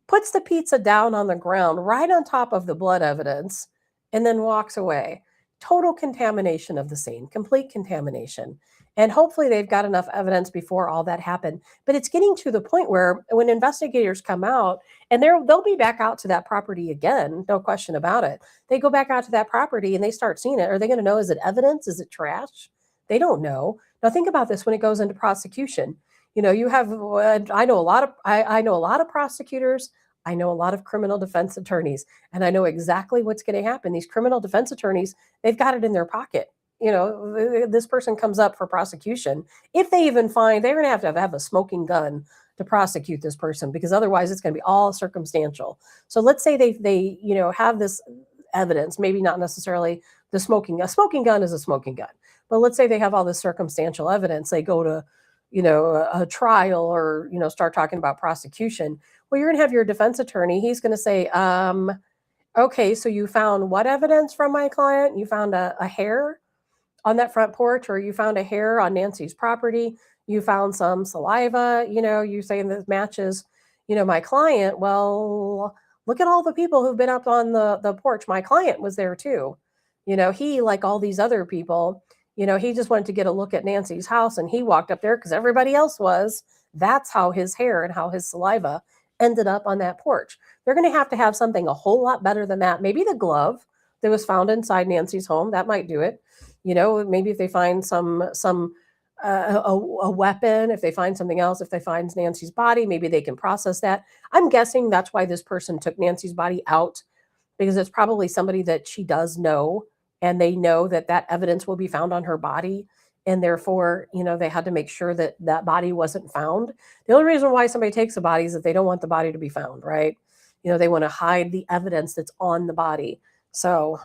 puts the pizza down on the ground right on top of the blood evidence, and then walks away. Total contamination of the scene, complete contamination. And hopefully they've got enough evidence before all that happened. But it's getting to the point where when investigators come out, and they'll be back out to that property again, no question about it. They go back out to that property and they start seeing it. Are they going to know, is it evidence? Is it trash? They don't know. Now think about this when it goes into prosecution. You have, I know a lot of prosecutors. I know a lot of criminal defense attorneys, and I know exactly what's going to happen. These criminal defense attorneys, they've got it in their pocket. This person comes up for prosecution. If they even find, they're going to have a smoking gun to prosecute this person, because otherwise it's going to be all circumstantial. So let's say they have this evidence, maybe not necessarily a smoking gun is a smoking gun, but let's say they have all this circumstantial evidence. They go to a trial, or start talking about prosecution. Well, you're going to have your defense attorney. He's going to say, okay, so you found what evidence from my client? You found a hair on that front porch, or you found a hair on Nancy's property. You found some saliva, you saying this matches, my client. Well, look at all the people who've been up on the porch. My client was there too. He, like all these other people, he just wanted to get a look at Nancy's house, and he walked up there because everybody else was. That's how his hair and how his saliva ended up on that porch. They're going to have something a whole lot better than that. Maybe the glove that was found inside Nancy's home, that might do it. Maybe if they find some a weapon, if they find something else, if they find Nancy's body, maybe they can process that. I'm guessing that's why this person took Nancy's body out, because it's probably somebody that she does know, and they know that that evidence will be found on her body, and therefore, they had to make sure that that body wasn't found. The only reason why somebody takes a body is that they don't want the body to be found, right? They want to hide the evidence that's on the body. So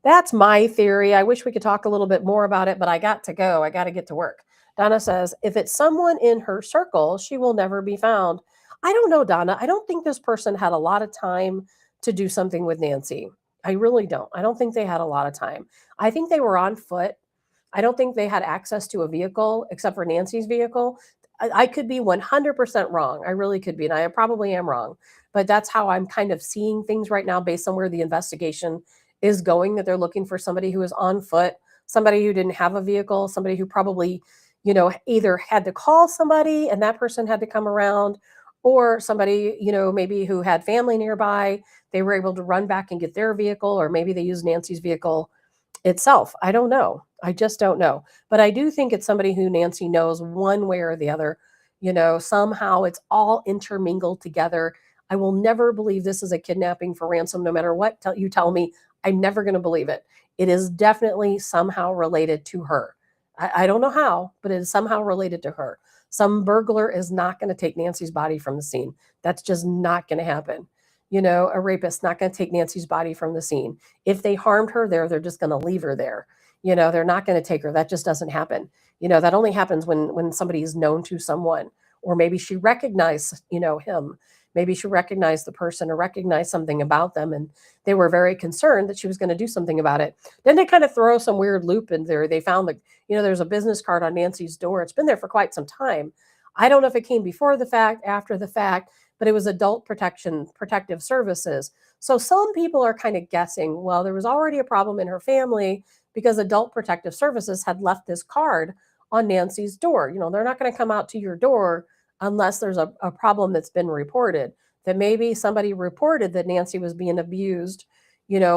that's my theory. I wish we could talk a little bit more about it, but I got to go. I got to get to work. Donna says, if it's someone in her circle, she will never be found. I don't know, Donna. I don't think this person had a lot of time to do something with Nancy. I really don't. I don't think they had a lot of time. I think they were on foot. I don't think they had access to a vehicle except for Nancy's vehicle. I could be 100% wrong. I really could be, and I probably am wrong. But that's how I'm kind of seeing things right now based on where the investigation is going, that they're looking for somebody who is on foot, somebody who didn't have a vehicle, somebody who probably, either had to call somebody and that person had to come around, or somebody, maybe who had family nearby. They were able to run back and get their vehicle, or maybe they used Nancy's vehicle itself. I don't know. I just don't know. But I do think it's somebody who Nancy knows one way or the other. Somehow it's all intermingled together. I will never believe this is a kidnapping for ransom, no matter what you tell me. I'm never going to believe it. It is definitely somehow related to her. I don't know how, but it is somehow related to her. Some burglar is not going to take Nancy's body from the scene. That's just not going to happen. A rapist not going to take Nancy's body from the scene. If they harmed her there, they're just going to leave her there. They're not going to take her. That just doesn't happen. That only happens when somebody is known to someone, or maybe she recognized, him. Maybe she recognized the person or recognized something about them, and they were very concerned that she was going to do something about it. Then they kind of throw some weird loop in there. They found that, there's a business card on Nancy's door. It's been there for quite some time. I don't know if it came before the fact, after the fact, but it was adult protective services. So some people are kind of guessing, well, there was already a problem in her family because adult protective services had left this card on Nancy's door. They're not going to come out to your door unless there's a problem that's been reported, that maybe somebody reported that Nancy was being abused,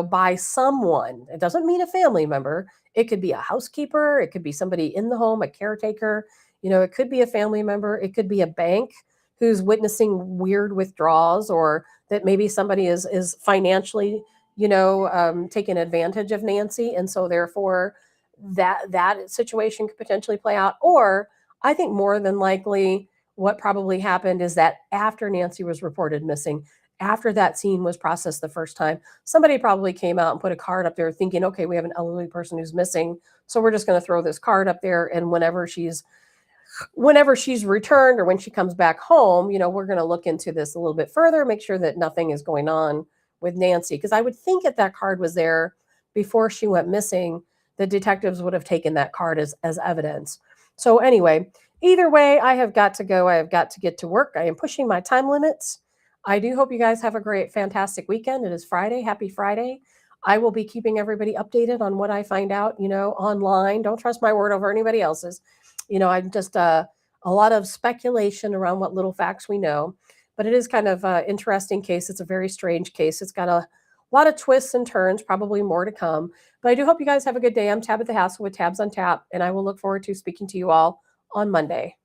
by someone. It doesn't mean a family member. It could be a housekeeper. It could be somebody in the home, a caretaker. It could be a family member. It could be a bank who's witnessing weird withdrawals, or that maybe somebody is financially, taking advantage of Nancy. And so therefore that situation could potentially play out. Or I think more than likely what probably happened is that after Nancy was reported missing, after that scene was processed the first time, somebody probably came out and put a card up there thinking, okay, we have an elderly person who's missing, so we're just going to throw this card up there, and whenever she's returned or when she comes back home, we're going to look into this a little bit further, make sure that nothing is going on with Nancy. Because I would think if that card was there before she went missing, the detectives would have taken that card as evidence. So anyway, either way, I have got to go. I have got to get to work. I am pushing my time limits. I do hope you guys have a great, fantastic weekend. It is Friday. Happy Friday. I will be keeping everybody updated on what I find out, online. Don't trust my word over anybody else's. I'm just a lot of speculation around what little facts we know, but it is kind of an interesting case. It's a very strange case. It's got a lot of twists and turns, probably more to come. But I do hope you guys have a good day. I'm Tabitha Hassell with Tabs on Tap, and I will look forward to speaking to you all on Monday.